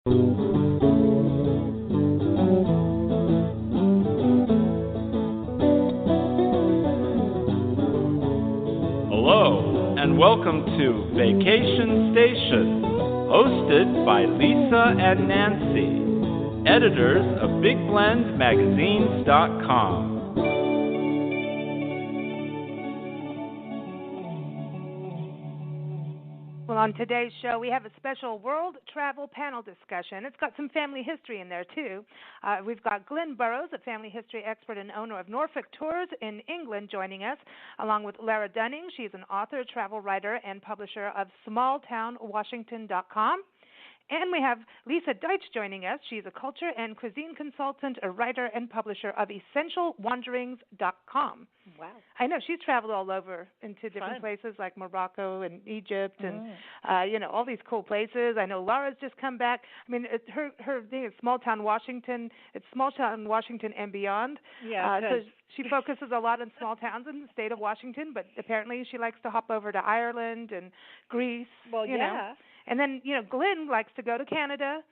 Hello, and welcome to Vacation Station, hosted by Lisa and Nancy, editors of BigBlendMagazines.com. Well, on today's show, we have a special world travel panel discussion. It's got some family history in there, too. We've got Glenn Burrows, a family history expert and owner of Norfolk Tours in England, joining us, along with Lara Dunning. She's an author, travel writer, and publisher of SmallTownWashington.com. And we have Lisa Deitch joining us. She's a culture and cuisine consultant, a writer, and publisher of EssentialWanderings.com. Wow. I know. She's traveled all over into different places like Morocco and Egypt and, all these cool places. I know Laura's just come back. I mean, her thing is Small Town Washington. It's Small Town Washington and beyond. Yeah. So she focuses a lot on small towns in the state of Washington, but apparently she likes to hop over to Ireland and Greece. Well, you know. And then, Glenn likes to go to Canada,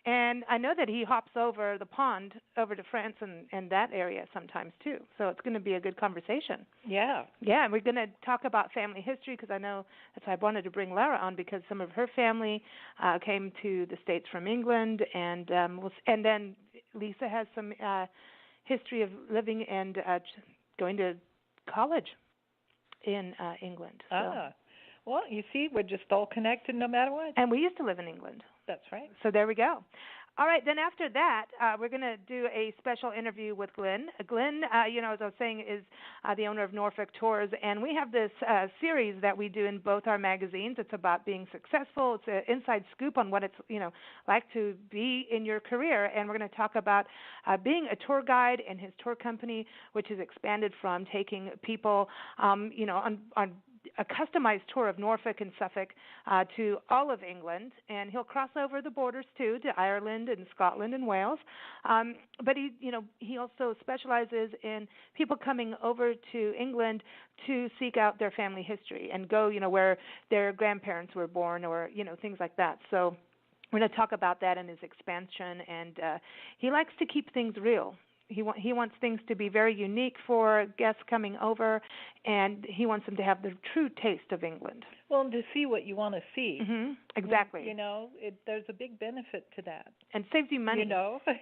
and I know that he hops over the pond over to France and that area sometimes, too. So it's going to be a good conversation. Yeah. Yeah, and we're going to talk about family history because I know that's why I wanted to bring Lara on because some of her family came to the States from England, and then Lisa has some history of living and going to college in England. So. Well, you see, we're just all connected no matter what. And we used to live in England. That's right. So there we go. All right, then after that, we're going to do a special interview with Glenn. Glenn, as I was saying, is the owner of Norfolk Tours, and we have this series that we do in both our magazines. It's about being successful. It's an inside scoop on what it's like to be in your career, and we're going to talk about being a tour guide and his tour company, which has expanded from taking people, on a customized tour of Norfolk and Suffolk to all of England, and he'll cross over the borders too to Ireland and Scotland and Wales. But he also specializes in people coming over to England to seek out their family history and go, where their grandparents were born or things like that. So we're going to talk about that in his expansion, and he likes to keep things real. He wants things to be very unique for guests coming over, and he wants them to have the true taste of England. Well, and to see what you want to see. Mm-hmm. Exactly. There's a big benefit to that. And saves you money.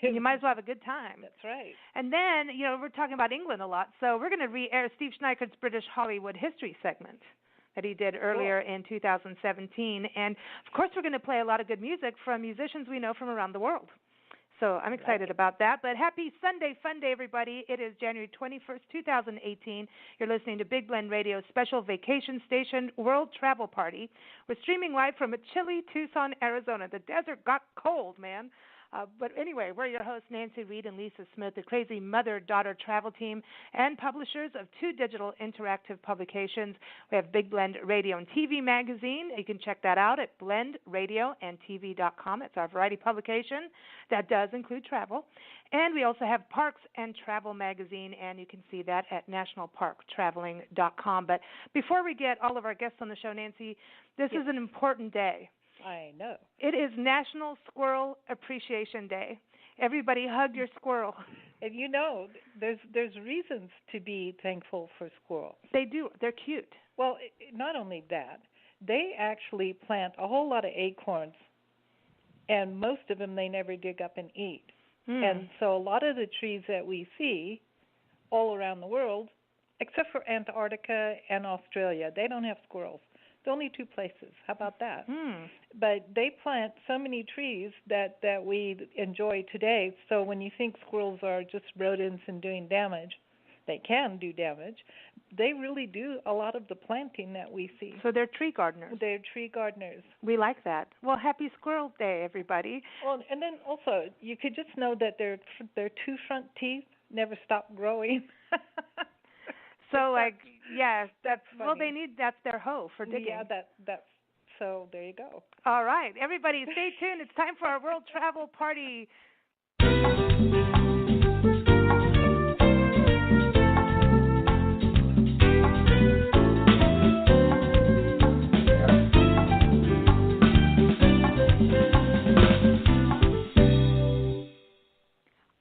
You might as well have a good time. That's right. And then, we're talking about England a lot, so we're going to re-air Steve Schneickert's British Hollywood History segment that he did earlier in 2017. And, of course, we're going to play a lot of good music from musicians we know from around the world. So I'm excited about that. But happy Sunday Fun Day, everybody. It is January 21st, 2018. You're listening to Big Blend Radio's special vacation station World Travel Party. We're streaming live from a chilly Tucson, Arizona. The desert got cold, man. But anyway, we're your hosts, Nancy Reed and Lisa Smith, the crazy mother-daughter travel team and publishers of two digital interactive publications. We have Big Blend Radio and TV magazine. You can check that out at blendradioandtv.com. It's our variety publication that does include travel. And we also have Parks and Travel magazine, and you can see that at nationalparktraveling.com. But before we get all of our guests on the show, Nancy, this is an important day. I know. It is National Squirrel Appreciation Day. Everybody hug your squirrel. And there's reasons to be thankful for squirrels. They do. They're cute. Well, not only that, they actually plant a whole lot of acorns, and most of them they never dig up and eat. And so a lot of the trees that we see all around the world, except for Antarctica and Australia, they don't have squirrels. The only two places. How about that? But they plant so many trees that we enjoy today. So when you think squirrels are just rodents and doing damage, they can do damage. They really do a lot of the planting that we see. So they're tree gardeners. They're tree gardeners. We like that. Well, happy Squirrel Day, everybody. Well, and then also you could just know that their two front teeth never stop growing. So, that's funny. That's their hoe for digging. Yeah, that's so there you go. All right, everybody, stay tuned. It's time for our World Travel Party.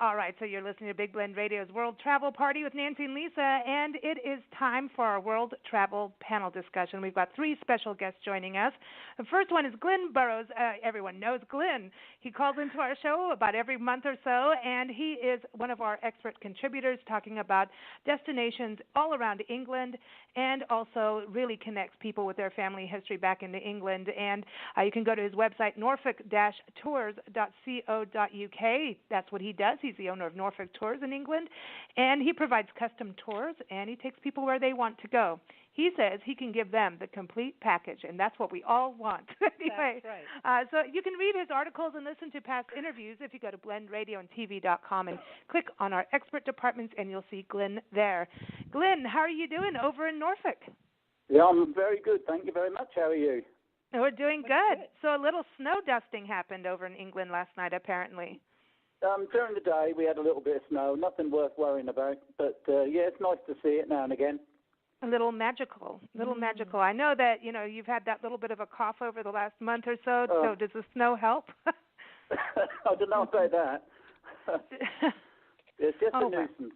All right, so you're listening to Big Blend Radio's World Travel Party with Nancy and Lisa, and it is time for our World Travel Panel discussion. We've got three special guests joining us. The first one is Glenn Burrows. Everyone knows Glenn. He calls into our show about every month or so, and he is one of our expert contributors talking about destinations all around England, and also really connects people with their family history back into England. And you can go to his website, norfolk-tours.co.uk. That's what he does. He's the owner of Norfolk Tours in England, and he provides custom tours, and he takes people where they want to go. He says he can give them the complete package, and that's what we all want. Anyway, that's right. So you can read his articles and listen to past interviews if you go to blendradioandtv.com and click on our expert departments, and you'll see Glenn there. Glenn, how are you doing over in Norfolk? Yeah, I'm very good. Thank you very much. How are you? We're doing good. So a little snow dusting happened over in England last night, apparently. During the day, we had a little bit of snow. Nothing worth worrying about. But, yeah, it's nice to see it now and again. A little magical, magical. I know that, you've had that little bit of a cough over the last month or so, so does the snow help? I don't know about that. It's just a nuisance.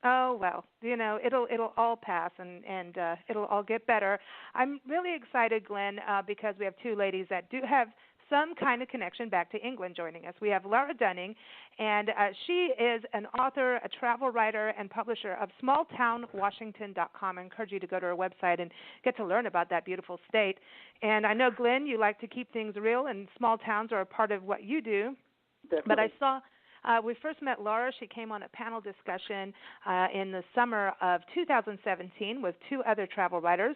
Oh, well, it'll all pass and it'll all get better. I'm really excited, Glenn, because we have two ladies that do have some kind of connection back to England joining us. We have Laura Dunning, and she is an author, a travel writer, and publisher of smalltownwashington.com. I encourage you to go to her website and get to learn about that beautiful state. And I know, Glenn, you like to keep things real, and small towns are a part of what you do. Definitely. But I saw we first met Laura. She came on a panel discussion in the summer of 2017 with two other travel writers,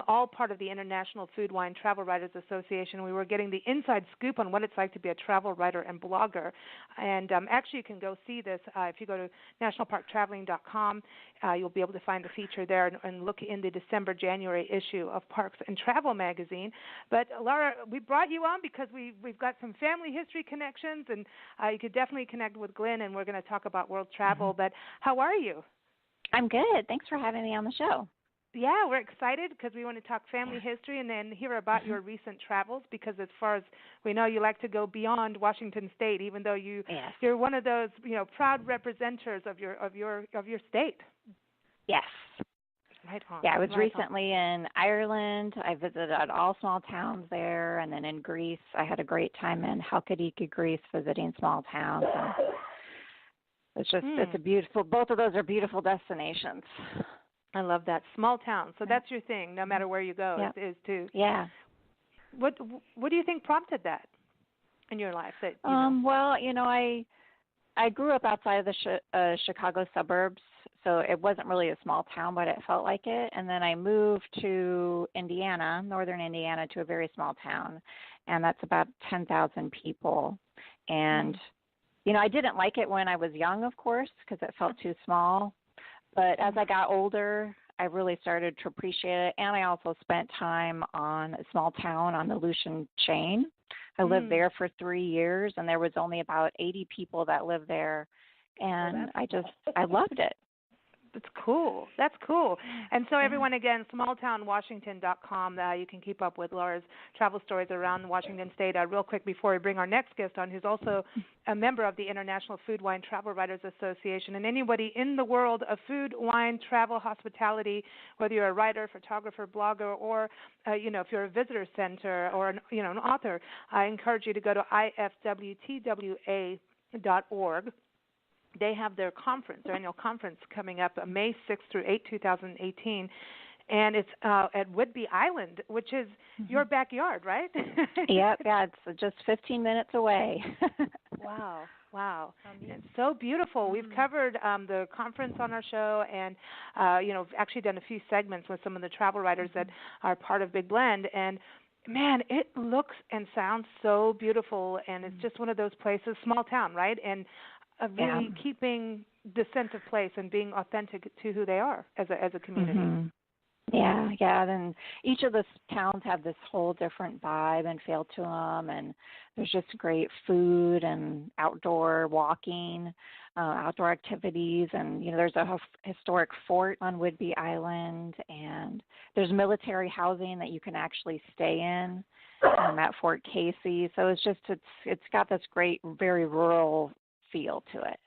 all part of the International Food Wine Travel Writers Association. We were getting the inside scoop on what it's like to be a travel writer and blogger. And actually, you can go see this if you go to nationalparktraveling.com. You'll be able to find the feature there and look in the December-January issue of Parks and Travel magazine. But Laura, we brought you on because we've got some family history connections, and you could definitely connect with Glenn, and we're going to talk about world travel. But how are you? I'm good. Thanks for having me on the show. Yeah, we're excited because we want to talk family history and then hear about your recent travels, because as far as we know, you like to go beyond Washington State, even though you're one of those proud representatives of your state. Yes. Right on. Yeah, I was recently in Ireland. I visited all small towns there, and then in Greece, I had a great time in Halkidiki, Greece, visiting small towns. And it's a beautiful. Both of those are beautiful destinations. I love that, small town. So that's your thing, no matter where you go, is to. Yeah. What do you think prompted that in your life? That well, I grew up outside of the Chicago suburbs. So it wasn't really a small town, but it felt like it. And then I moved to Indiana, northern Indiana, to a very small town, and that's about 10,000 people. And, I didn't like it when I was young, of course, because it felt too small. But as I got older, I really started to appreciate it. And I also spent time on a small town on the Aleutian chain. I lived there for 3 years, and there was only about 80 people that lived there. And I loved it. That's cool. That's cool. And so everyone, again, smalltownwashington.com. You can keep up with Laura's travel stories around Washington State. Real quick before we bring our next guest on, who's also a member of the International Food Wine Travel Writers Association. And anybody in the world of food, wine, travel, hospitality, whether you're a writer, photographer, blogger, or if you're a visitor center or an author, I encourage you to go to ifwtwa.org. They have their annual conference coming up May 6th through 8, 2018, and it's at Whidbey Island, which is your backyard, right? Yep, yeah, it's just 15 minutes away. Wow. It's so beautiful. We've covered the conference on our show, and actually done a few segments with some of the travel writers that are part of Big Blend, and man, it looks and sounds so beautiful, and it's just one of those places, small town, right? And really keeping the sense of place and being authentic to who they are as a community. Yeah. Then each of the towns have this whole different vibe and feel to them, and there's just great food and outdoor walking, outdoor activities, and there's a historic fort on Whidbey Island, and there's military housing that you can actually stay in at Fort Casey. So it's got this great, very rural feel to it.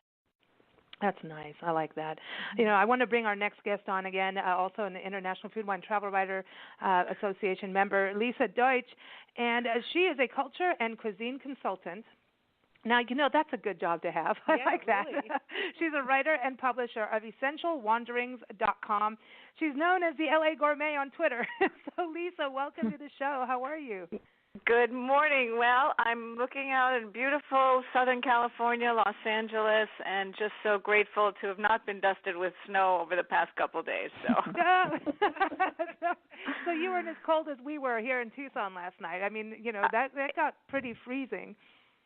That's nice. I like that. You know, I want to bring our next guest on again, also an International Food Wine Travel Writer Association member, Lisa Deutsch, and she is a culture and cuisine consultant. Now, you know, that's a good job to have. I like that. Really. She's a writer and publisher of EssentialWanderings.com. She's known as the LA Gourmet on Twitter. So, Lisa, welcome to the show. How are you? Good morning. Well, I'm looking out in beautiful Southern California, Los Angeles, and just so grateful to have not been dusted with snow over the past couple of days. So, so you weren't as cold as we were here in Tucson last night. I mean, you know, that got pretty freezing.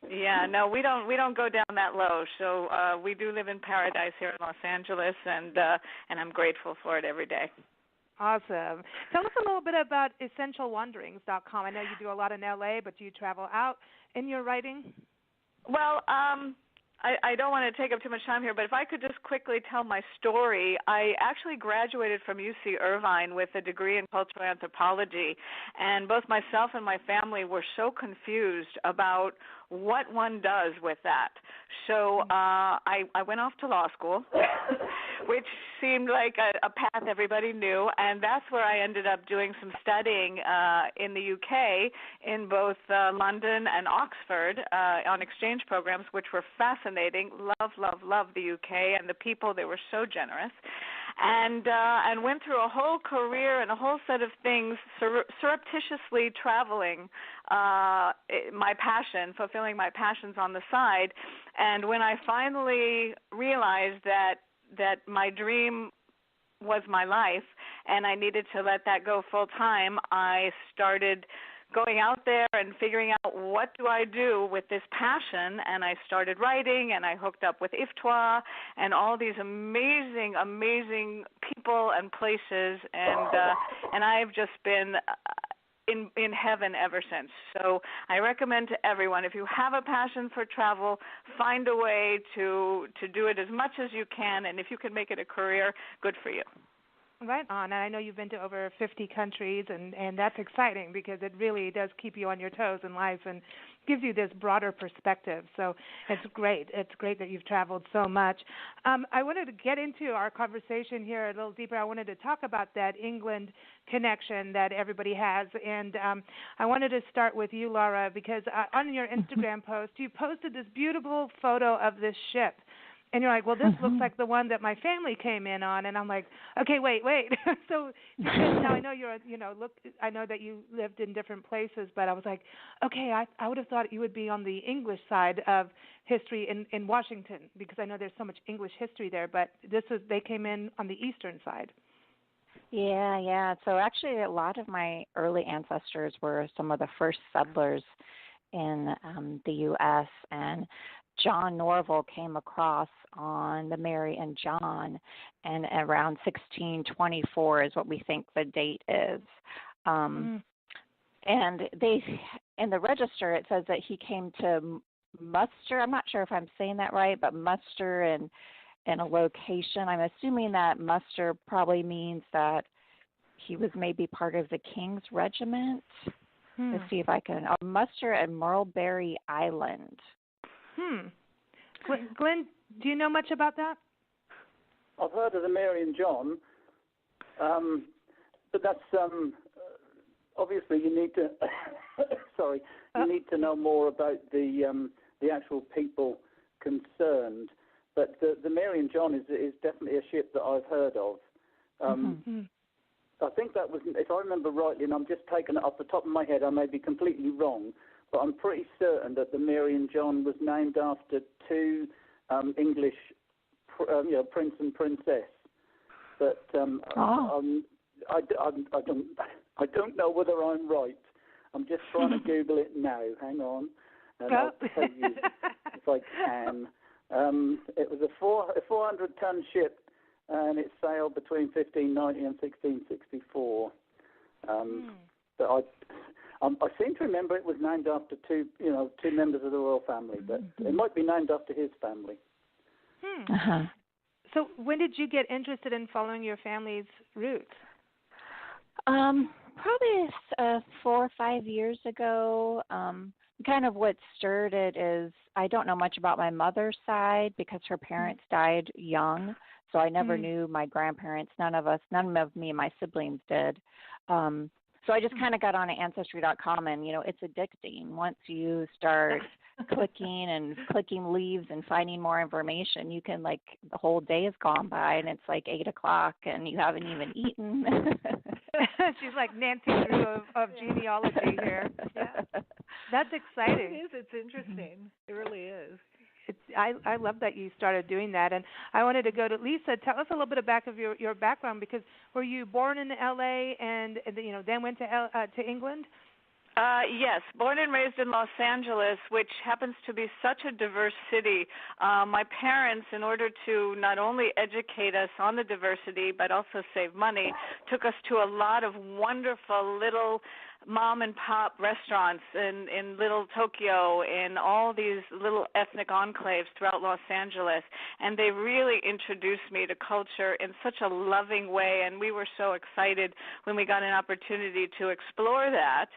Yeah, no, we don't go down that low. So we do live in paradise here in Los Angeles, and I'm grateful for it every day. Awesome. Tell us a little bit about EssentialWanderings.com. I know you do a lot in LA, but do you travel out in your writing? Well, I don't want to take up too much time here, but if I could just quickly tell my story. I actually graduated from UC Irvine with a degree in cultural anthropology, and both myself and my family were so confused about what one does with that. So I went off to law school, which seemed like a path everybody knew, and that's where I ended up doing some studying in the UK, in both London and Oxford, on exchange programs, which were fascinating. Love the UK and the people. They were so generous. And went through a whole career and a whole set of things, surreptitiously traveling my passion, fulfilling my passions on the side. And when I finally realized that my dream was my life and I needed to let that go full time, I started going out there and figuring out what do I do with this passion, and I started writing, and I hooked up with IFTWA and all these amazing people and places, and I've just been in heaven ever since. So I recommend to everyone, if you have a passion for travel, find a way to do it as much as you can, and if you can make it a career, good for you. Right on. And I know you've been to over 50 countries, and that's exciting because it really does keep you on your toes in life and gives you this broader perspective. So it's great. It's great that you've traveled so much. I wanted to get into our conversation here a little deeper. I wanted to talk about that England connection that everybody has. And I wanted to start with you, Laura, because on your Instagram post, you posted this beautiful photo of this ship. And you're like, well, this looks like the one that my family came in on, and I'm like, okay, wait. So now I know I know that you lived in different places, but I was like, okay, I would have thought you would be on the English side of history in Washington because I know there's so much English history there, but they came in on the eastern side. Yeah. So actually, a lot of my early ancestors were some of the first settlers in the U.S., and John Norval came across on the Mary and John, and around 1624 is what we think the date is. And they, in the register, it says that he came to muster. I'm not sure if I'm saying that right, but muster in a location. I'm assuming that muster probably means that he was maybe part of the King's Regiment. Let's see if I can. Muster at Mulberry Island. Glenn, do you know much about that? I've heard of the Mary and John, but that's obviously you need to. You need to know more about the actual people concerned. But the Mary and John is definitely a ship that I've heard of. I think that was, if I remember rightly, and I'm just taking it off the top of my head, I may be completely wrong, but I'm pretty certain that the Mary and John was named after two English, prince and princess. But I don't know whether I'm right. I'm just trying to Google it now. Hang on, and I'll tell you if I can. It was a 400-ton ship, and it sailed between 1590 and 1664. But I seem to remember it was named after two members of the royal family, but it might be named after his family. So when did you get interested in following your family's roots? Probably 4 or 5 years ago. kind of what stirred it is I don't know much about my mother's side because her parents died young, so I never knew my grandparents. None of me and my siblings did. So I just kind of got on Ancestry.com, and, it's addicting. Once you start clicking leaves and finding more information, you can, the whole day has gone by, and it's 8 o'clock, and you haven't even eaten. She's like Nancy Drew of genealogy here. Yeah. That's exciting. It is. It's interesting. It really is. I love that you started doing that, and I wanted to go to Lisa. Tell us a little bit about your background, because were you born in L.A. and then went to England? Yes, born and raised in Los Angeles, which happens to be such a diverse city. My parents, in order to not only educate us on the diversity but also save money, took us to a lot of wonderful little mom and pop restaurants in Little Tokyo, in all these little ethnic enclaves throughout Los Angeles, and they really introduced me to culture in such a loving way, and we were so excited when we got an opportunity to explore that.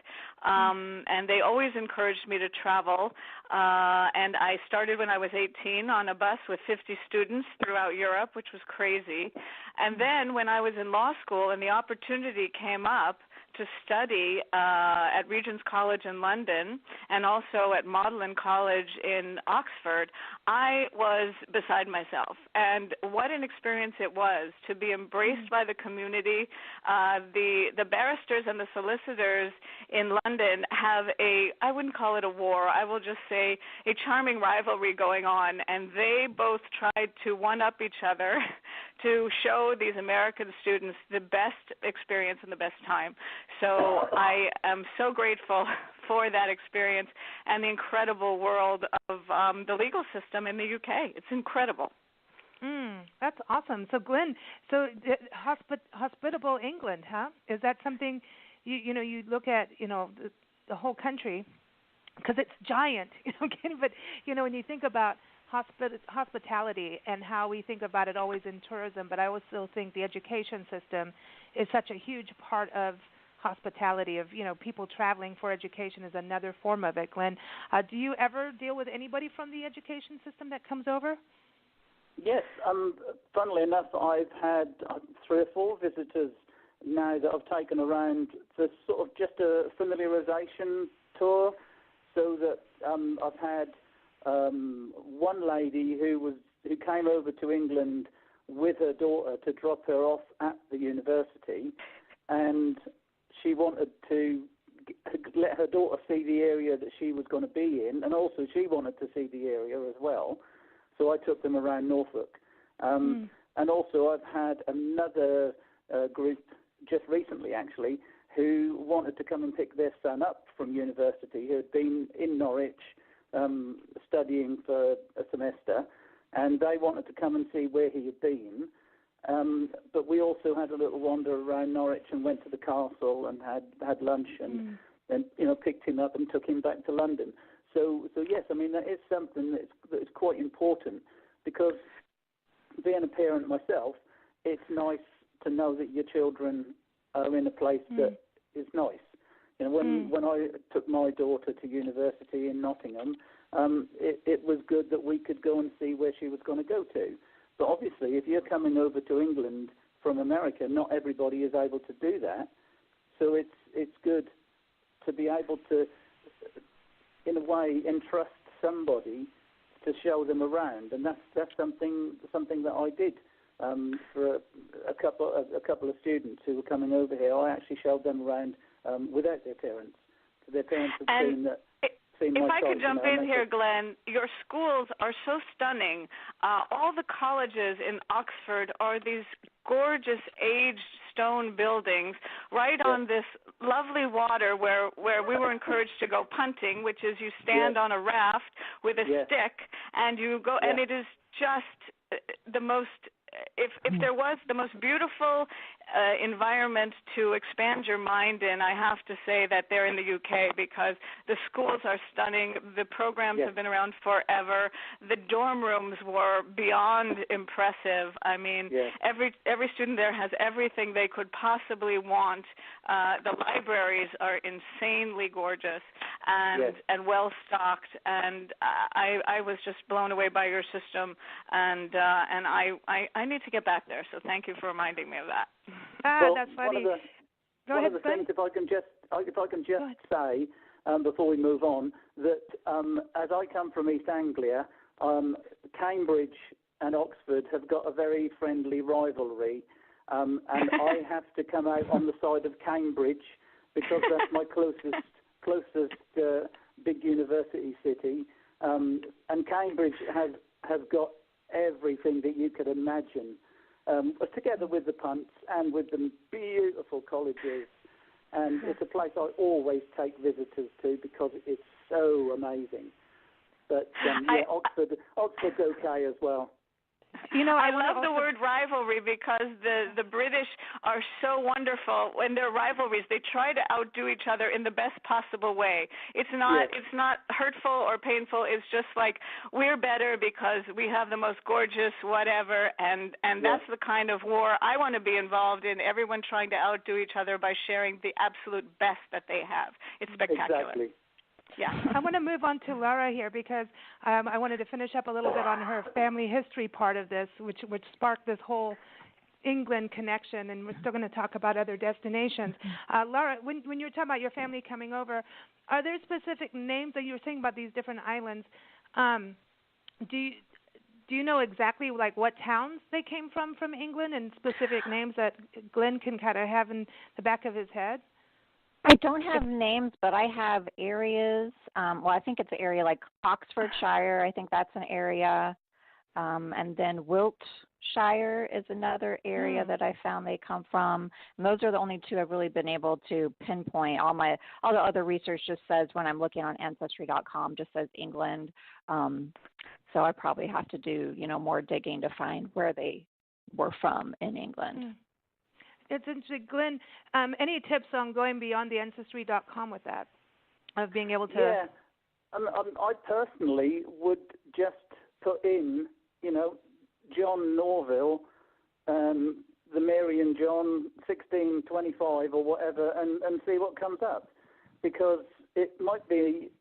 And they always encouraged me to travel, and I started when I was 18 on a bus with 50 students throughout Europe, which was crazy. And then when I was in law school and the opportunity came up to study at Regent's College in London and also at Magdalen College in Oxford, I was beside myself. And what an experience it was to be embraced by the community. The barristers and the solicitors in London have I wouldn't call it a war, I will just say a charming rivalry going on, and they both tried to one-up each other to show these American students the best experience and the best time. So I am so grateful for that experience and the incredible world of the legal system in the UK. It's incredible. That's awesome. So, Glenn, hospitable England, huh? Is that something you look at, the whole country, because it's giant, but, when you think about hospitality and how we think about it always in tourism, but I also think the education system is such a huge part of hospitality, of people traveling for education is another form of it. Glenn, do you ever deal with anybody from the education system that comes over? Yes, funnily enough, I've had 3 or 4 visitors now that I've taken around for sort of just a familiarization tour, so that I've had one lady who came over to England with her daughter to drop her off at the university, and she wanted to let her daughter see the area that she was going to be in, and also she wanted to see the area as well. So I took them around Norfolk. And also I've had another group just recently, actually, who wanted to come and pick their son up from university, who had been in Norwich studying for a semester, and they wanted to come and see where he had been. But we also had a little wander around Norwich and went to the castle and had lunch and picked him up and took him back to London. So yes, I mean, that is something that is quite important, because being a parent myself, it's nice to know that your children are in a place that is nice. When I took my daughter to university in Nottingham, it was good that we could go and see where she was going to go to. But obviously, if you're coming over to England from America, not everybody is able to do that. So it's good to be able to, in a way, entrust somebody to show them around, and that's something that I did for a couple of students who were coming over here. I actually showed them around without their parents. So their parents had seen that. If I could jump in here, Glenn, your schools are so stunning. All the colleges in Oxford are these gorgeous aged stone buildings right on this lovely water where we were encouraged to go punting, which is you stand on a raft with a stick and you go, and it is just the most, if there was the most beautiful environment to expand your mind in, I have to say that they're in the UK, because the schools are stunning. The programs have been around forever. The dorm rooms were beyond impressive. I mean, every student there has everything they could possibly want. The libraries are insanely gorgeous and well stocked, and I was just blown away by your system, and I need to get back there. So thank you for reminding me of that. Well, that's funny. One of the things, if I can just say before we move on, that as I come from East Anglia, Cambridge and Oxford have got a very friendly rivalry, and I have to come out on the side of Cambridge because that's my closest big university city, and Cambridge have got everything that you could imagine, together with the punts and with the beautiful colleges. And it's a place I always take visitors to because it's so amazing. But Oxford's okay as well. You know, I love the word rivalry because the British are so wonderful. In their rivalries, they try to outdo each other in the best possible way. It's not hurtful or painful. It's just like, we're better because we have the most gorgeous whatever, and that's the kind of war I want to be involved in. Everyone trying to outdo each other by sharing the absolute best that they have. It's spectacular. Exactly. Yeah. I want to move on to Laura here because I wanted to finish up a little bit on her family history part of this, which sparked this whole England connection, and we're still going to talk about other destinations. Laura, when you were talking about your family coming over, are there specific names that you were saying about these different islands? Do you know exactly like what towns they came from England, and specific names that Glenn can kind of have in the back of his head? I don't have names, but I have areas. I think it's an area like Oxfordshire. I think that's an area. And then Wiltshire is another area that I found they come from. And those are the only two I've really been able to pinpoint. All the other research just says, when I'm looking on Ancestry.com, just says England. So I probably have to do, more digging to find where they were from in England. It's interesting. Glenn, any tips on going beyond the Ancestry.com with that, of being able to... Yeah, I personally would just put in, John Norville, the Mary and John 1625 or whatever, and see what comes up. Because it might be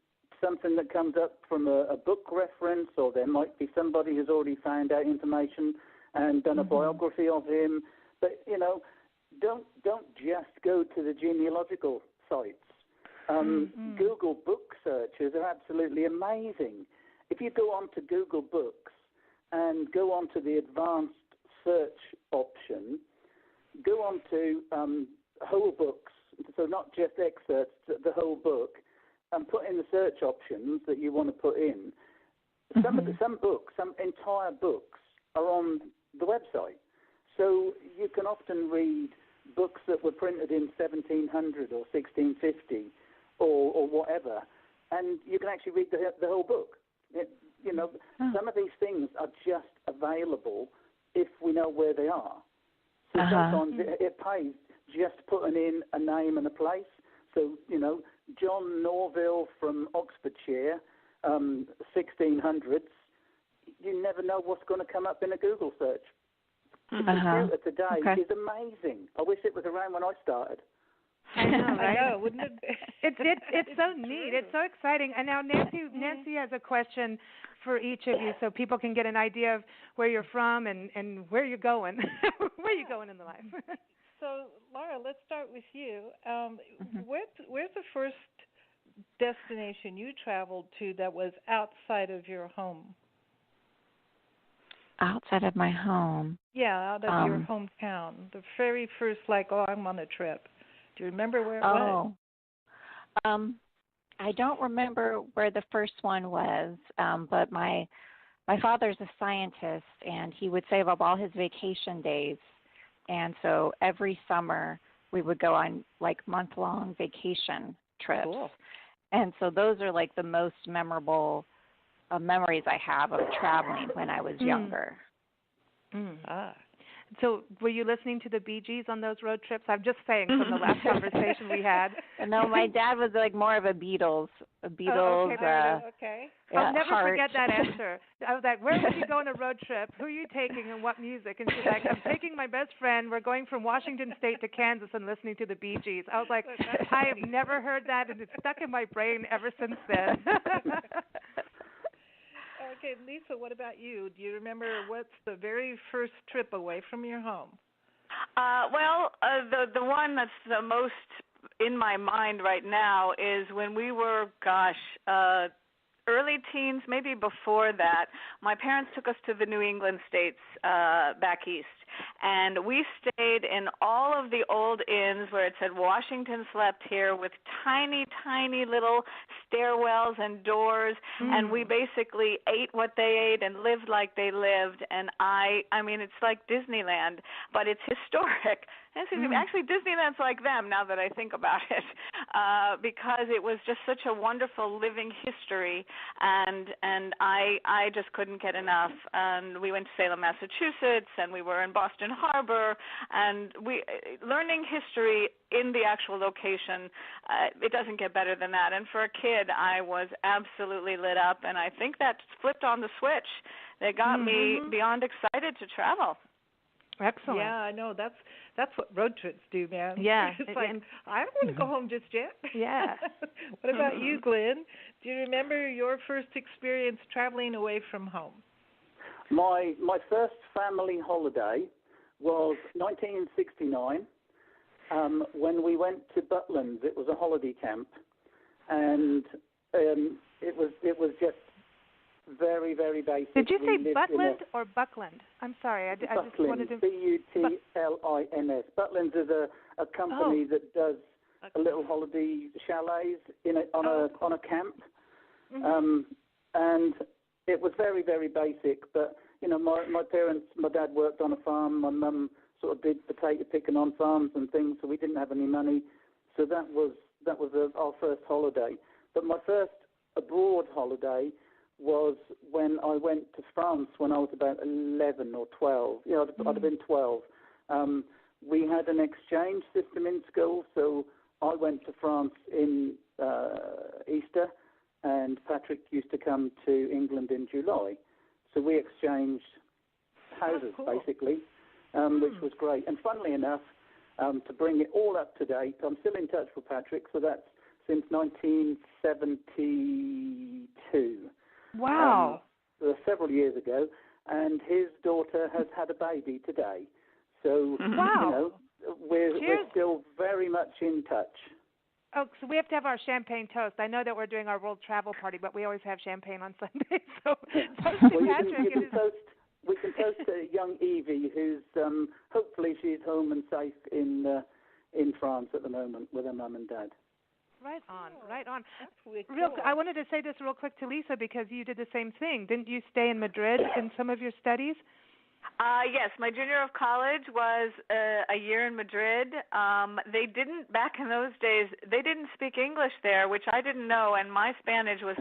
something that comes up from a book reference, or there might be somebody who's already found out information and done a biography of him. But, don't just go to the genealogical sites. Google book searches are absolutely amazing. If you go onto Google Books and go onto the advanced search option, go onto whole books, so not just excerpts, the whole book, and put in the search options that you want to put in. Some entire books are on the website. So you can often read books that were printed in 1700 or 1650 or whatever, and you can actually read the whole book. Some of these things are just available if we know where they are. So sometimes it pays just putting in a name and a place. So, John Norville from Oxfordshire, 1600s, you never know what's going to come up in a Google search. The computer today is amazing. I wish it was around when I started. I know, right? I know, wouldn't it? It's so neat. It's so exciting. And now Nancy has a question for each of you, so people can get an idea of where you're from and where you're going. Where are you going in the life? So, Laura, let's start with you. Where's the first destination you traveled to that was outside of your home? Outside of my home? Yeah, out of your hometown. The very first, I'm on a trip. Do you remember where it was? I don't remember where the first one was, but my father's a scientist, and he would save up all his vacation days. And so every summer we would go on month-long vacation trips. Cool. And so those are the most memorable memories I have of traveling when I was younger. So were you listening to the Bee Gees on those road trips? I'm just saying from the last conversation we had. No, my dad was like more of a Beatles. Oh, okay. Okay. I'll never Heart. forget that answer. I was like, where would you go on a road trip? Who are you taking and what music? And she's like, I'm taking my best friend. We're going from Washington State to Kansas and listening to the Bee Gees. I was like, I have never heard that, and it's stuck in my brain ever since then. Okay, Lisa, what about you? Do you remember what's the very first trip away from your home? The one that's the most in my mind right now is when we were, early teens, maybe before that. My parents took us to the New England states back east, and we stayed in all of the old inns where it said Washington slept here, with tiny, tiny little stairwells and doors, and we basically ate what they ate and lived like they lived. And I mean, it's like Disneyland, but it's historic. Actually, Disneyland's like them now that I think about it, because it was just such a wonderful living history, and I just couldn't get enough. And we went to Salem, Massachusetts, and we were in Boston Harbor, and learning history in the actual location, it doesn't get better than that. And for a kid, I was absolutely lit up, and I think that flipped on the switch. They got me beyond excited to travel. Excellent. Yeah, I know. That's what road trips do, man. Yeah. It's like, I don't want to go home just yet. Yeah. What about you, Glenn? Do you remember your first experience traveling away from home? My first family holiday was 1969 when we went to Butlins. It was a holiday camp, and it was just very, very basic. Did you say Butland or Buckland? I'm sorry, I just wanted to... Butlins. Butlins is a company that does a little holiday chalets on a camp, and it was very, very basic. But my parents, my dad worked on a farm, my mum sort of did potato picking on farms and things, so we didn't have any money. So that was our first holiday. But my first abroad holiday was when I went to France when I was about 11 or 12. I'd have been 12. We had an exchange system in school, so I went to France in Easter, and Patrick used to come to England in July. So we exchanged houses, basically, which was great. And funnily enough, to bring it all up to date, I'm still in touch with Patrick, so that's since 1972. Wow. Several years ago, and his daughter has had a baby today. So, wow. We're still very much in touch. Oh, so we have to have our champagne toast. I know that we're doing our world travel party, but we always have champagne on Sunday. So, we can toast to young Evie, who's hopefully she's home and safe in France at the moment with her mum and dad. Right on, right on. That's really cool. cool. I wanted to say this real quick to Lisa because you did the same thing. Didn't you stay in Madrid in some of your studies? Yes, my junior year of college was a year in Madrid. They didn't, back in those days, they didn't speak English there, which I didn't know, and my Spanish was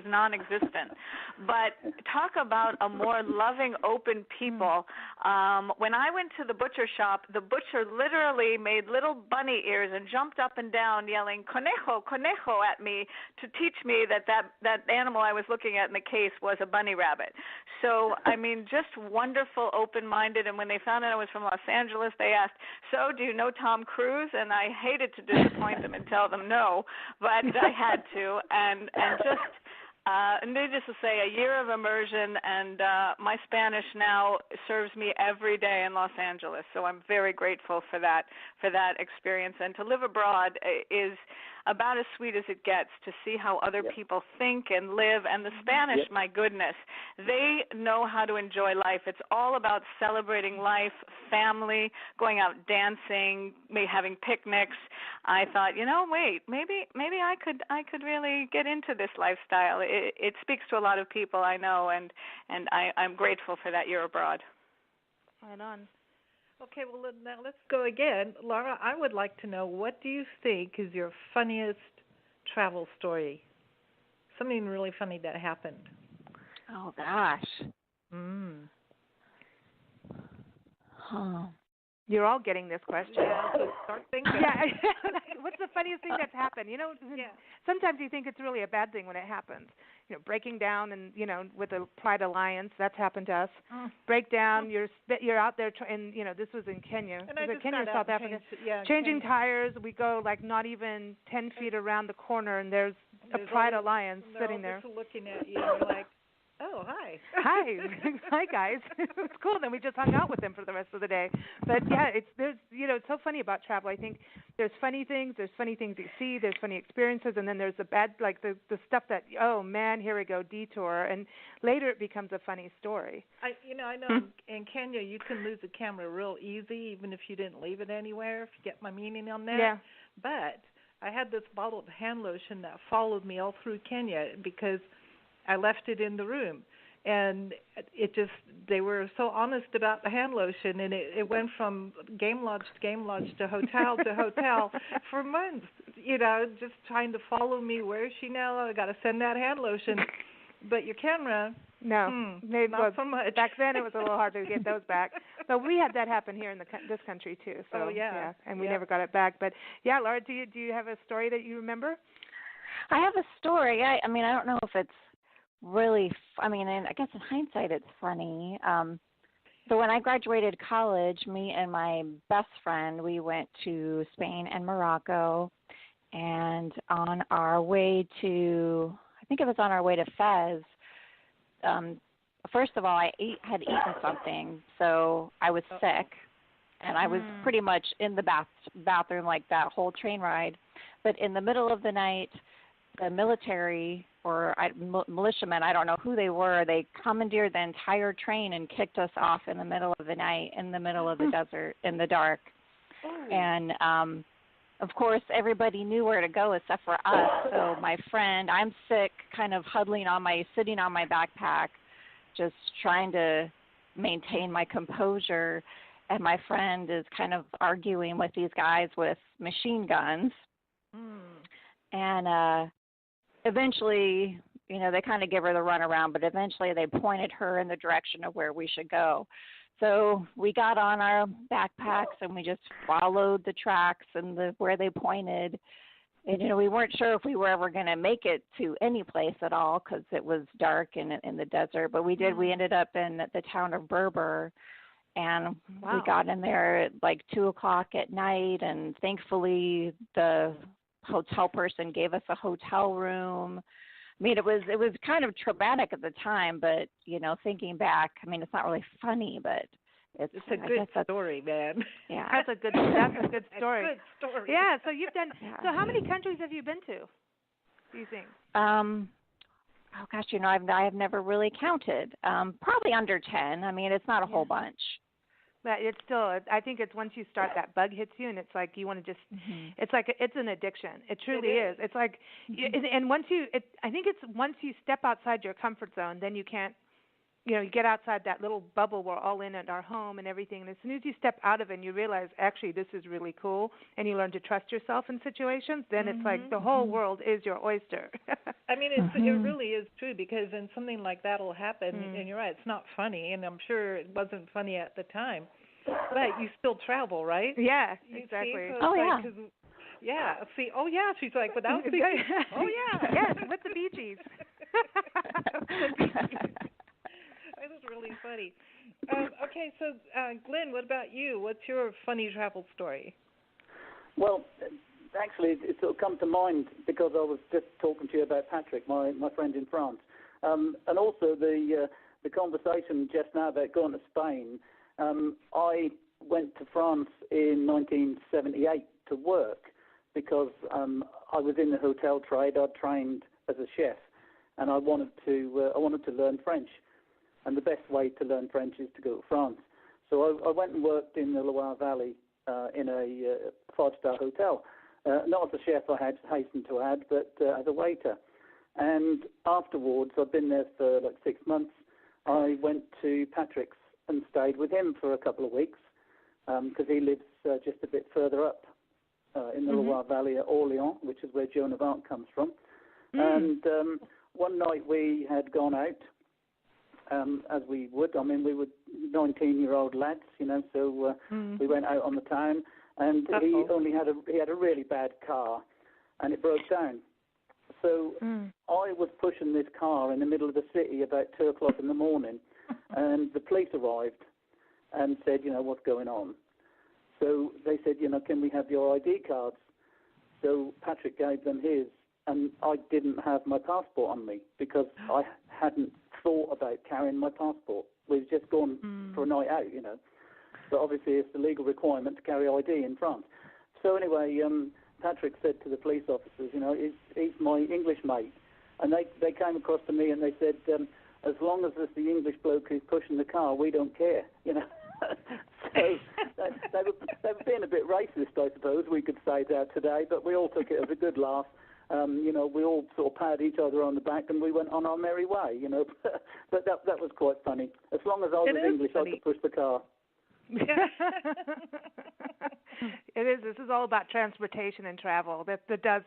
non-existent. But talk about a more loving, open people. When I went to the butcher shop, the butcher literally made little bunny ears and jumped up and down yelling, "Conejo, conejo," at me to teach me that animal I was looking at in the case was a bunny rabbit. So, I mean, just wonderful, open-minded, and when they found out I was from Los Angeles, they asked, "So, do you know Tom Cruise?" And I hated to disappoint them and tell them no, but I had to, and just needless to say, a year of immersion, and my Spanish now serves me every day in Los Angeles, so I'm very grateful for that experience. And to live abroad is about as sweet as it gets, to see how other people think and live. And the Spanish, my goodness, they know how to enjoy life. It's all about celebrating life, family, going out dancing, having picnics. I thought, maybe I could really get into this lifestyle. It speaks to a lot of people I know, and I'm grateful for that year abroad. Right on. Okay, well, now let's go again. Laura, I would like to know, what do you think is your funniest travel story? Something really funny that happened. Oh, gosh. Huh. You're all getting this question. Yeah, so start thinking. Yeah. What's the funniest thing that's happened? You know, sometimes you think it's really a bad thing when it happens. You know, breaking down and, you know, with the Pride Alliance, that's happened to us. Break down, you're out there, and, you know, this was in Kenya. And was it Kenya or South Africa? Changing tires. We go like not even 10 feet around the corner, and there's a Pride Alliance sitting there. They're all just looking at you, and you're like, oh, hi. Hi guys. It's cool. Then we just hung out with them for the rest of the day. But yeah, there's it's so funny about travel. I think there's funny things you see, there's funny experiences, and then there's the bad, like the stuff that, oh man, here we go, detour, and later it becomes a funny story. I know in Kenya you can lose a camera real easy, even if you didn't leave it anywhere, if you get my meaning on that. Yeah. But I had this bottle of hand lotion that followed me all through Kenya because I left it in the room, and they were so honest about the hand lotion, and it went from game lodge to game lodge to hotel to hotel for months, just trying to follow me. Where is she now? I got to send that hand lotion. But your camera, no, not so much. Back then it was a little hard to get those back. But we had that happen here in this country too. So and we never got it back. But yeah, Laura, do you have a story that you remember? I have a story. I mean, I don't know if it's really, and I guess in hindsight it's funny. So when I graduated college, me and my best friend, we went to Spain and Morocco, and on our way to Fez, first of all, I had eaten something, so I was sick, and I was pretty much in the bathroom like that whole train ride. But in the middle of the night, the military or militiamen, I don't know who they were, they commandeered the entire train and kicked us off in the middle of the night, in the middle of the desert, in the dark. And, of course, everybody knew where to go except for us. So my friend, I'm sick, kind of sitting on my backpack, just trying to maintain my composure. And my friend is kind of arguing with these guys with machine guns. And eventually, they kind of give her the runaround, but eventually they pointed her in the direction of where we should go. So we got on our backpacks and we just followed the tracks and where they pointed. And, we weren't sure if we were ever going to make it to any place at all because it was dark in the desert. But we did. We ended up in the town of Berber. And we got in there at like 2 o'clock at night, and thankfully the hotel person gave us a hotel room. I mean, it was kind of traumatic at the time, but thinking back, it's not really funny, but it's a good story, man. Yeah, that's a good story. It's a good story. Yeah. So you've done. Yeah. So how many countries have you been to? Do you think? Oh gosh, I have never really counted. Probably under 10. It's not a whole bunch. But it's still, I think it's once you start, that bug hits you, and it's like you want to just, it's like, it's an addiction. It truly is. It's like, and once I think it's once you step outside your comfort zone, then you can't, you get outside that little bubble we're all in at our home and everything. And as soon as you step out of it and you realize, actually, this is really cool, and you learn to trust yourself in situations, then it's like the whole world is your oyster. It really is true, because then something like that will happen, and you're right, it's not funny, and I'm sure it wasn't funny at the time, but you still travel, right? Yeah, exactly. Yeah. See, she's like, without speaking. Yes, with the Bee Gees. It was really funny. Okay, so Glenn, what about you? What's your funny travel story? Well, actually, it sort of come to mind because I was just talking to you about Patrick, my friend in France, and also the conversation just now about going to Spain. I went to France in 1978 to work because I was in the hotel trade. I trained as a chef, and I wanted to learn French. And the best way to learn French is to go to France. So I went and worked in the Loire Valley in a 5-star hotel. Not as a chef, I hasten to add, but as a waiter. And afterwards, I'd been there for like 6 months. I went to Patrick's and stayed with him for a couple of weeks because he lives just a bit further up in the Loire Valley at Orléans, which is where Joan of Arc comes from. And one night we had gone out, as we would. I mean, we were 19-year-old lads, so we went out on the town, and he had a really bad car, and it broke down. So I was pushing this car in the middle of the city about 2 o'clock in the morning, and the police arrived and said, what's going on? So they said, can we have your ID cards? So Patrick gave them his, and I didn't have my passport on me because I hadn't thought about carrying my passport. We'd just gone for a night out, But obviously it's the legal requirement to carry ID in France. So anyway, Patrick said to the police officers, he's my English mate. And they came across to me and they said, as long as it's the English bloke who's pushing the car, we don't care, So they were being a bit racist, I suppose, we could say that today, but we all took it as a good laugh. We all sort of patted each other on the back and we went on our merry way, But that was quite funny. As long as I was English, funny. I could push the car. It is. This is all about transportation and travel. That does.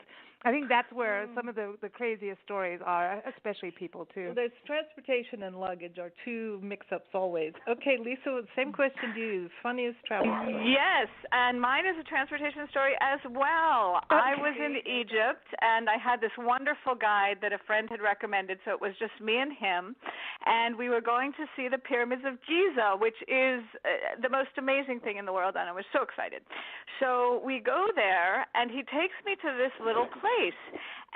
I think that's where some of the craziest stories are, especially people too. Well, there's transportation and luggage are two mix-ups always. Okay, Lisa, same question to you. Funniest travel story. Yes, and mine is a transportation story as well. Okay. I was in Egypt, and I had this wonderful guide that a friend had recommended, so it was just me and him, and we were going to see the pyramids of Giza, which is the most amazing thing in the world, and I was so excited. So we go there, and he takes me to this little place,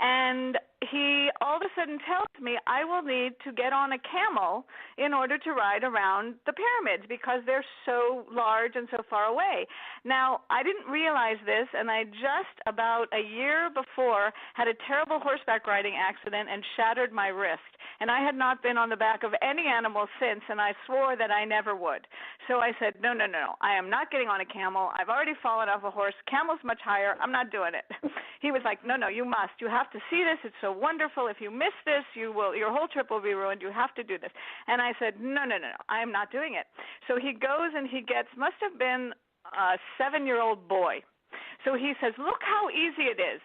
and he all of a sudden tells me I will need to get on a camel in order to ride around the pyramids because they're so large and so far away. Now, I didn't realize this, and I just about a year before had a terrible horseback riding accident and shattered my wrist. And I had not been on the back of any animal since, and I swore that I never would. So I said, no, I am not getting on a camel. I've already fallen off a horse. Camel's much higher. I'm not doing it. He was like, no, you must. You have to see this. It's so wonderful. If you miss this, your whole trip will be ruined. You have to do this. And I said, no, I am not doing it. So he goes and he must have been a 7-year-old boy. So he says, look how easy it is.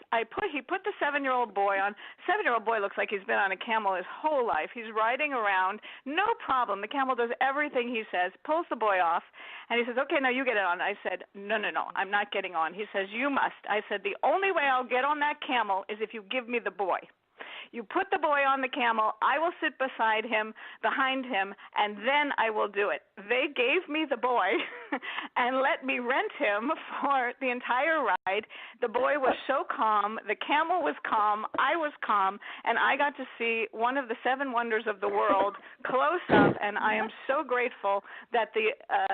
He put the 7-year-old boy on. 7-year-old boy looks like he's been on a camel his whole life. He's riding around, no problem. The camel does everything he says, pulls the boy off, and he says, okay, now you get it on. I said, no, I'm not getting on. He says, you must. I said, the only way I'll get on that camel is if you give me the boy. You put the boy on the camel, I will sit behind him, and then I will do it. They gave me the boy and let me rent him for the entire ride. The boy was so calm, the camel was calm, I was calm, and I got to see one of the 7 wonders of the world close up, and I am so grateful that the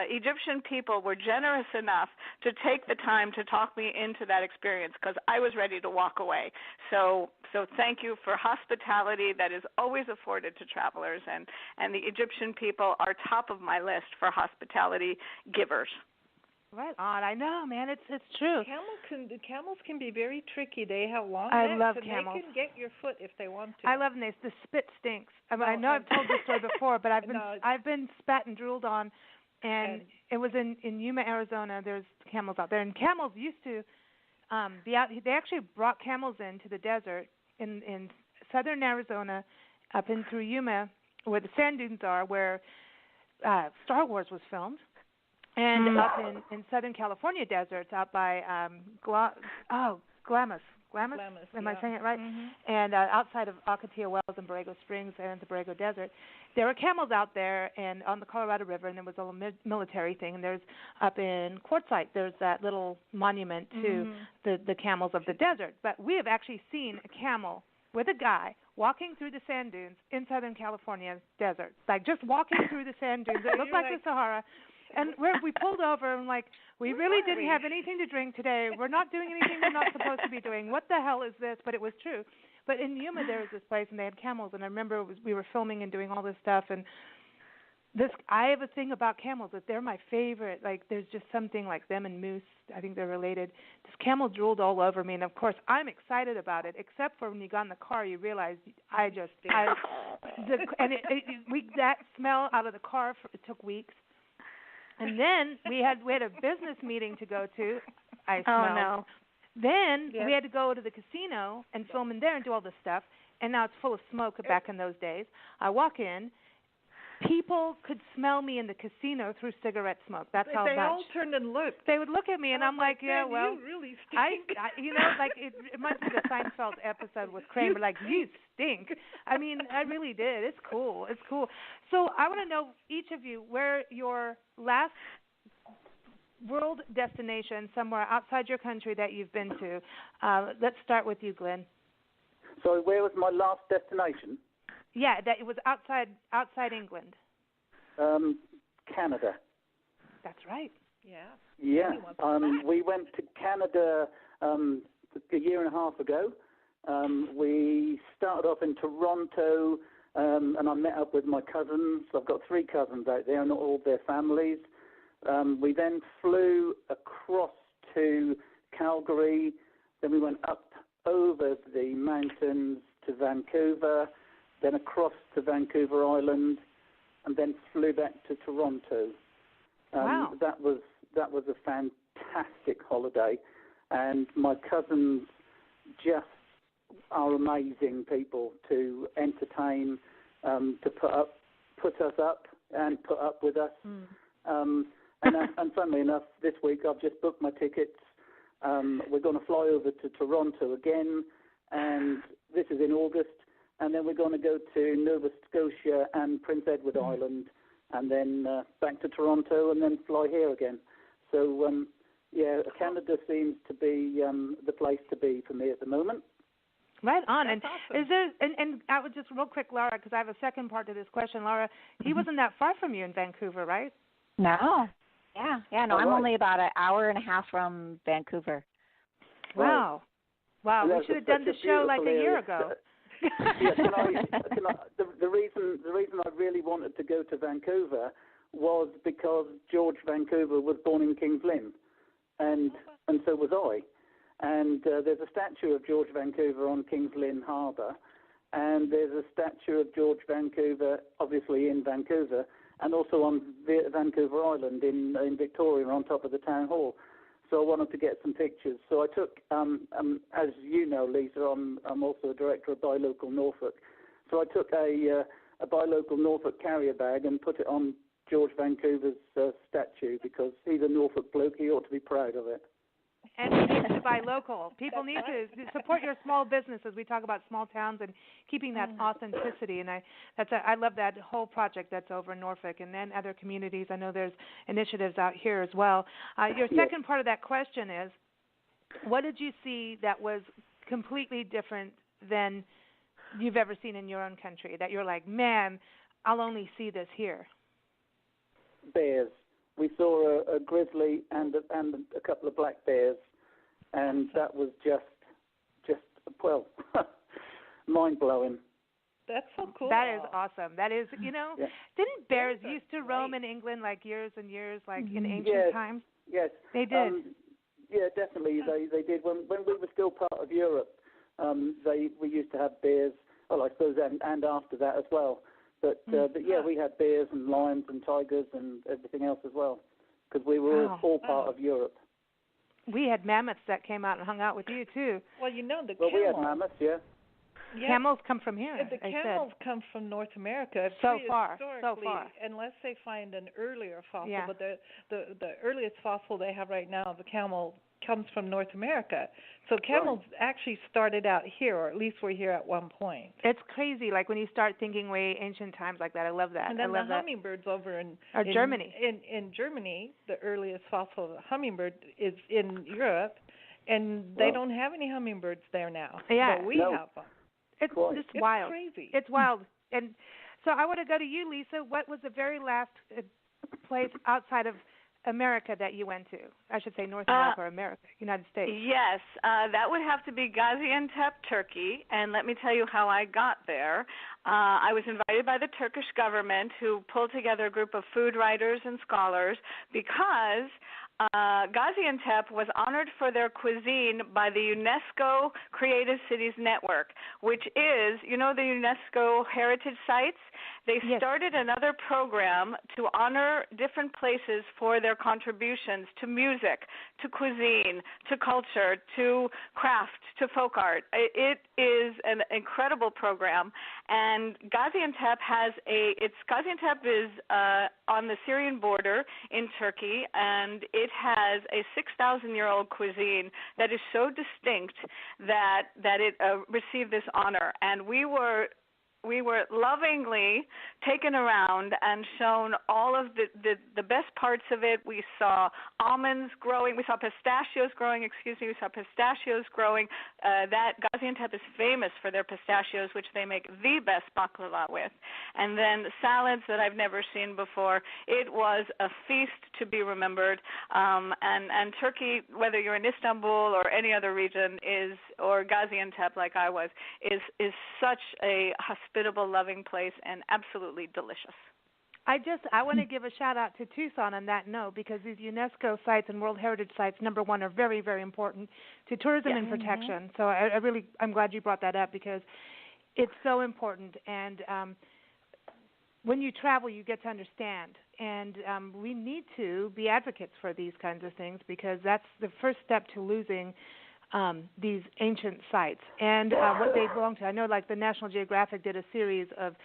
Egyptian people were generous enough to take the time to talk me into that experience because I was ready to walk away. So thank you for hospitality that is always afforded to travelers, and the Egyptian people are top of my list for hospitality givers. Right on. I know, man. It's true. Camels can be very tricky. They have long necks. I love and camels. They can get your foot if they want to. I love them. The spit stinks. I know I've told this story before, but I've been spat and drooled on, and it was in Yuma, Arizona. There's camels out there, and camels used to be out. They actually brought camels into the desert in southern Arizona, up in through Yuma, where the sand dunes are, where Star Wars was filmed, and up in Southern California deserts, out by Glamis. Am I saying it right? Mm-hmm. And outside of Ocotillo Wells and Borrego Springs and the Borrego Desert, there were camels out there and on the Colorado River, and there was a military thing. And there's up in Quartzsite, there's that little monument to the camels of the desert. But we have actually seen a camel with a guy walking through the sand dunes in Southern California desert, like just walking through the sand dunes. It looked like the Sahara. And we pulled over and we really didn't have anything to drink today. We're not doing anything we're not supposed to be doing. What the hell is this? But it was true. But in Yuma there was this place and they had camels, and I remember we were filming and doing all this stuff, and I have a thing about camels that they're my favorite. Like there's just something like them and moose. I think they're related. This camel drooled all over me, and of course I'm excited about it. Except for when you got in the car, you realize that smell out of the car. It took weeks. And then we had a business meeting to go to. I smelled. Oh, no. Then we had to go to the casino and film in there and do all this stuff. And now it's full of smoke back in those days. I walk in. people could smell me in the casino through cigarette smoke. That's how much. They all turned and looked. They would look at me, and I'm like, yeah, well, you really stink. like it reminds me of the Seinfeld episode with Kramer, like, you stink. I mean, I really did. It's cool. It's cool. So I want to know, each of you, where your last world destination, somewhere outside your country that you've been to. Let's start with you, Glenn. So where was my last destination? Yeah, that it was outside England. Canada. That's right. Yeah. Yeah. We went to Canada a year and a half ago. We started off in Toronto, and I met up with my cousins. I've got 3 cousins out there, and all their families. We then flew across to Calgary. Then we went up over the mountains to Vancouver, then across to Vancouver Island, and then flew back to Toronto. Wow. That was a fantastic holiday, and my cousins just are amazing people to entertain, to put us up and put up with us. And funnily enough, this week I've just booked my tickets. We're going to fly over to Toronto again, and this is in August. And then we're going to go to Nova Scotia and Prince Edward Island, and then back to Toronto, and then fly here again. So, Canada seems to be the place to be for me at the moment. Right on. That's and awesome. Is there? And I would just real quick, Laura, because I have a second part to this question. Laura, he wasn't that far from you in Vancouver, right? No. Yeah. No, All I'm right. only about an hour and a half from Vancouver. Wow. Wow. Well, We should have done the show like a year ago. The reason I really wanted to go to Vancouver was because George Vancouver was born in Kings Lynn, and so was I. And there's a statue of George Vancouver on Kings Lynn Harbour, and there's a statue of George Vancouver, obviously in Vancouver, and also on Vancouver Island in Victoria, on top of the town hall. So I wanted to get some pictures. So I took, as you know, Lisa, I'm also a director of Buy Local Norfolk. So I took a Buy Local Norfolk carrier bag and put it on George Vancouver's statue, because he's a Norfolk bloke. He ought to be proud of it. And we need to buy local. People need to support your small businesses. We talk about small towns and keeping that authenticity. And I love that whole project that's over in Norfolk and then other communities. I know there's initiatives out here as well. Your second part of that question is, what did you see that was completely different than you've ever seen in your own country, that you're like, man, I'll only see this here? Bears. We saw a grizzly and a couple of black bears, and that was just mind-blowing. That's so cool. That is awesome. That is, didn't bears Those are used to roam great. in England like years and years, like in ancient times? Yes. They did. Yeah, definitely. They did. When we were still part of Europe, we used to have bears. Well, I suppose and after that as well. But we had bears and lions and tigers and everything else as well, because we were all part of Europe. We had mammoths that came out and hung out with you too. Well, the Well, camels. we had mammoths, yeah. Camels come from here. The camels come from North America. So far. Unless they find an earlier fossil. Yeah. But the earliest fossil they have right now of a camel comes from North America. So camels actually started out here, or at least were here at one point. It's crazy, like when you start thinking way ancient times like that. I love that. And then I love the hummingbirds over in Germany. In Germany, the earliest fossil of a hummingbird is in Europe, and they don't have any hummingbirds there now. Yeah. But we have them. It's just wild. It's crazy. It's wild. And so I want to go to you, Lisa. What was the very last place outside of America that you went to? I should say North America or America, United States. Yes, that would have to be Gaziantep, Turkey, and let me tell you how I got there. I was invited by the Turkish government, who pulled together a group of food writers and scholars, because Gaziantep was honored for their cuisine by the UNESCO Creative Cities Network, which is, you know, the UNESCO heritage sites. They started another program to honor different places for their contributions to music, to cuisine, to culture, to craft, to folk art. It is an incredible program, and Gaziantep Gaziantep is on the Syrian border in Turkey, and it has a 6,000-year-old cuisine that is so distinct that it received this honor. And we were lovingly taken around and shown all of the best parts of it. We saw almonds growing. We saw pistachios growing. That Gaziantep is famous for their pistachios, which they make the best baklava with. And then salads that I've never seen before. It was a feast to be remembered. And Turkey, whether you're in Istanbul or any other region, or Gaziantep like I was, is such a hospitable, loving place and absolutely delicious. I want to give a shout out to Tucson on that note, because these UNESCO sites and World Heritage sites, number one, are very, very important to tourism and protection. So I'm glad you brought that up, because it's so important. And when you travel, you get to understand. And we need to be advocates for these kinds of things, because that's the first step to losing these ancient sites and what they belong to. I know, like, the National Geographic did a series of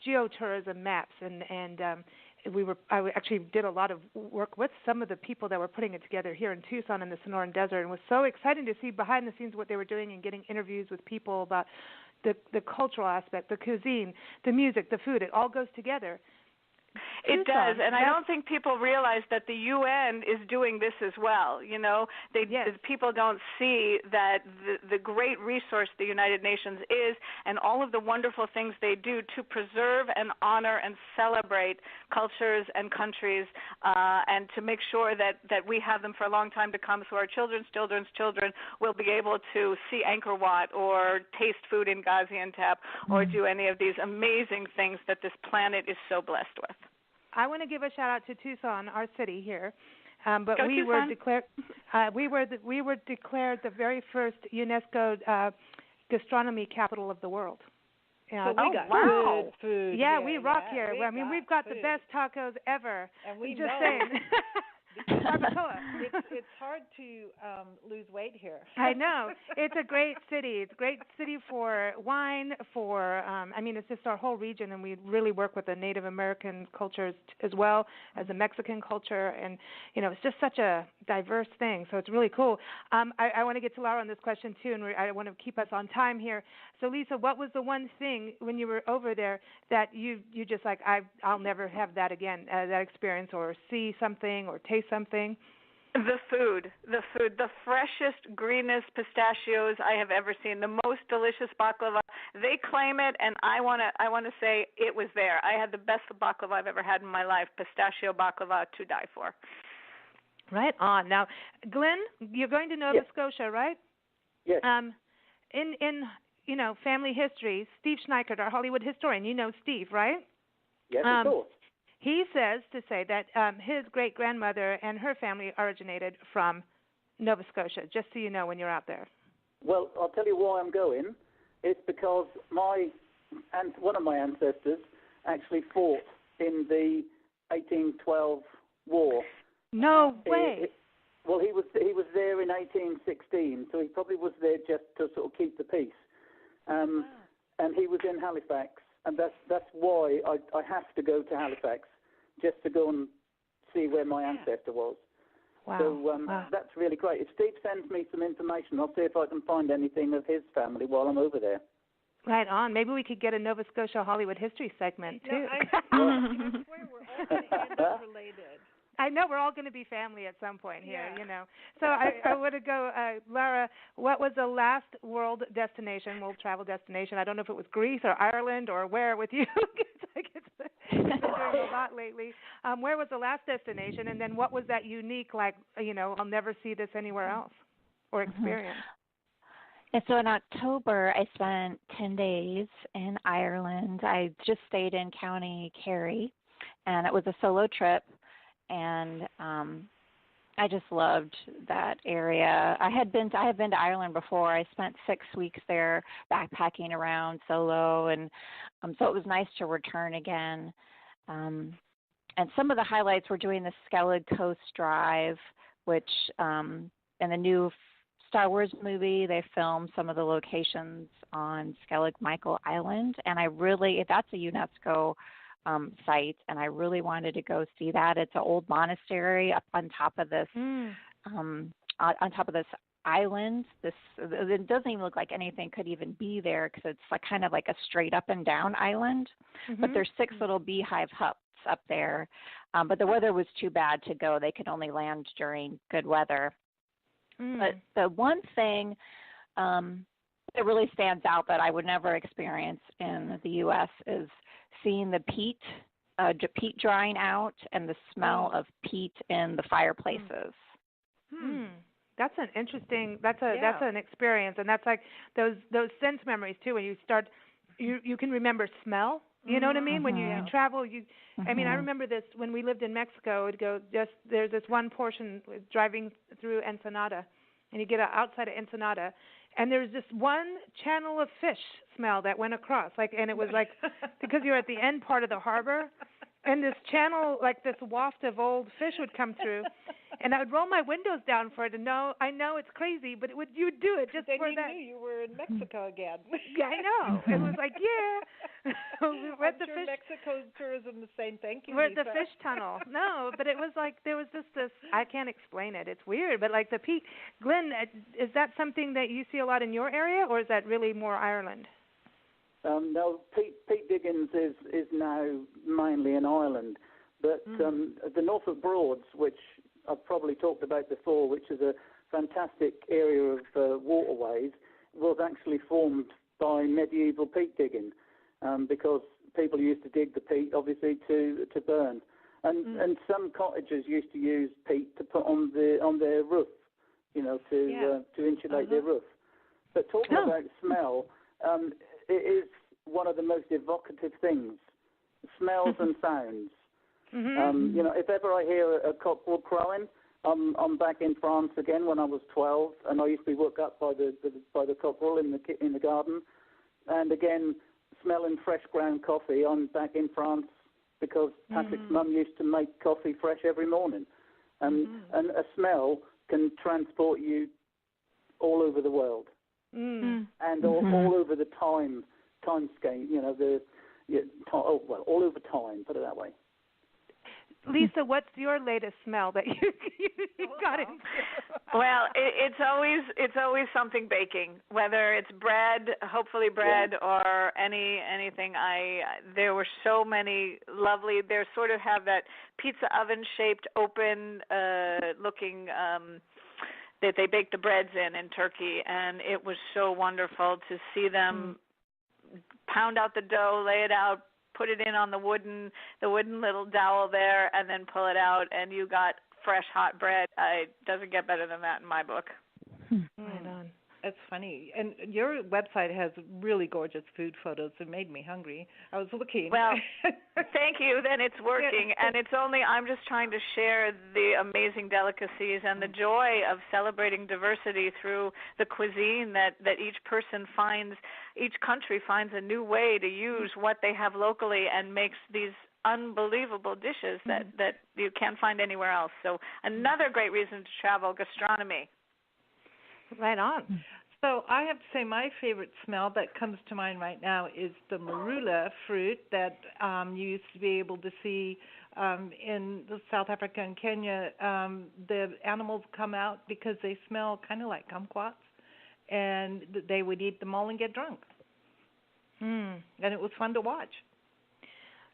geotourism maps, and I actually did a lot of work with some of the people that were putting it together here in Tucson in the Sonoran Desert, and it was so exciting to see behind the scenes what they were doing and getting interviews with people about the cultural aspect, the cuisine, the music, the food. It all goes together. It does, and I don't think people realize that the UN is doing this as well. You know, people don't see that the great resource the United Nations is, and all of the wonderful things they do to preserve and honor and celebrate cultures and countries, and to make sure that we have them for a long time to come, so our children's children will be able to see Angkor Wat or taste food in Gaziantep or do any of these amazing things that this planet is so blessed with. I want to give a shout out to Tucson, our city here, but Go we Tucson. were declared we were declared the very first UNESCO gastronomy capital of the world. So we got good food. Yeah, here. we rock here. I mean, we've got food. the best tacos ever. And we just know saying. It's hard to lose weight here. I know. It's a great city. It's a great city for wine, it's just our whole region, and we really work with the Native American cultures as well as the Mexican culture, and, it's just such a diverse thing, so it's really cool. I want to get to Laura on this question, too, and I want to keep us on time here. So, Lisa, what was the one thing when you were over there that you just like, I'll never have that again, that experience, or see something or taste something? The food, the freshest, greenest pistachios I have ever seen, the most delicious baklava. They claim it, and I want to say it was there. I had the best baklava I've ever had in my life, pistachio baklava, to die for. Right on. Now, Glenn, you're going to Nova Scotia, right? Yes. In family history, Steve Schneikert, our Hollywood historian, you know Steve, right? Yes, of course. He says to say that his great-grandmother and her family originated from Nova Scotia, just so you know when you're out there. Well, I'll tell you why I'm going. It's because one of my ancestors actually fought in the 1812 war. No way. He was there in 1816, so he probably was there just to sort of keep the peace. And he was in Halifax, and that's why I have to go to Halifax, just to go and see where my ancestor was. Wow. So that's really great. If Steve sends me some information, I'll see if I can find anything of his family while I'm over there. Right on. Maybe we could get a Nova Scotia Hollywood history segment, too. I swear we're all going to end up related. I know we're all going to be family at some point here, So I want to go, Laura, what was the last world travel destination? I don't know if it was Greece or Ireland or where with you. It's been doing a lot lately. Where was the last destination? And then what was that unique, I'll never see this anywhere else or experience? And so in October, I spent 10 days in Ireland. I just stayed in County Kerry, and it was a solo trip. and I just loved that area. I have been to Ireland before. I spent 6 weeks there backpacking around solo, and so it was nice to return again. And some of the highlights were doing the Skellig Coast Drive, which in the new Star Wars movie, they filmed some of the locations on Skellig Michael Island, and that's a UNESCO site, and I really wanted to go see that. It's an old monastery up on top of this on top of this island. It doesn't even look like anything could even be there because it's like kind of like a straight up and down island. But there's 6 little beehive huts up there. But the weather was too bad to go. They could only land during good weather. But the one thing that really stands out that I would never experience in the U.S. is seeing the peat drying out and the smell of peat in the fireplaces. That's an interesting. That's an experience, and that's like those sense memories too. When you start, you can remember smell. You know what I mean? When you travel, I mean, I remember this when we lived in Mexico. There's this one portion driving through Ensenada, and you get outside of Ensenada, and there's this one channel of fish smell that went across, and it was like because you're at the end part of the harbor, and this channel, like this waft of old fish would come through, and I would roll my windows down for it. And I know it's crazy, but you would do it just then for you that. Knew you were in Mexico again. Yeah, I know. It was like, we're at the sure fish. Mexico's tourism the same. Thank you. We're Lisa. at the fish tunnel. No, but it was like there was just this. I can't explain it. It's weird, but like the peat. Glenn, is that something that you see a lot in your area, or is that really more Ireland? No, peat diggings is now mainly in Ireland, but the Norfolk Broads, which I've probably talked about before, which is a fantastic area of waterways, was actually formed by medieval peat digging, because people used to dig the peat, obviously, to burn, and some cottagers used to use peat to put on their roof, to insulate their roof. But talking about smell, it is one of the most evocative things, smells and sounds. If ever I hear a cockerel crowing, I'm back in France again when I was 12, and I used to be woke up by the cockerel in the garden, and again smelling fresh ground coffee. I'm back in France because Patrick's mum used to make coffee fresh every morning, and a smell can transport you all over the world, and all over the time scale. All over time. Put it that way. Lisa, what's your latest smell that you got into? Well, it's always something baking, whether it's bread, hopefully bread, or anything. There were so many lovely. They sort of have that pizza oven shaped, open looking. That they bake the breads in Turkey, and it was so wonderful to see them pound out the dough, lay it out, put it in on the wooden little dowel there, and then pull it out, and you got fresh hot bread. It doesn't get better than that in my book. Right on. It's funny. And your website has really gorgeous food photos. It made me hungry. I was looking. Well, thank you. Then it's working. And I'm just trying to share the amazing delicacies and the joy of celebrating diversity through the cuisine that each person finds, each country finds a new way to use what they have locally and makes these unbelievable dishes that you can't find anywhere else. So another great reason to travel, gastronomy. Right on. So I have to say my favorite smell that comes to mind right now is the marula fruit that you used to be able to see in South Africa and Kenya. The animals come out because they smell kind of like kumquats, and they would eat them all and get drunk. And it was fun to watch.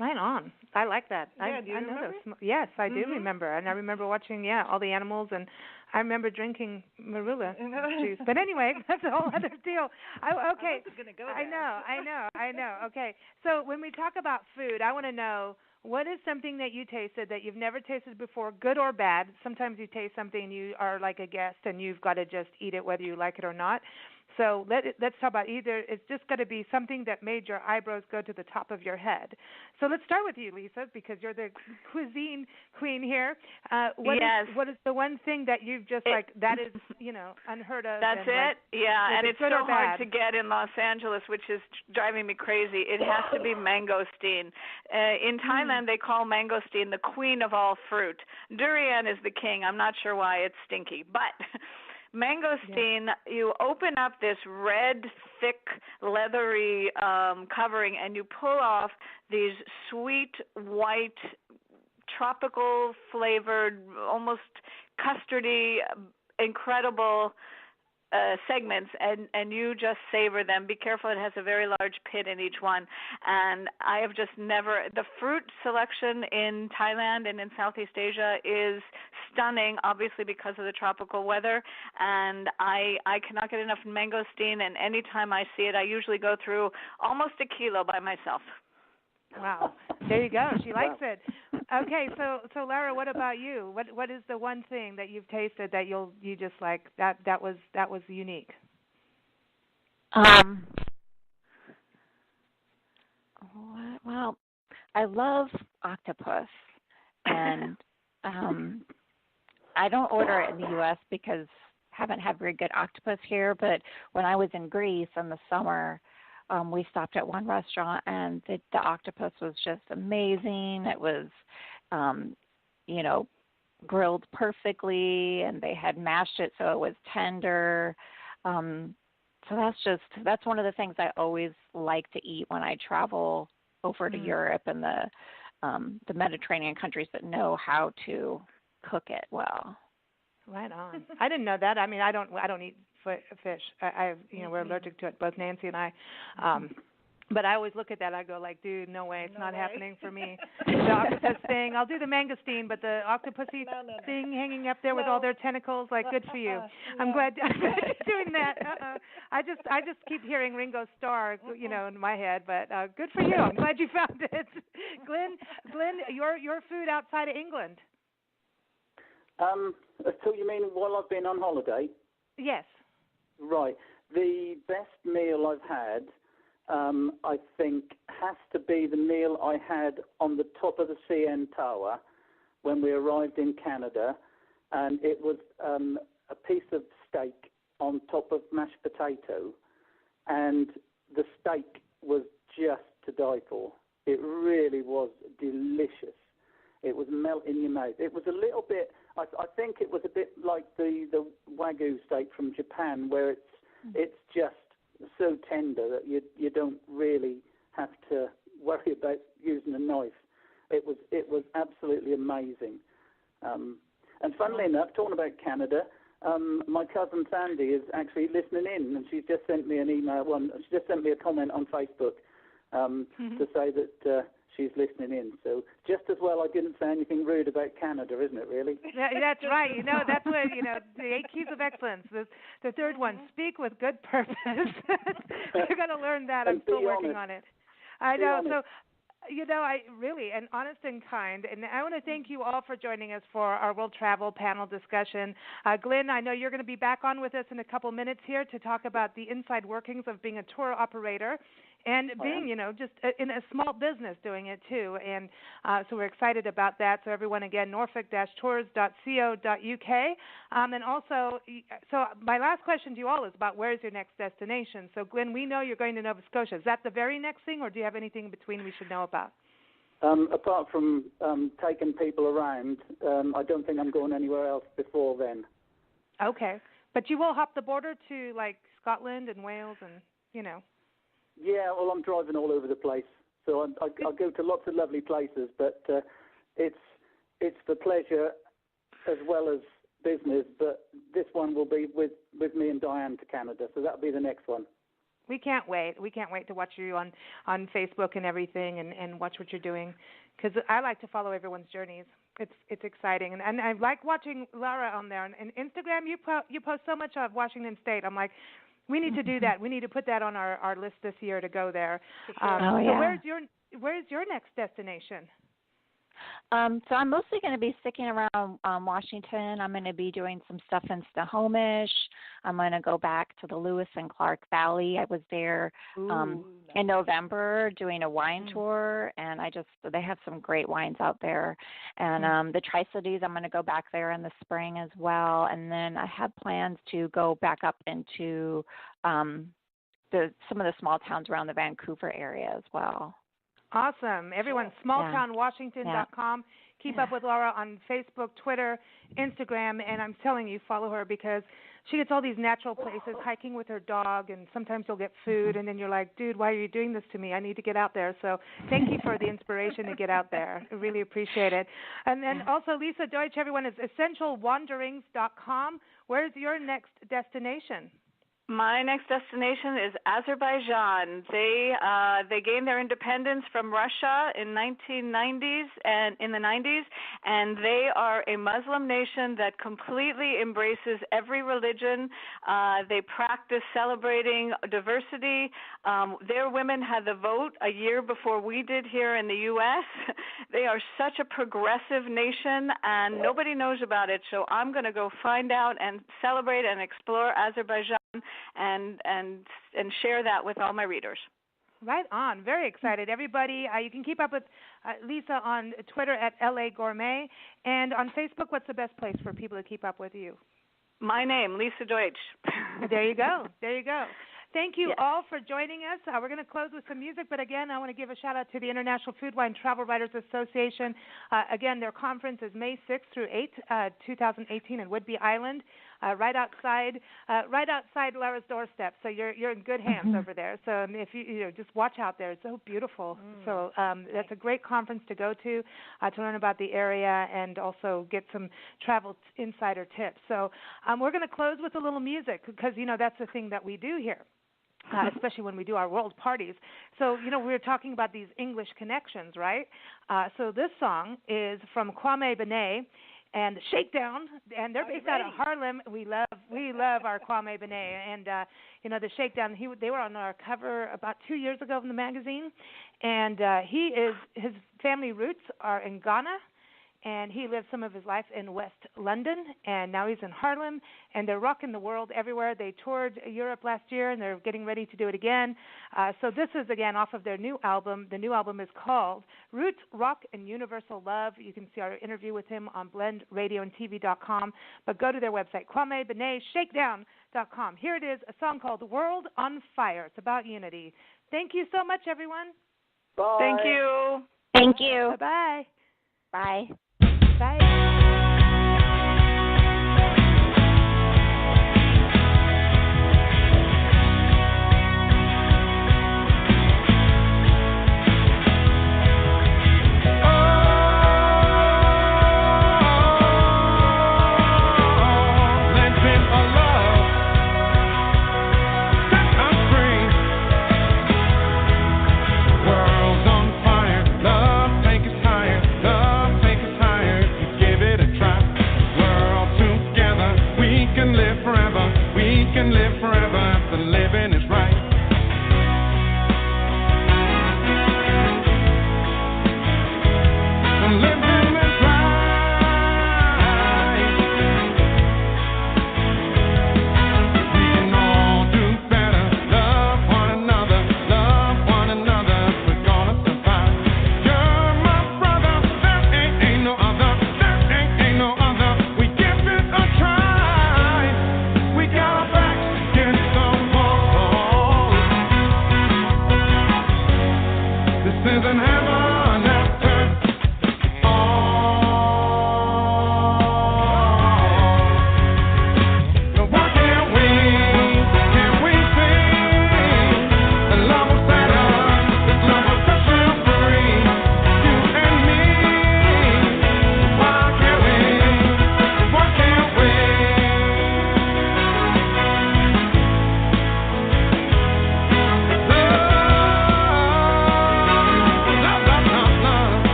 Right on. I like that. Yeah, do you remember? Yes, I do remember. And I remember watching, all the animals, and I remember drinking marula juice. But anyway, that's a whole other deal. Okay. I wasn't going to go there. I know. Okay. So when we talk about food, I want to know, what is something that you tasted that you've never tasted before, good or bad? Sometimes you taste something and you are like a guest and you've got to just eat it whether you like it or not. So let's talk about either. It's just going to be something that made your eyebrows go to the top of your head. So let's start with you, Lisa, because you're the cuisine queen here. What is the one thing that you've just that is unheard of? That's it. And it's so hard to get in Los Angeles, which is driving me crazy. It has to be mangosteen. In Thailand, they call mangosteen the queen of all fruit. Durian is the king. I'm not sure why it's stinky, but mangosteen, you open up this red, thick, leathery covering, and you pull off these sweet, white, tropical flavored, almost custardy, incredible segments, and you just savor them. Be careful, it has a very large pit in each one. And I have just never, the fruit selection in Thailand and in Southeast Asia is stunning, obviously because of the tropical weather, and I cannot get enough mangosteen, and anytime I see it, I usually go through almost a kilo by myself. Wow. There you go. She likes it. Okay, so Lara, what about you? What is the one thing that you've tasted that you just like that was unique? Well, I love octopus, and I don't order it in the U.S. because I haven't had very good octopus here, but when I was in Greece in the summer, we stopped at one restaurant, and the octopus was just amazing. It was, grilled perfectly, and they had mashed it so it was tender. So that's one of the things I always like to eat when I travel over to Europe and the Mediterranean countries that know how to cook it well. Right on. I didn't know that. I mean, I don't eat fish. We're allergic to it, both Nancy and I. But I always look at that. I go like, dude, no way, it's not happening for me. The octopus thing, I'll do the mangosteen, but the octopusy thing hanging up there with all their tentacles, like, good for you. I'm glad you're doing that. I just keep hearing Ringo Starr, in my head, but good for you. I'm glad you found it. Glenn, your food outside of England. So you mean while I've been on holiday? Yes. Right. The best meal I've had, I think, has to be the meal I had on the top of the CN Tower when we arrived in Canada, and it was a piece of steak on top of mashed potato, and the steak was just to die for. It really was delicious. It was melt in your mouth. It was a little bit, I think it was a bit like the Wagyu steak from Japan, where it's just so tender that you don't really have to worry about using a knife. It was absolutely amazing. And funnily enough, talking about Canada, my cousin Sandy is actually listening in, and she's just sent me an email. She just sent me a comment on Facebook to say that she's listening in. So just as well I didn't say anything rude about Canada, isn't it, really? That's right. That's what, the 8 keys of excellence. The third one, speak with good purpose. You're going to learn that. I'm still working on it. I know. So, I really, and honest and kind, and I want to thank you all for joining us for our World Travel Panel discussion. Glenn, I know you're going to be back on with us in a couple minutes here to talk about the inside workings of being a tour operator and being, just in a small business doing it too. And so we're excited about that. So everyone, again, norfolk-tours.co.uk. And also, so my last question to you all is about where's your next destination. So, Glenn, we know you're going to Nova Scotia. Is that the very next thing, or do you have anything in between we should know about? Apart from taking people around, I don't think I'm going anywhere else before then. Okay. But you will hop the border to, like, Scotland and Wales and, Yeah, well, I'm driving all over the place, so I go to lots of lovely places, but it's for pleasure as well as business, but this one will be with me and Diane to Canada, so that'll be the next one. We can't wait. We can't wait to watch you on Facebook and everything and watch what you're doing, because I like to follow everyone's journeys. It's exciting, and I like watching Lara on there. And Instagram, you post so much of Washington State. I'm like, we need to do that. We need to put that on our list this year to go there. Sure. So where's your next destination? So I'm mostly going to be sticking around Washington. I'm going to be doing some stuff in Snohomish. I'm going to go back to the Lewis and Clark Valley. I was there in November doing a wine tour, and they have some great wines out there. And the Tri-Cities, I'm going to go back there in the spring as well. And then I have plans to go back up into some of the small towns around the Vancouver area as well. Awesome. Everyone, smalltownwashington.com. Keep up with Laura on Facebook, Twitter, Instagram, and I'm telling you, follow her because she gets all these natural places, hiking with her dog, and sometimes you'll get food, and then you're like, dude, why are you doing this to me? I need to get out there. So thank you for the inspiration to get out there. I really appreciate it. And then also Lisa Deutsch, everyone, is essentialwanderings.com. Where's your next destination? My next destination is Azerbaijan. They gained their independence from Russia in 1990s and in the 90s, and they are a Muslim nation that completely embraces every religion. They practice celebrating diversity. Their women had the vote a year before we did here in the U.S. They are such a progressive nation, and nobody knows about it. So I'm going to go find out and celebrate and explore Azerbaijan and share that with all my readers. Right on. Very excited. Everybody, you can keep up with Lisa on Twitter at LA Gourmet. And on Facebook, what's the best place for people to keep up with you? My name, Lisa Deutsch. There you go. There you go. Thank you all for joining us. We're going to close with some music, but again, I want to give a shout-out to the International Food, Wine, Travel Writers Association. Again, their conference is May 6th through 8th, 2018 in Whidbey Island, right outside Laura's doorstep. So you're in good hands over there. So if you just watch out there. It's so beautiful. So that's a great conference to go to learn about the area and also get some travel insider tips. So we're going to close with a little music because, that's the thing that we do here. Especially when we do our world parties. So, we were talking about these English connections, right? So this song is from Kwame Benet and Shakedown, and they're based out of Harlem. We love our Kwame Benet, and the Shakedown. They were on our cover about 2 years ago in the magazine, and his family roots are in Ghana. And he lived some of his life in West London, and now he's in Harlem, and they're rocking the world everywhere. They toured Europe last year, and they're getting ready to do it again. So this is, again, off of their new album. The new album is called Roots, Rock, and Universal Love. You can see our interview with him on blendradioandtv.com, but go to their website, Kwame Benet, shakedown.com. Here it is, a song called World on Fire. It's about unity. Thank you so much, everyone. Bye. Thank you. Thank you. Bye-bye. Bye. Bye. World's on fire, love take us higher, love take us higher. You give it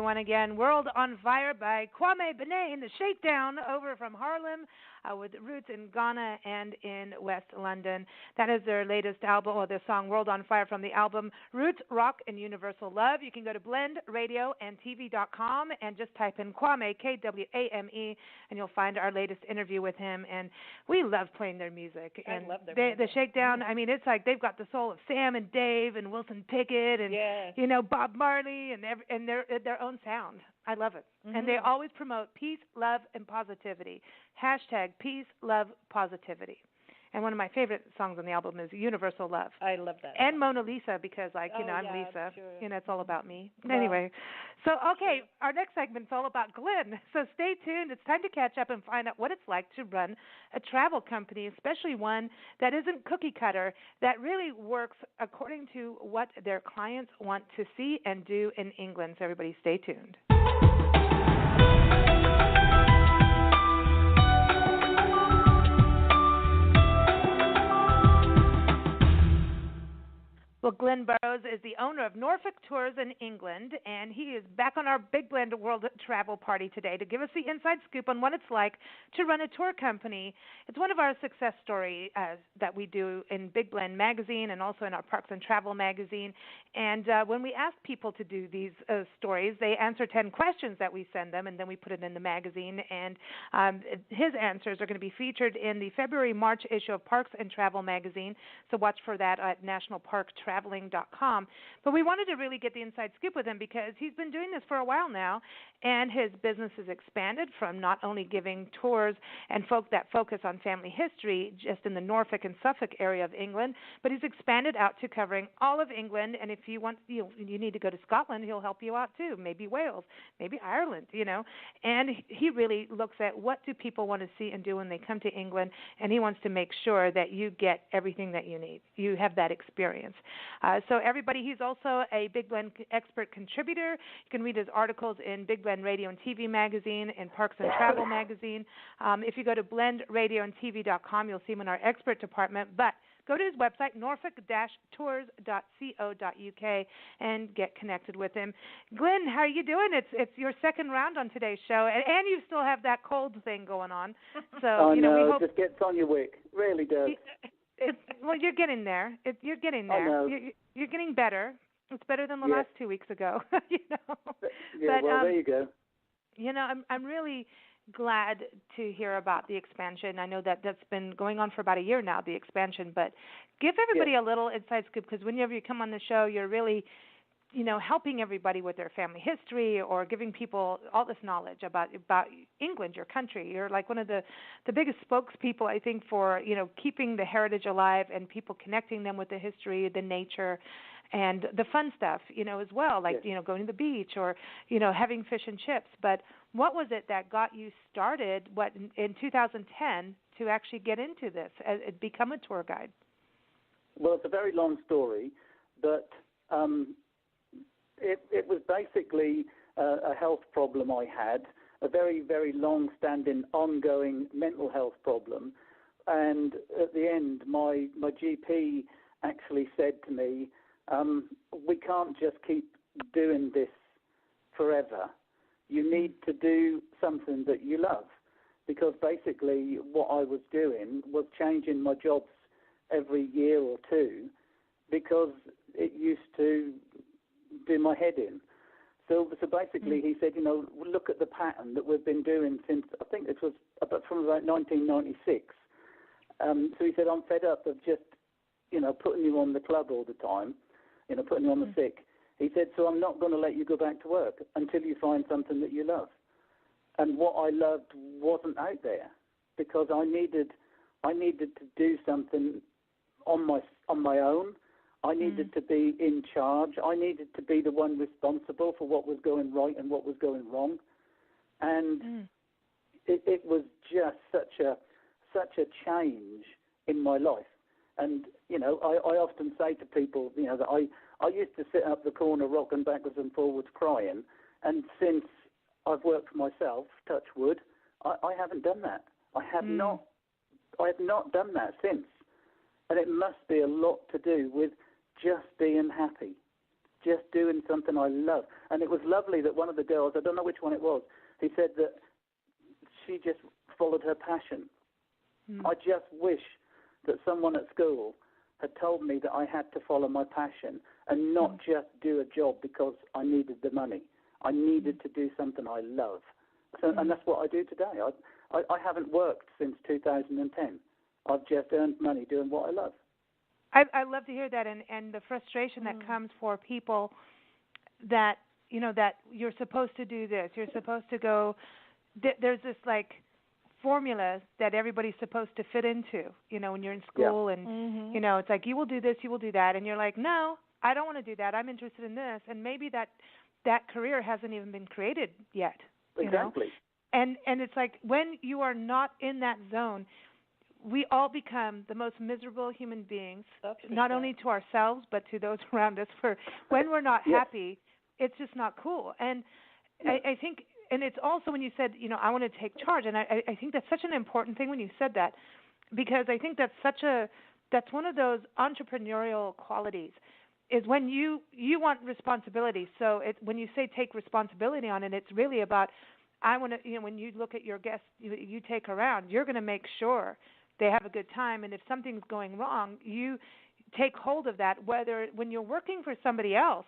everyone, again. World on Fire by Kwame Benet, the Shakedown, over from Harlem, with roots in Ghana and in West London. That is their latest album, or their song World on Fire, from the album Roots, Rock, and Universal Love. You can go to blendradioandtv.com and just type in Kwame, Kwame, and you'll find our latest interview with him. And we love playing their music. And I love their music. The Shakedown, I mean, it's like they've got the soul of Sam and Dave and Wilson Pickett and, you know, Bob Marley and their own sound. I love it. Mm-hmm. And they always promote peace, love, and positivity. Hashtag peace, love, positivity. And one of my favorite songs on the album is Universal Love. I love that. And Mona Lisa, because, I'm Lisa. Sure. You know, it's all about me. Well, anyway, so, okay, our next segment's all about Glenn. So stay tuned. It's time to catch up and find out what it's like to run a travel company, especially one that isn't cookie cutter, that really works according to what their clients want to see and do in England. So everybody stay tuned. Well, Glenn Burrows is the owner of Norfolk Tours in England, and he is back on our Big Blend World Travel Party today to give us the inside scoop on what it's like to run a tour company. It's one of our success stories that we do in Big Blend magazine and also in our Parks and Travel magazine. And when we ask people to do these stories, they answer 10 questions that we send them, and then we put it in the magazine. And his answers are going to be featured in the February-March issue of Parks and Travel magazine, so watch for that at nationalparktraveling.com. But we wanted to really get the inside scoop with him because he's been doing this for a while now, and his business has expanded from not only giving tours and that focus on family history just in the Norfolk and Suffolk area of England, but he's expanded out to covering all of England. And if you want, you need to go to Scotland, he'll help you out too. Maybe Wales, maybe Ireland, you know. And he really looks at what do people want to see and do when they come to England, and he wants to make sure that you get everything that you need. You have that experience. So everybody, he's also a Big Blend expert contributor. You can read his articles in Big Blend Radio and TV magazine and Parks and Travel magazine. If you go to blendradioandtv.com, you'll see him in our expert department. But go to his website, norfolk-tours.co.uk, and get connected with him. Glenn, how are you doing? It's your second round on today's show, and you still have that cold thing going on. So we hope it just gets on your wick. Really does. Well, you're getting there. You're getting there. I know. You're getting better. It's better than the last 2 weeks ago. You know. Yeah, well, there you go. You know, I'm really glad to hear about the expansion. I know that's been going on for about a year now, the expansion. But give everybody a little inside scoop, because whenever you come on the show, you're really, helping everybody with their family history or giving people all this knowledge about England, your country. You're like one of the biggest spokespeople, I think, for, keeping the heritage alive and people connecting them with the history, the nature, and the fun stuff, as well, like, going to the beach or, having fish and chips. But what was it that got you started, in 2010 to actually get into this, become a tour guide? Well, it's a very long story, but it was basically a health problem I had, a very, very long-standing, ongoing mental health problem. And at the end, my GP actually said to me, we can't just keep doing this forever. You need to do something that you love. Because basically what I was doing was changing my jobs every year or two because it used to do my head in. So basically he said, look at the pattern that we've been doing since, I think it was from about 1996. So he said, I'm fed up of just, putting you on the club all the time, putting you on the sick. He said, so I'm not going to let you go back to work until you find something that you love. And what I loved wasn't out there because I needed to do something on my own. I needed to be in charge. I needed to be the one responsible for what was going right and what was going wrong. And it was just such a change in my life. And, I often say to people, that I used to sit up the corner rocking backwards and forwards crying. And since I've worked for myself, touch wood, I haven't done that. I have not done that since. And it must be a lot to do with just being happy. just doing something I love. And it was lovely that one of the girls, I don't know which one it was, he said that she just followed her passion. I just wish that someone at school had told me that I had to follow my passion and not just do a job because I needed the money. I needed to do something I love. So, and that's what I do today. I haven't worked since 2010. I've just earned money doing what I love. I love to hear that, and the frustration that comes for people that, you know, that you're supposed to do this, you're supposed to go, there's this like formula that everybody's supposed to fit into, you know, when you're in school and, you know, it's like you will do this, you will do that, and you're like, no, I don't want to do that. I'm interested in this, and maybe that career hasn't even been created yet. Exactly. You know? And it's like when you are not in that zone, we all become the most miserable human beings, not only to ourselves but to those around us. For when we're not happy, it's just not cool. And I think, and it's also when you said, you know, I want to take charge, and I think that's such an important thing when you said that, because I think that's one of those entrepreneurial qualities, is when you want responsibility. So when you say take responsibility on it, it's really about, I want to, you know, when you look at your guests you take around, you're going to make sure they have a good time, and if something's going wrong, you take hold of that. Whether when you're working for somebody else,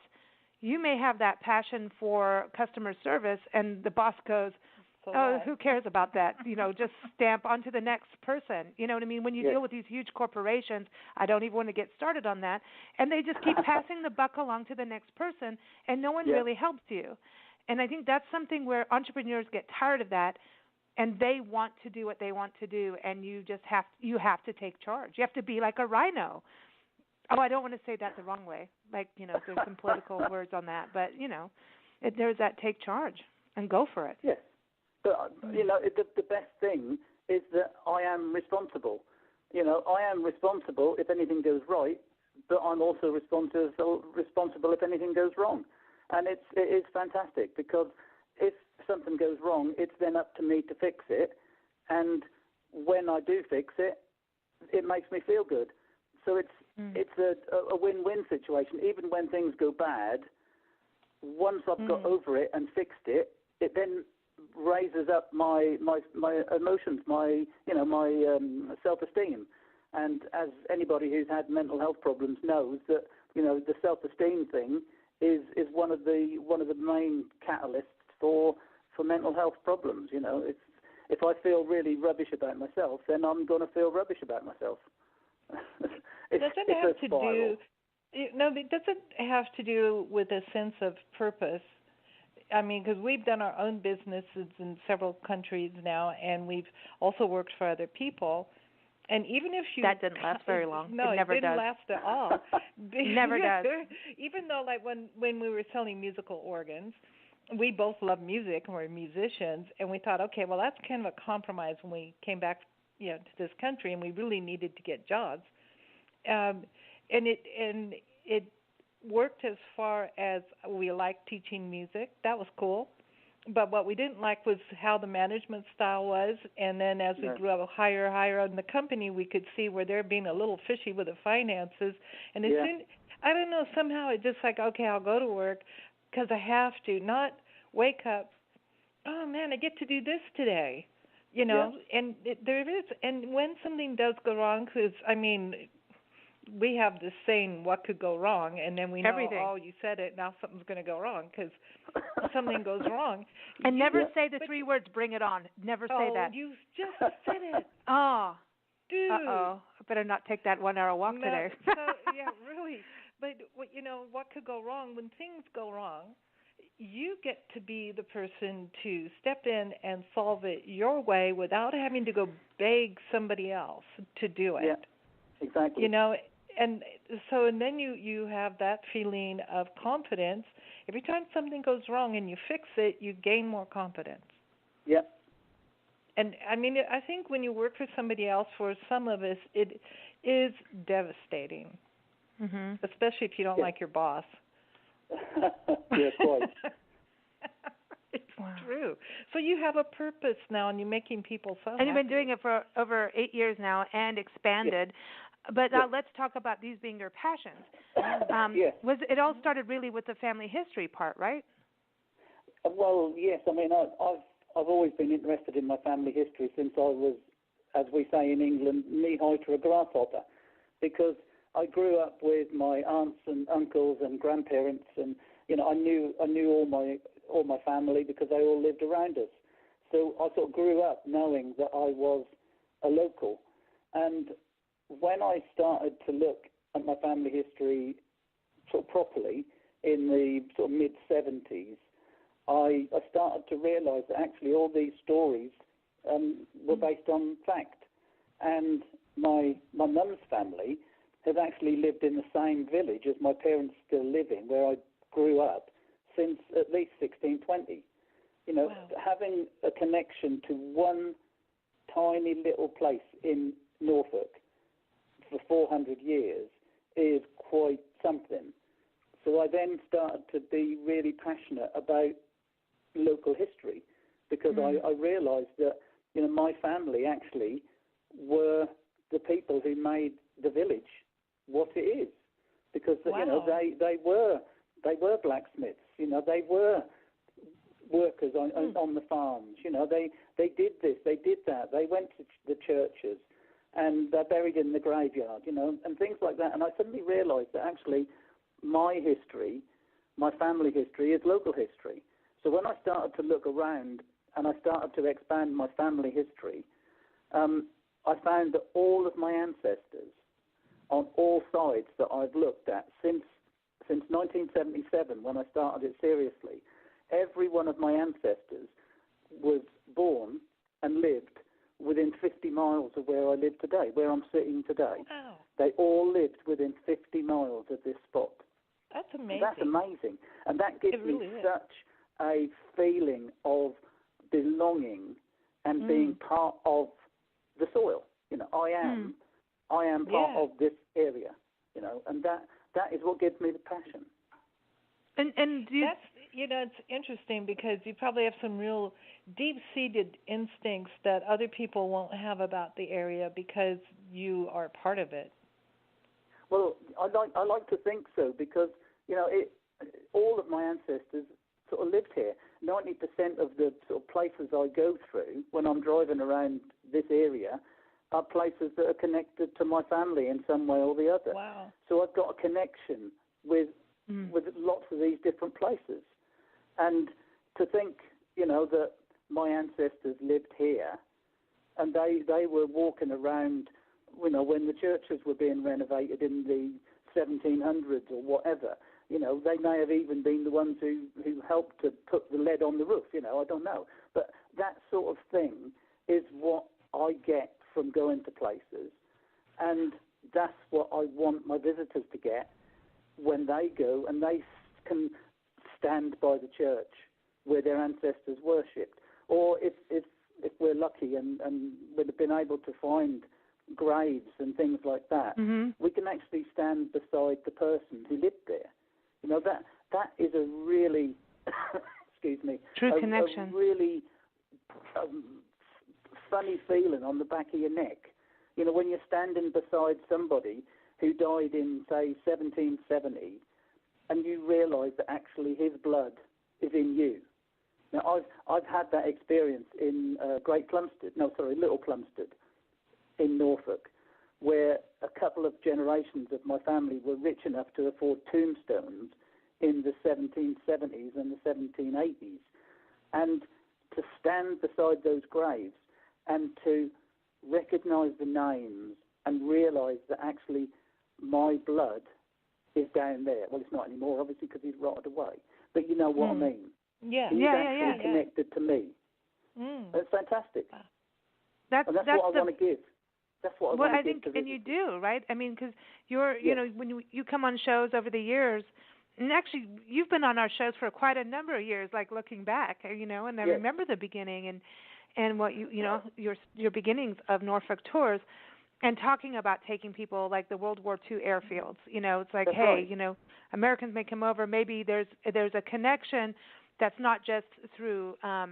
you may have that passion for customer service, and the boss goes, who cares about that? You know, just stamp onto the next person. You know what I mean? When you deal with these huge corporations, I don't even want to get started on that, and they just keep passing the buck along to the next person, and no one really helps you. And I think that's something where entrepreneurs get tired of that, and they want to do what they want to do, and you have to take charge. You have to be like a rhino. Oh, I don't want to say that the wrong way. Like, you know, there's some political words on that, but, you know, there's that take charge and go for it. Yes. But, you know, the best thing is that I am responsible. You know, I am responsible if anything goes right, but I'm also responsible if anything goes wrong. And it is fantastic, because if something goes wrong, it's then up to me to fix it. And when I do fix it, it makes me feel good. So it's a win-win situation. Even when things go bad, once I've got over it and fixed it, it then raises up my emotions, my self-esteem. And as anybody who's had mental health problems knows, that, you know, the self-esteem thing is one of the main catalysts for mental health problems. You know, if I feel really rubbish about myself, then I'm going to feel rubbish about myself. It doesn't have to do with a sense of purpose. I mean, because we've done our own businesses in several countries now, and we've also worked for other people. And even if that didn't last very long. No, it never didn't does. last at all. Never does. Even though, like when we were selling musical organs, we both love music and we're musicians, and we thought, okay, well, that's kind of a compromise when we came back, you know, to this country, and we really needed to get jobs. And it worked as far as we liked teaching music. That was cool. But what we didn't like was how the management style was, and then as we grew up higher in the company, we could see where they're being a little fishy with the finances. And as soon, I don't know, somehow it just like, okay, I'll go to work because I have to, not wake up, oh man, I get to do this today, you know. And there is, and when something does go wrong, because I mean, we have this saying, what could go wrong? And then we know, oh, you said it, now something's going to go wrong, because something goes wrong. And never say the three words, bring it on. Never say that. Oh, you just said it. Oh. Dude. Uh-oh. I better not take that 1 hour walk today. Yeah, really. But, you know, what could go wrong? When things go wrong, you get to be the person to step in and solve it your way without having to go beg somebody else to do it. Yeah, exactly. You know, and then you have that feeling of confidence. Every time something goes wrong and you fix it, you gain more confidence. Yeah. And I mean, I think when you work for somebody else, for some of us, it is devastating, especially if you don't like your boss. Yeah, quite. It's true. So you have a purpose now, and you're making people so happy. And you've been doing it for over 8 years now and expanded. But let's talk about these being your passions. Yes. It all started really with the family history part, right? Well, yes. I mean, I've always been interested in my family history since I was, as we say in England, knee-high to a grasshopper, because I grew up with my aunts and uncles and grandparents, and I knew all my family because they all lived around us. So I sort of grew up knowing that I was a local. And when I started to look at my family history sort of properly in the sort of mid-70s, I started to realise that actually all these stories were based on fact. And my mum's family have actually lived in the same village as my parents still live in, where I grew up, since at least 1620. Wow. Having a connection to one tiny little place in Norfolk for 400 years is quite something. So I then started to be really passionate about local history, because I realised that my family actually were the people who made the village what it is, because they were blacksmiths, they were workers on the farms, they did this, they did that, they went to the churches, and they're buried in the graveyard, and things like that. And I suddenly realised that actually my history, my family history, is local history. So when I started to look around and I started to expand my family history, I found that all of my ancestors on all sides that I've looked at since 1977, when I started it seriously, every one of my ancestors was born and lived within 50 miles of where I live today, where I'm sitting today. Wow. They all lived within 50 miles of this spot. That's amazing. And that's amazing. And that gives really me is. such a feeling of belonging and being part of the soil. I am part of this area, and that is what gives me the passion. And that's it's interesting, because you probably have some real deep-seated instincts that other people won't have about the area because you are part of it. Well, I like to think so, because all of my ancestors sort of lived here. 90% of the sort of places I go through when I'm driving around this area are places that are connected to my family in some way or the other. Wow. So I've got a connection with lots of these different places. And to think, that my ancestors lived here, and they were walking around, when the churches were being renovated in the 1700s or whatever, they may have even been the ones who helped to put the lead on the roof, I don't know. But that sort of thing is what I get from going to places, and that's what I want my visitors to get when they go and they can stand by the church where their ancestors worshipped. Or if we're lucky and we've been able to find graves and things like that, we can actually stand beside the person who lived there. That is a really, excuse me, true connection. A really funny feeling on the back of your neck. When you're standing beside somebody who died in, say, 1770, and you realise that actually his blood is in you. Now, I've had that experience in Little Plumstead in Norfolk, where a couple of generations of my family were rich enough to afford tombstones in the 1770s and the 1780s. And to stand beside those graves and to recognise the names and realise that actually my blood is down there. Well, it's not anymore, obviously, because he's rotted away. But you know what I mean. Yeah. He's actually connected to me. That's fantastic. That's what I want to give. That's what I want to give to and you do, right? I mean, because you're, when you come on shows over the years, and actually you've been on our shows for quite a number of years, like looking back, and I remember the beginning and what your beginnings of Norfolk Tours, and talking about taking people like the World War II airfields. It's like, that's hey, right. Americans may come over. Maybe there's a connection that's not just through, a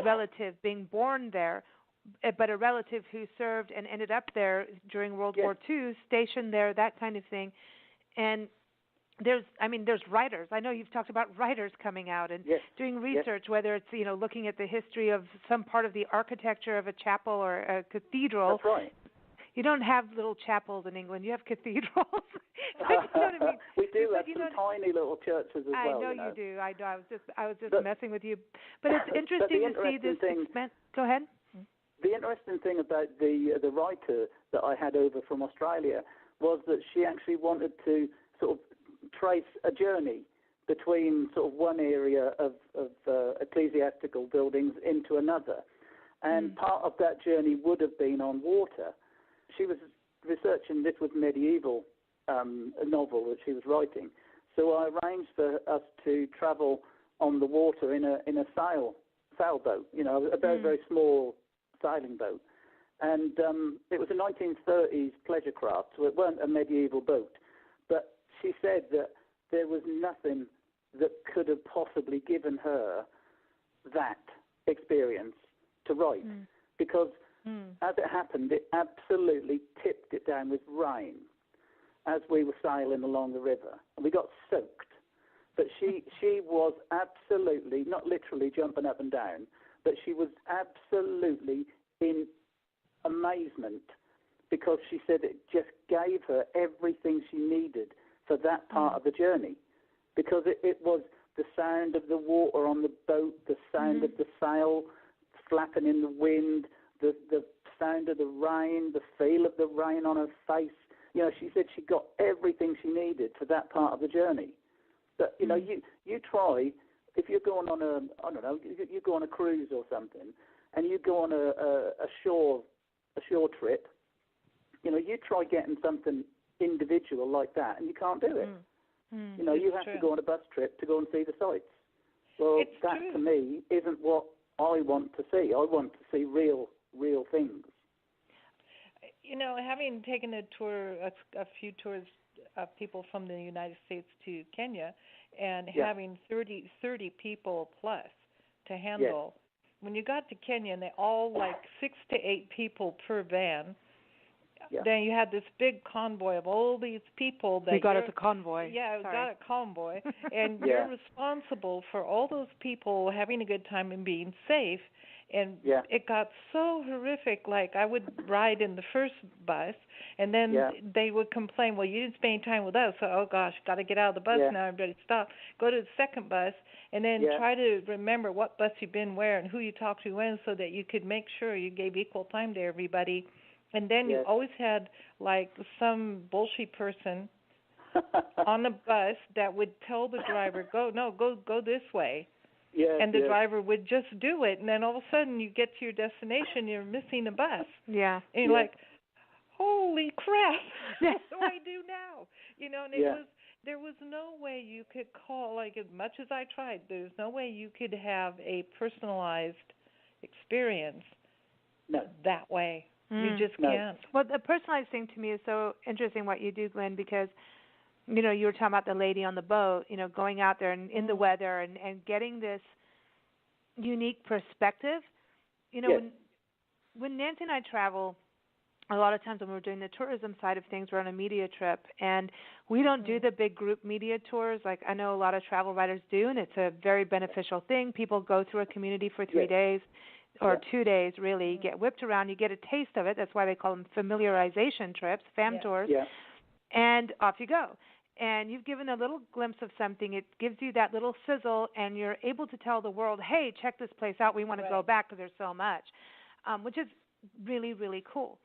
relative being born there, but a relative who served and ended up there during World War II, stationed there, that kind of thing. And there's writers. I know you've talked about writers coming out and doing research, whether it's, looking at the history of some part of the architecture of a chapel or a cathedral. That's right. You don't have little chapels in England. You have cathedrals. You know what I mean? We do have some tiny little churches as well. I know you do. I know. I was just messing with you. But it's interesting to see this. Go ahead. The interesting thing about the writer that I had over from Australia was that she actually wanted to sort of trace a journey between sort of one area of ecclesiastical buildings into another. And part of that journey would have been on water. She was researching, this was medieval, a novel that she was writing. So I arranged for us to travel on the water in a sailboat, a very, very small sailing boat. And it was a 1930s pleasure craft, so it weren't a medieval boat. But she said that there was nothing that could have possibly given her that experience to write, because as it happened, it absolutely tipped it down with rain as we were sailing along the river, and we got soaked. But she was absolutely, not literally jumping up and down, but she was absolutely in amazement, because she said it just gave her everything she needed for that part of the journey, because it was the sound of the water on the boat, the sound of the sail flapping in the wind, the sound of the rain, the feel of the rain on her face. She said she got everything she needed for that part of the journey. But, you try, if you're going on you go on a cruise or something, and you go on a shore trip, you try getting something individual like that, and you can't do it. You have to go on a bus trip to go and see the sights. Well, that to me isn't what I want to see. I want to see real things. Having taken a few tours of people from the United States to Kenya, and having 30 people plus to handle, when you got to Kenya, and they all 6 to 8 people per van, then you had this big convoy of all these people. We got us a convoy. Yeah, we got a convoy. And you're responsible for all those people having a good time and being safe. And it got so horrific. I would ride in the first bus, and then they would complain, well, you didn't spend any time with us, so, oh, gosh, got to get out of the bus now, everybody stop. Go to the second bus, and then try to remember what bus you've been where and who you talked to when, so that you could make sure you gave equal time to everybody. And then you always had, some bullshit person on the bus that would tell the driver, go this way. And the driver would just do it, and then all of a sudden you get to your destination, you're missing a bus. Yeah. And you're like, holy crap, what do I do now? And there was no way you could call, as much as I tried, there's no way you could have a personalized experience that way. You just can't. Well, the personalized thing to me is so interesting what you do, Glenn, because you were talking about the lady on the boat, going out there and in the weather and getting this unique perspective. When Nancy and I travel, a lot of times when we're doing the tourism side of things, we're on a media trip, and we don't do the big group media tours like I know a lot of travel writers do, and it's a very beneficial thing. People go through a community for 3 days or 2 days, really, get whipped around. You get a taste of it. That's why they call them familiarization trips, fam tours, and off you go. And you've given a little glimpse of something. It gives you that little sizzle, and you're able to tell the world, hey, check this place out. We want to go back because there's so much, which is really, really cool.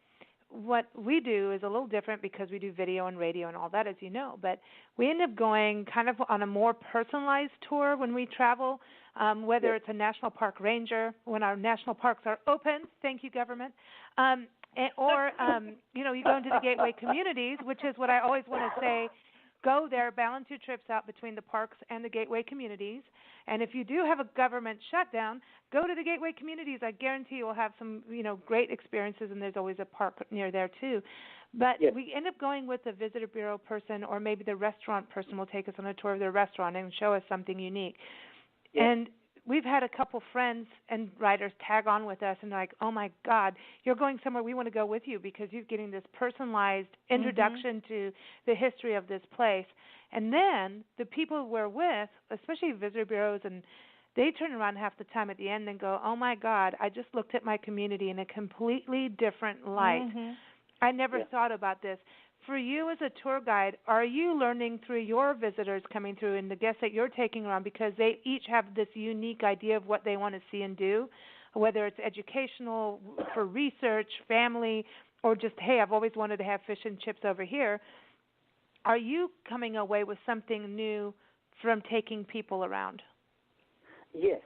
What we do is a little different because we do video and radio and all that, as you know. But we end up going kind of on a more personalized tour when we travel, whether it's a national park ranger, when our national parks are open. Thank you, government. Or, you go into the gateway communities, which is what I always want to say. Go there, balance your trips out between the parks and the gateway communities. And if you do have a government shutdown, go to the gateway communities. I guarantee you'll have some, great experiences, and there's always a park near there too. But we end up going with the visitor bureau person, or maybe the restaurant person will take us on a tour of their restaurant and show us something unique. And we've had a couple friends and writers tag on with us and they're like, oh my God, you're going somewhere, we want to go with you because you're getting this personalized introduction to the history of this place. And then the people we're with, especially visitor bureaus, and they turn around half the time at the end and go, oh my God, I just looked at my community in a completely different light. I never thought about this. For you as a tour guide, are you learning through your visitors coming through and the guests that you're taking around because they each have this unique idea of what they want to see and do, whether it's educational, for research, family, or just, hey, I've always wanted to have fish and chips over here. Are you coming away with something new from taking people around? Yes.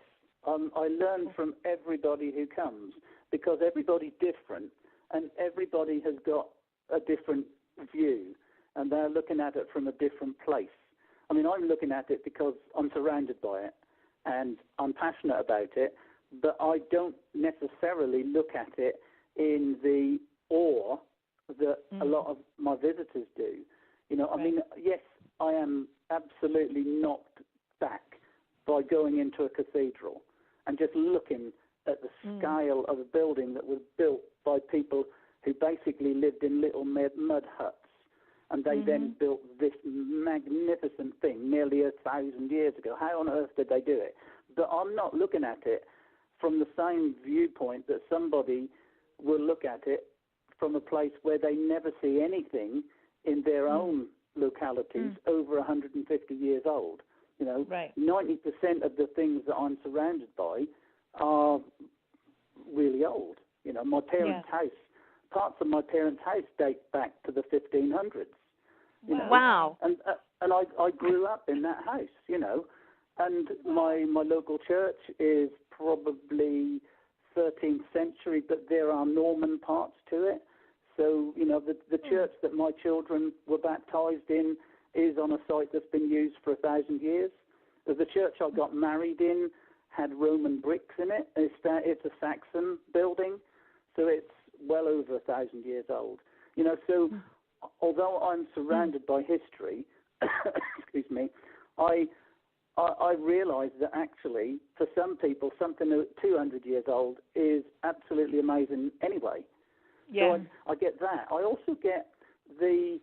I learn from everybody who comes because everybody's different and everybody has got a different view, and they're looking at it from a different place. I mean, I'm looking at it because I'm surrounded by it, and I'm passionate about it, but I don't necessarily look at it in the awe that a lot of my visitors do. You know, I mean, yes, I am absolutely knocked back by going into a cathedral and just looking at the scale of a building that was built by people who basically lived in little mud huts, and they then built this magnificent thing nearly 1,000 years ago. How on earth did they do it? But I'm not looking at it from the same viewpoint that somebody will look at it from a place where they never see anything in their own localities over 150 years old. You know, 90% of the things that I'm surrounded by are really old. You know, my parents' house, parts of my parents' house date back to the 1500s. You know? Wow. And I grew up in that house, you know, and my local church is probably 13th century, but there are Norman parts to it. So, you know, the church that my children were baptized in is on a site that's been used for 1,000 years. The church I got married in had Roman bricks in it. It's a Saxon building, so it's well over 1,000 years old. You know, so although I'm surrounded by history, excuse me, I realize that actually for some people something 200 years old is absolutely amazing anyway. So I get that. I also get the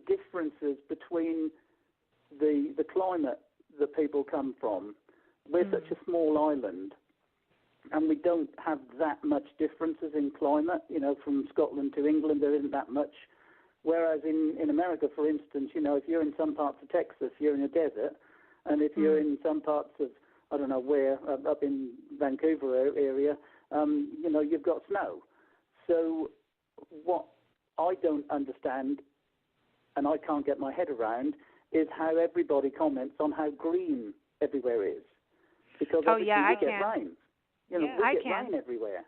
differences between the climate that people come from. We're such a small island, and we don't have that much differences in climate. You know, from Scotland to England, there isn't that much. Whereas in America, for instance, you know, if you're in some parts of Texas, you're in a desert, and if you're in some parts of, I don't know where, up in Vancouver area, you know, you've got snow. So what I don't understand, and I can't get my head around, is how everybody comments on how green everywhere is. Because obviously we get rain. You know, we get rain everywhere.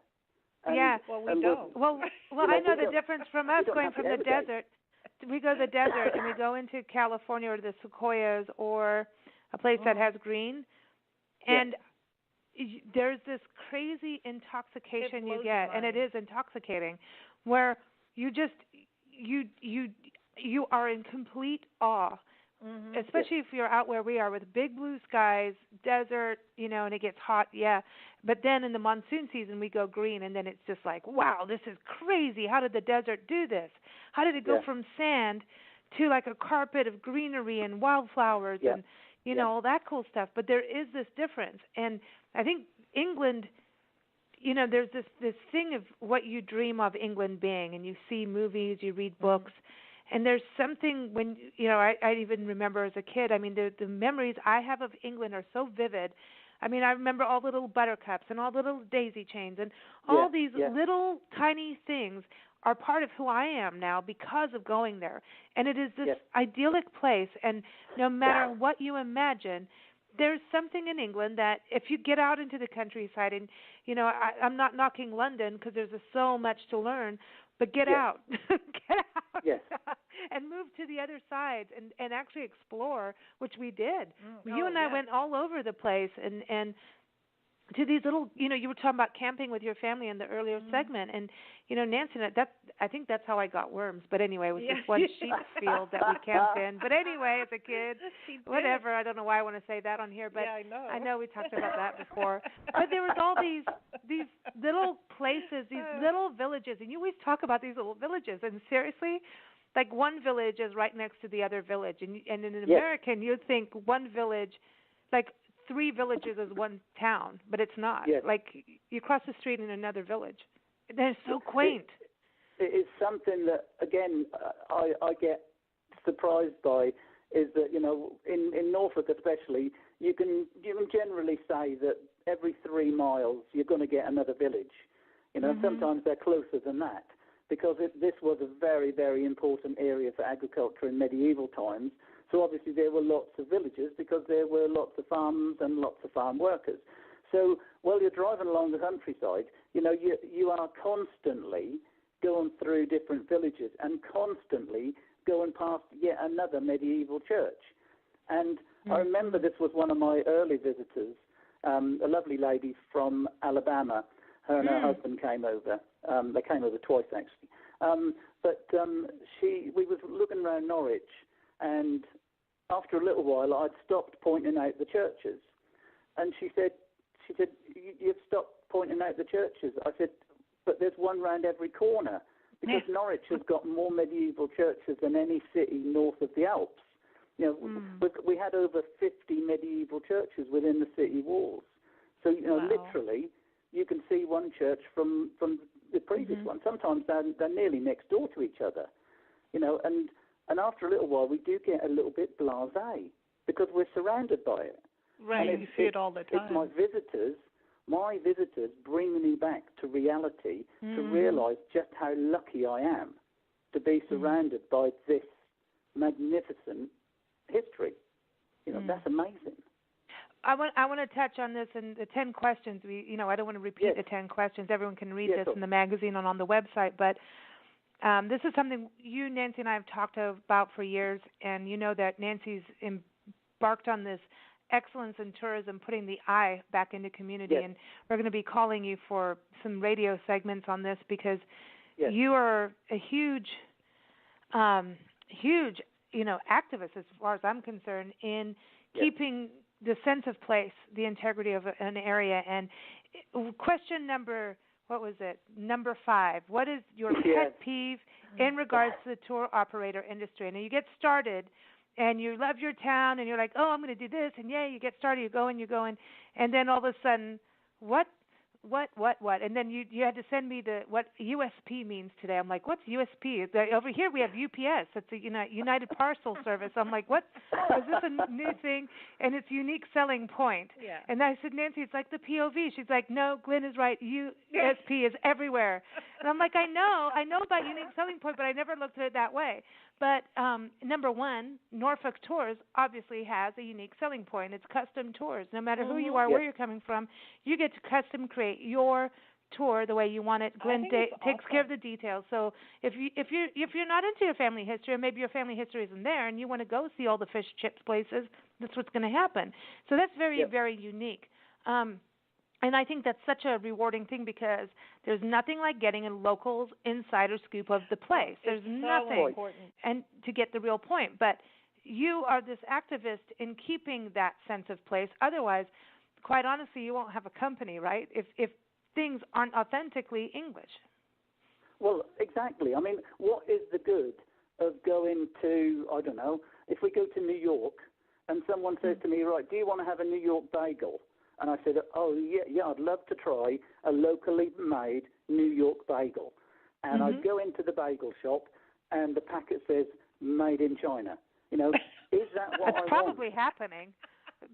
And, well, we don't. Well, I know the difference from us going from the desert. We go to the desert and we go into California or the Sequoias or a place that has green, and there's this crazy intoxication you get, and it is intoxicating, where you just you are in complete awe. Especially if you're out where we are with big blue skies, desert, you know, and it gets hot, But then in the monsoon season, we go green, and then it's just like, wow, this is crazy. How did the desert do this? How did it go from sand to like a carpet of greenery and wildflowers and, you know, all that cool stuff? But there is this difference. And I think England, you know, there's this thing of what you dream of England being, and you see movies, you read books. And there's something when, you know, I even remember as a kid, I mean, the memories I have of England are so vivid. I mean, I remember all the little buttercups and all the little daisy chains and all these little tiny things are part of who I am now because of going there. And it is this idyllic place, and no matter what you imagine, there's something in England that if you get out into the countryside, and, you know, I'm not knocking London because there's so much to learn, but get out. Get out. And move to the other side and actually explore, which we did. You and I went all over the place, and to these little, you were talking about camping with your family in the earlier segment, and Nancy, I think that's how I got worms. But anyway, it was this one sheep field that we camped in. But anyway, as a kid, whatever. I don't know why I want to say that on here, but I know we talked about that before. But there was all these little places, these little villages, and you always talk about these little villages. And seriously, like one village is right next to the other village, and in an American, you'd think one village, like 3 villages is one town, but it's not. Yes. Like you cross the street in another village. They're so quaint. It's something that, again, I get surprised by, is that, in Norfolk especially, you can generally say that every 3 miles you're going to get another village. Sometimes they're closer than that, because this was a very, very important area for agriculture in medieval times. So obviously there were lots of villages because there were lots of farms and lots of farm workers. So while you're driving along the countryside, you are constantly going through different villages and constantly going past yet another medieval church. And I remember this was one of my early visitors, a lovely lady from Alabama. Her and her husband came over. They came over twice, actually. We was looking around Norwich, and after a little while, I'd stopped pointing out the churches. And she said, you've stopped pointing out the churches. I said, but there's one round every corner, because Norwich has got more medieval churches than any city north of the Alps. We had over 50 medieval churches within the city walls. So, literally, you can see one church from the previous one. Sometimes they're nearly next door to each other, and after a little while, we do get a little bit blasé because we're surrounded by it. Right, you see it all the time. It's my visitors bring me back to reality to realise just how lucky I am to be surrounded by this magnificent history. That's amazing. I want to touch on this in the 10 questions. I don't want to repeat the 10 questions. Everyone can read this in the magazine and on the website, but this is something you, Nancy, and I have talked about for years, and you know that Nancy's embarked on this excellence in tourism, putting the eye back into community, and we're going to be calling you for some radio segments on this because you are a huge, activist as far as I'm concerned in keeping the sense of place, the integrity of an area. And question number 5. What is your pet peeve in regards to the tour operator industry? And you get started, and you love your town, and you're like, oh, I'm going to do this, and you get started, you're going, and then all of a sudden, what? And then you had to send me what USP means today. I'm like, what's USP? Over here we have UPS. It's a United Parcel Service. I'm like, what? Is this a new thing? And it's unique selling point. Yeah. And I said, Nancy, it's like the POV. She's like, no, Glenn is right. USP is everywhere. And I'm like, I know about unique selling point, but I never looked at it that way. But number one, Norfolk Tours obviously has a unique selling point. It's custom tours. No matter who you are, where you're coming from, you get to custom create your tour the way you want it. Glenn takes care of the details. So if you're not into your family history, or maybe your family history isn't there, and you want to go see all the fish chips places, that's what's going to happen. So that's very, very unique. And I think that's such a rewarding thing because there's nothing like getting a local's insider scoop of the place. There's nothing, important. And to get the real point. But you are this activist in keeping that sense of place. Otherwise, quite honestly, you won't have a company, right? If things aren't authentically English. Well, exactly. I mean, what is the good of going to, I don't know, if we go to New York and someone says to me, right, do you want to have a New York bagel? And I said, oh, yeah, I'd love to try a locally made New York bagel. And I'd go into the bagel shop, and the packet says, made in China. Is that what That's probably happening.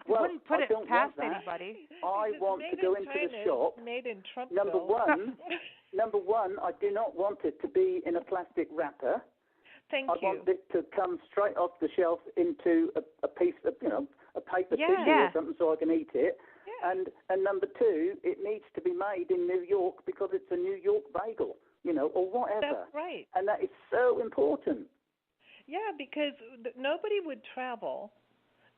Well, wouldn't put it past anybody. I want to go into the shop. Made in Trump. Number one, I do not want it to be in a plastic wrapper. I want it to come straight off the shelf into a piece of, a paper tissue or something so I can eat it. Yeah. And number two, it needs to be made in New York because it's a New York bagel, or whatever. That's right. And that is so important. Yeah, because nobody would travel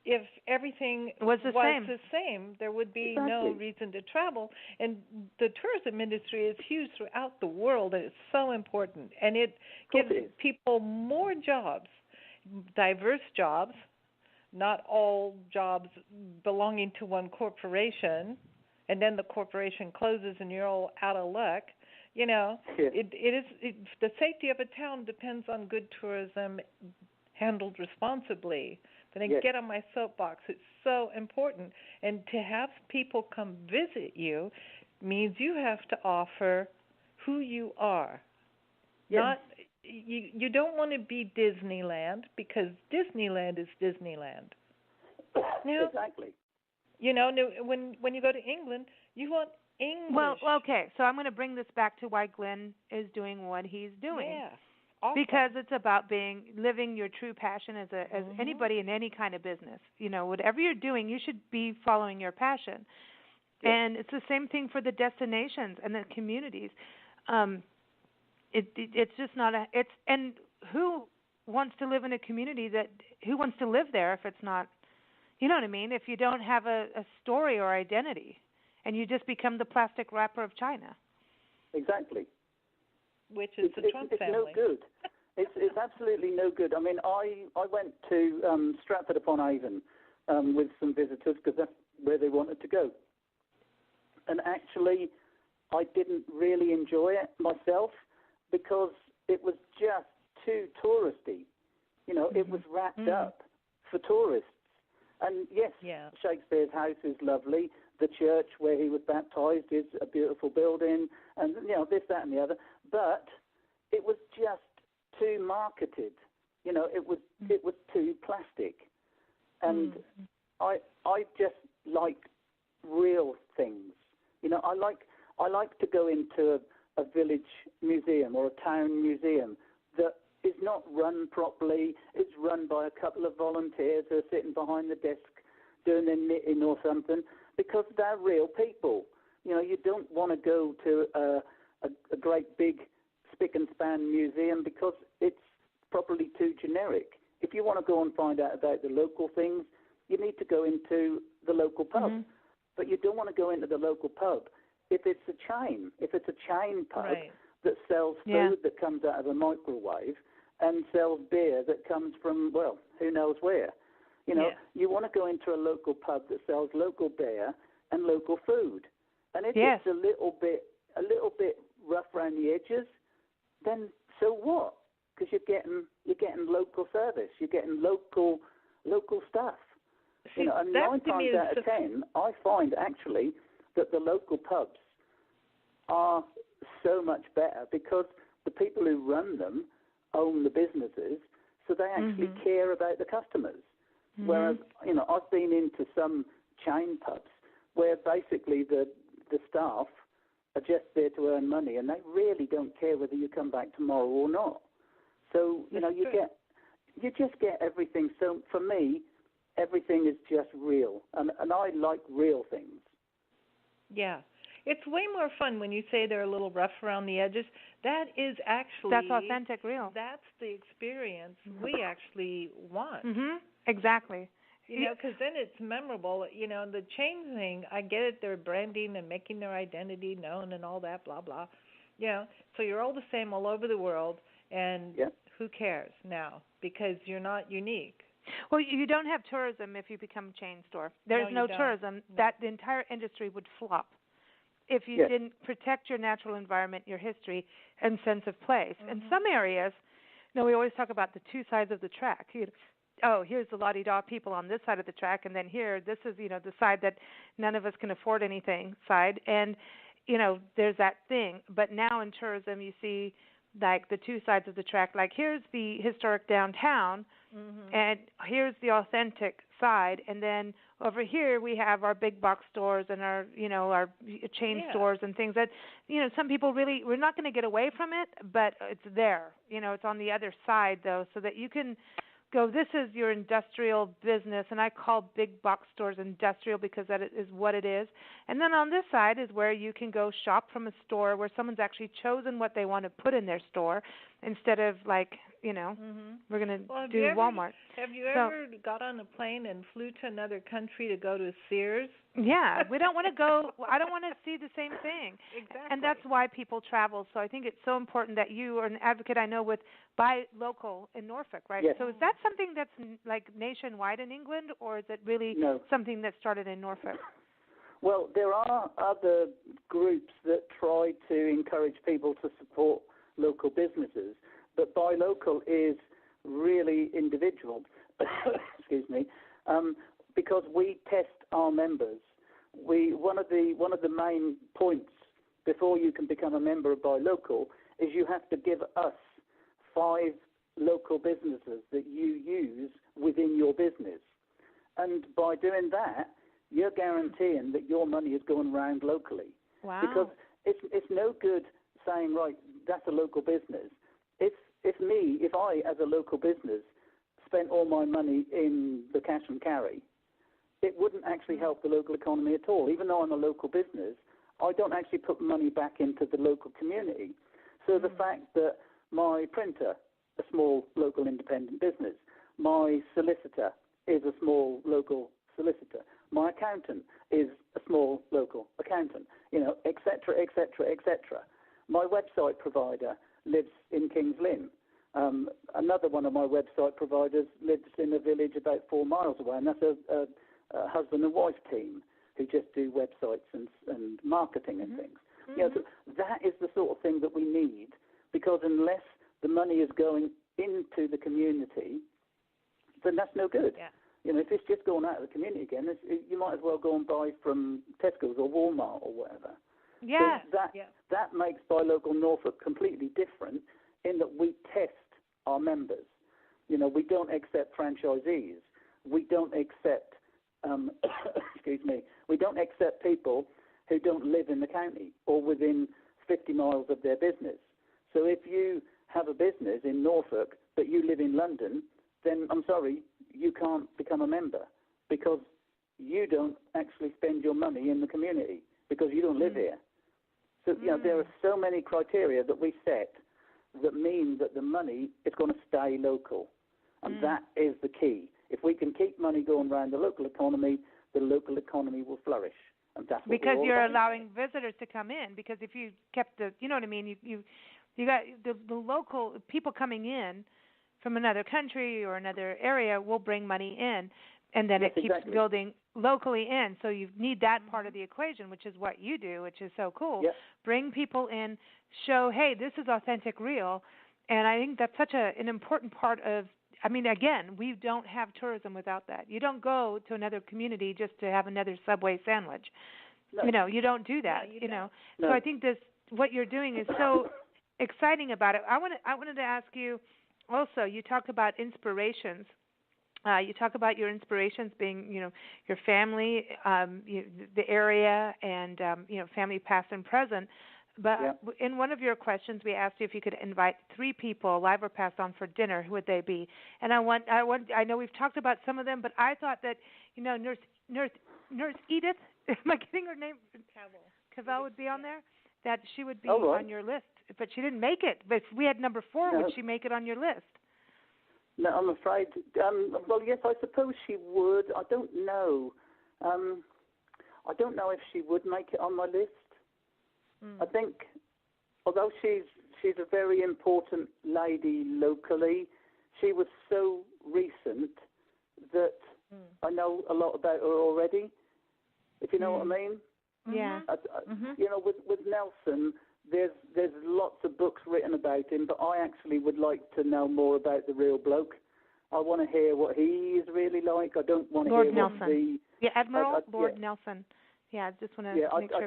if everything was the same, there would be exactly. no reason to travel. And the tourism industry is huge throughout the world, and it's so important. And it gives people more jobs, diverse jobs, not all jobs belonging to one corporation, and then the corporation closes and you're all out of luck. You know, the safety of a town depends on good tourism handled responsibly. Then I get on my soapbox. It's so important. And to have people come visit you means you have to offer who you are. Not you don't want to be Disneyland, because Disneyland is Disneyland. Now, exactly. You know, when you go to England, you want English. Well, okay, so I'm going to bring this back to why Glenn is doing what he's doing. Yeah. Awesome. Because it's about living your true passion as anybody in any kind of business. You know, whatever you're doing, you should be following your passion. Yeah. And it's the same thing for the destinations and the communities. It's just not and who wants to live in a community who wants to live there if it's not, you know what I mean? If you don't have a story or identity, and you just become the plastic wrapper of China. Exactly. Which is the Trump family. It's no good. It's absolutely no good. I mean, I went to Stratford upon Avon with some visitors because that's where they wanted to go. And actually, I didn't really enjoy it myself because it was just too touristy. You know, it was wrapped up for tourists. And yes, Shakespeare's house is lovely. The church where he was baptized is a beautiful building, and you know this, that, and the other. But it was just too marketed. You know, it was too plastic, and I just like real things. You know, I like to go into a village museum or a town museum that is not run properly. It's run by a couple of volunteers who are sitting behind the desk doing their knitting or something, because they're real people. You know, you don't want to go to a great big spick and span museum because it's probably too generic. If you want to go and find out about the local things, you need to go into the local pub. But you don't want to go into the local pub if it's a chain. If it's a chain pub that sells food that comes out of a microwave and sells beer that comes from, well, who knows where. You know, you want to go into a local pub that sells local beer and local food. And if it's a little bit rough around the edges, then so what? Because you're getting local service, you're getting local stuff. See, you know, and 9 times out of 10, I find actually that the local pubs are so much better because the people who run them own the businesses, so they actually care about the customers. Whereas, you know, I've been into some chain pubs where basically the staff are just there to earn money, and they really don't care whether you come back tomorrow or not. So, you know, you just get everything. So for me, everything is just real, and I like real things. Yeah. It's way more fun when you say they're a little rough around the edges. That is actually... That's authentic, real. That's the experience we actually want. Exactly. You know, because then it's memorable. You know, the chain thing, I get it. They're branding and making their identity known and all that, blah, blah. You know, so you're all the same all over the world, and who cares now? Because you're not unique. Well, you don't have tourism if you become a chain store. There's no tourism. No. That the entire industry would flop if you didn't protect your natural environment, your history, and sense of place. In some areas, you know, we always talk about the two sides of the track. Here's the la-di-da people on this side of the track, and then this is, you know, the side that none of us can afford anything side. And, you know, there's that thing. But now in tourism, you see, like, the two sides of the track. Like, here's the historic downtown, and here's the authentic side. And then over here we have our big box stores and our, you know, our chain stores and things that, you know, some people really, we're not going to get away from it, but it's there. You know, it's on the other side, though, so that you can go, this is your industrial business, and I call big box stores industrial because that is what it is. And then on this side is where you can go shop from a store where someone's actually chosen what they want to put in their store instead of, like, we're going to well, do Walmart. Have you ever got on a plane and flew to another country to go to Sears? Yeah, we don't want to go. I don't want to see the same thing. Exactly. And that's why people travel. So I think it's so important that you are an advocate. I know with Buy Local in Norfolk, right? Yes. So is that something that's like nationwide in England, or is it really something that started in Norfolk? Well, there are other groups that try to encourage people to support local businesses, but Buy Local is really individual. Excuse me, because we test our members. One of the main points before you can become a member of Buy Local is you have to give us 5 local businesses that you use within your business, and by doing that, you're guaranteeing that your money is going around locally. Wow. Because it's no good saying, right, that's a local business. If I, as a local business, spent all my money in the cash and carry, it wouldn't actually help the local economy at all. Even though I'm a local business, I don't actually put money back into the local community. So the fact that my printer, a small local independent business, my solicitor is a small local solicitor, my accountant is a small local accountant, et cetera, et cetera, et cetera. My website provider lives in Kings Lynn. Another one of my website providers lives in a village about 4 miles away, and that's a husband and wife team who just do websites and marketing and things. So that is the sort of thing that we need, because unless the money is going into the community, then that's no good. Yeah. If it's just going out of the community again, you might as well go and buy from Tesco's or Walmart or whatever. Yeah. So that makes Buy Local Norfolk completely different in that we test our members. We don't accept franchisees. We don't accept, we don't accept people who don't live in the county or within 50 miles of their business. So if you have a business in Norfolk but you live in London, then I'm sorry, you can't become a member because you don't actually spend your money in the community because you don't live here. So, there are so many criteria that we set that mean that the money is going to stay local. And that is the key. If we can keep money going around the local economy will flourish. And that's what because we're all you're about. allowing visitors to come in. Because if you kept you know what I mean, you got the local people coming in from another country or another area will bring money in, and then it keeps building locally in. So you need that part of the equation, which is what you do, which is so cool. Yep. Bring people in, show, hey, this is authentic, real. And I think that's such an important part of, again, we don't have tourism without that. You don't go to another community just to have another Subway sandwich. No. You don't do that, No. So I think what you're doing is so exciting about it. I wanted to ask you also, you talk about inspirations. You talk about your inspirations being, your family, the area, and family past and present. But in one of your questions, we asked you if you could invite 3 people, alive or passed on, for dinner. Who would they be? And I know we've talked about some of them, but I thought that Nurse Edith, am I getting her name? Cavell would be on there. That she would be on your list, but she didn't make it. But if we had number 4, would she make it on your list? No, I'm afraid. Well, yes, I suppose she would. I don't know. I don't know if she would make it on my list. I think, although she's a very important lady locally, she was so recent that I know a lot about her already. If you know what I mean. Yeah. With Nelson, there's lots of books written about him, but I actually would like to know more about the real bloke. I want to hear what he is really like. I don't want to Lord hear Nelson. Admiral Lord Nelson. Yeah, I just want to make sure.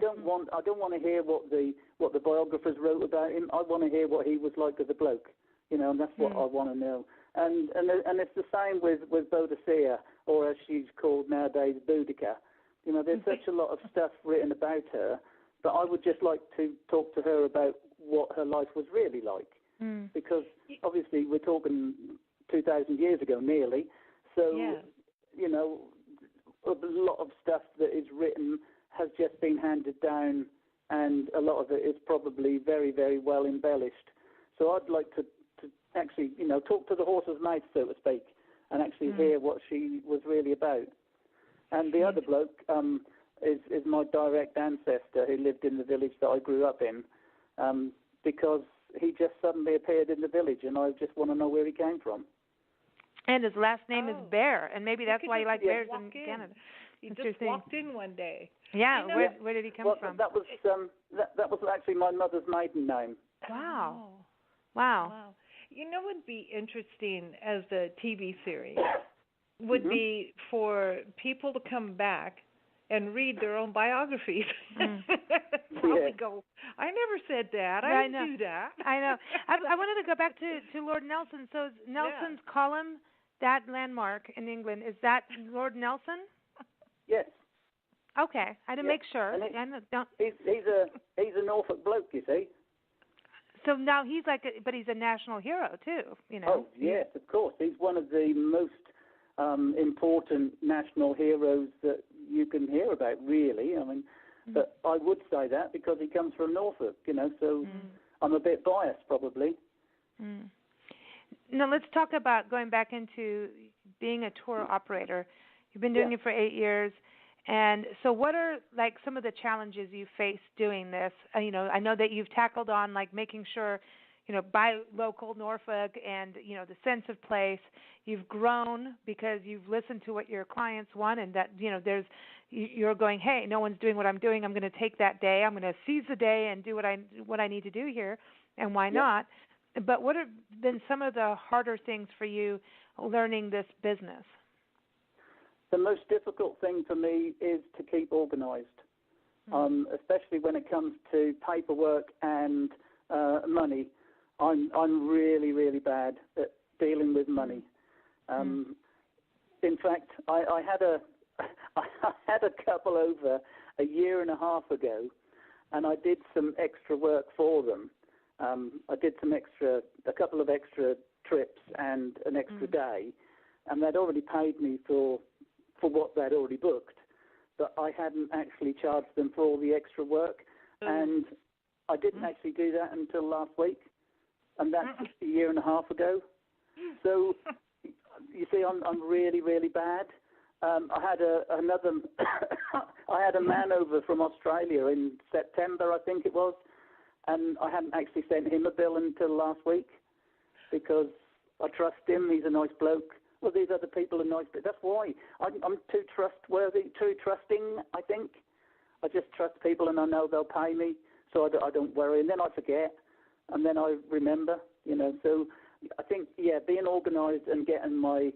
I don't want to hear what the biographers wrote about him. I want to hear what he was like as a bloke. And that's what I want to know. And it's the same with Boadicea, or as she's called nowadays, Boudica. There's such a lot of stuff written about her, but I would just like to talk to her about what her life was really like. Because obviously we're talking 2,000 years ago nearly, so a lot of stuff that is written has just been handed down, and a lot of it is probably very, very well embellished. So I'd like to actually, talk to the horse's mouth, so to speak, and actually hear what she was really about. And the other bloke is my direct ancestor who lived in the village that I grew up in, because he just suddenly appeared in the village, and I just want to know where he came from. And his last name is Bear, and maybe that's why you like bears in Canada. He just walked in one day. Yeah, where did he come from? That was actually my mother's maiden name. Wow. You know what would be interesting as the TV series would be for people to come back and read their own biographies. Probably go, I never said that. I didn't do that. I know. I wanted to go back to Lord Nelson. So is Nelson's column, that landmark in England, is that Lord Nelson? Yes. Okay, I had to make sure. He's a Norfolk bloke, you see. So now he's but he's a national hero too, Oh yes, of course. He's one of the most important national heroes that you can hear about, really. I mean, but I would say that because he comes from Norfolk, So I'm a bit biased, probably. Now let's talk about going back into being a tour operator. You've been doing it for 8 years. And so what are, some of the challenges you face doing this? I know that you've tackled on, making sure, buy local Norfolk and, the sense of place. You've grown because you've listened to what your clients want and that, you're going, hey, no one's doing what I'm doing. I'm going to take that day. I'm going to seize the day and do what I need to do here, and why not? But what have been some of the harder things for you learning this business? The most difficult thing for me is to keep organised, especially when it comes to paperwork and money. I'm really, really bad at dealing with money. In fact, I had a couple over a year and a half ago, and I did some extra work for them. I did a couple of extra trips and an extra day, and they'd already paid me for what they'd already booked, but I hadn't actually charged them for all the extra work, and I didn't actually do that until last week, and that's a year and a half ago. So, you see, I'm really, really bad. I had I had a man over from Australia in September, I think it was, and I hadn't actually sent him a bill until last week because I trust him. He's a nice bloke. Well, these other people are nice, but that's why. I'm too trustworthy, too trusting, I think. I just trust people and I know they'll pay me, so I don't worry. And then I forget, and then I remember, So I think, being organised and getting my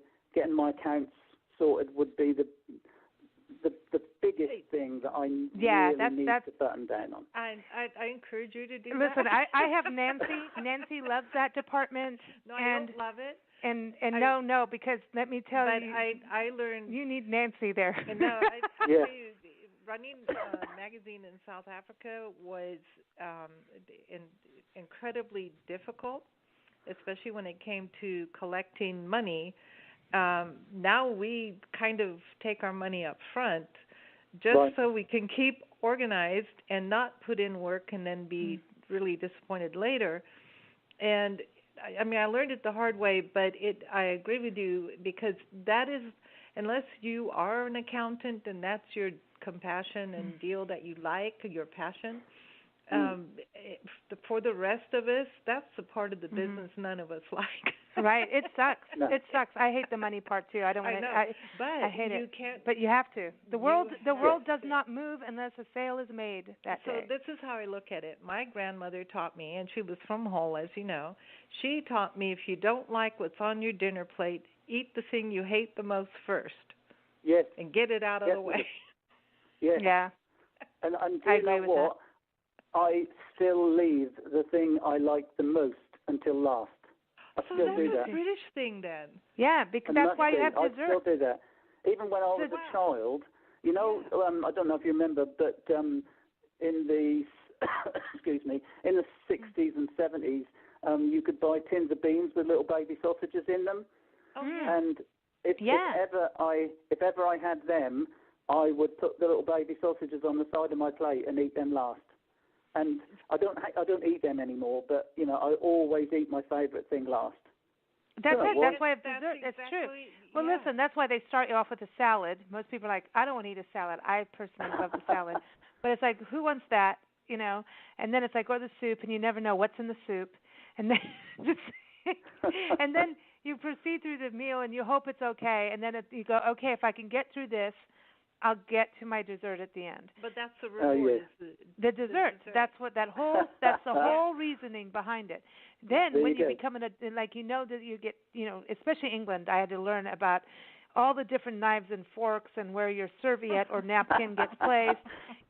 accounts sorted would be the biggest thing that I really need to button down on. I encourage you to do that. Listen, I have Nancy. Nancy loves that department. No, I don't love it. And no, because let me tell you, I learned you need Nancy there. And no, I tell you, running a magazine in South Africa was incredibly difficult, especially when it came to collecting money. Now we kind of take our money up front just so we can keep organized and not put in work and then be really disappointed later. And I learned it the hard way, but I agree with you because that is, unless you are an accountant and that's your compassion and deal that you like, your passion, for the rest of us, that's the part of the business none of us like. Right, it sucks. No. It sucks. I hate the money part too. I don't want to. I hate it. But you have to. The world does not move unless a sale is made that day. So this is how I look at it. My grandmother taught me, and she was from Hull, as you know. She taught me if you don't like what's on your dinner plate, eat the thing you hate the most first. Yes. And get it out of the way. Yes. Yeah. And do you know what? I still leave the thing I like the most until last. I still do that. That's a British thing, then. Yeah, because that's why you have dessert. I still do that. Even when I was a child, I don't know if you remember, but in the in the 60s and 70s, you could buy tins of beans with little baby sausages in them. Oh, yeah. And if ever I had them, I would put the little baby sausages on the side of my plate and eat them last. And I don't eat them anymore, but I always eat my favourite thing last. That's Oh, it. well, That's why it's dessert. It's true. exactly, Well, yeah. listen, that's why they start you off with a salad. Most people are like, I don't want to eat a salad. I personally love the salad. But it's like, who wants that? You know? And then it's like, or the soup, and you never know what's in the soup. And then and then you proceed through the meal, and you hope it's okay. And then you go, okay, if I can get through this, I'll get to my dessert at the end. But that's the reward. yes. Is The dessert. That's what that's the whole reasoning behind it. Then There when you you go. become like you know that you get, you know, especially England, I had to learn about all the different knives and forks and where your serviette or napkin gets placed.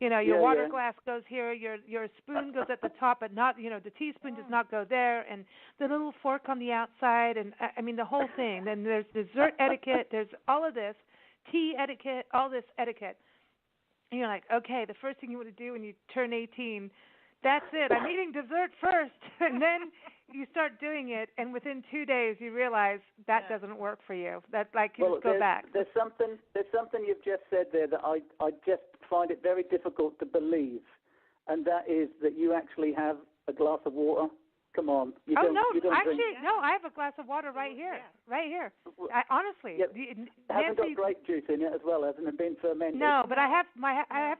You know, your water glass goes here, your spoon goes at the top, but not, you know, the teaspoon does not go there, and the little fork on the outside, and I mean the whole thing. Then there's dessert etiquette. There's all of this. Tea etiquette, all this etiquette. And you're like, okay, the first thing you want to do when you turn 18, that's it. I'm eating dessert first. And then you start doing it, and within 2 days you realize that doesn't work for you. That like you just go back. There's something you've just said there that I just find it very difficult to believe, and that is that you actually have a glass of water. Come on. You don't actually, drink. no, I have a glass of water right here. Right here. Honestly. Yep. Hasn't got grape juice in it as well, hasn't it? Been fermented. No, but I have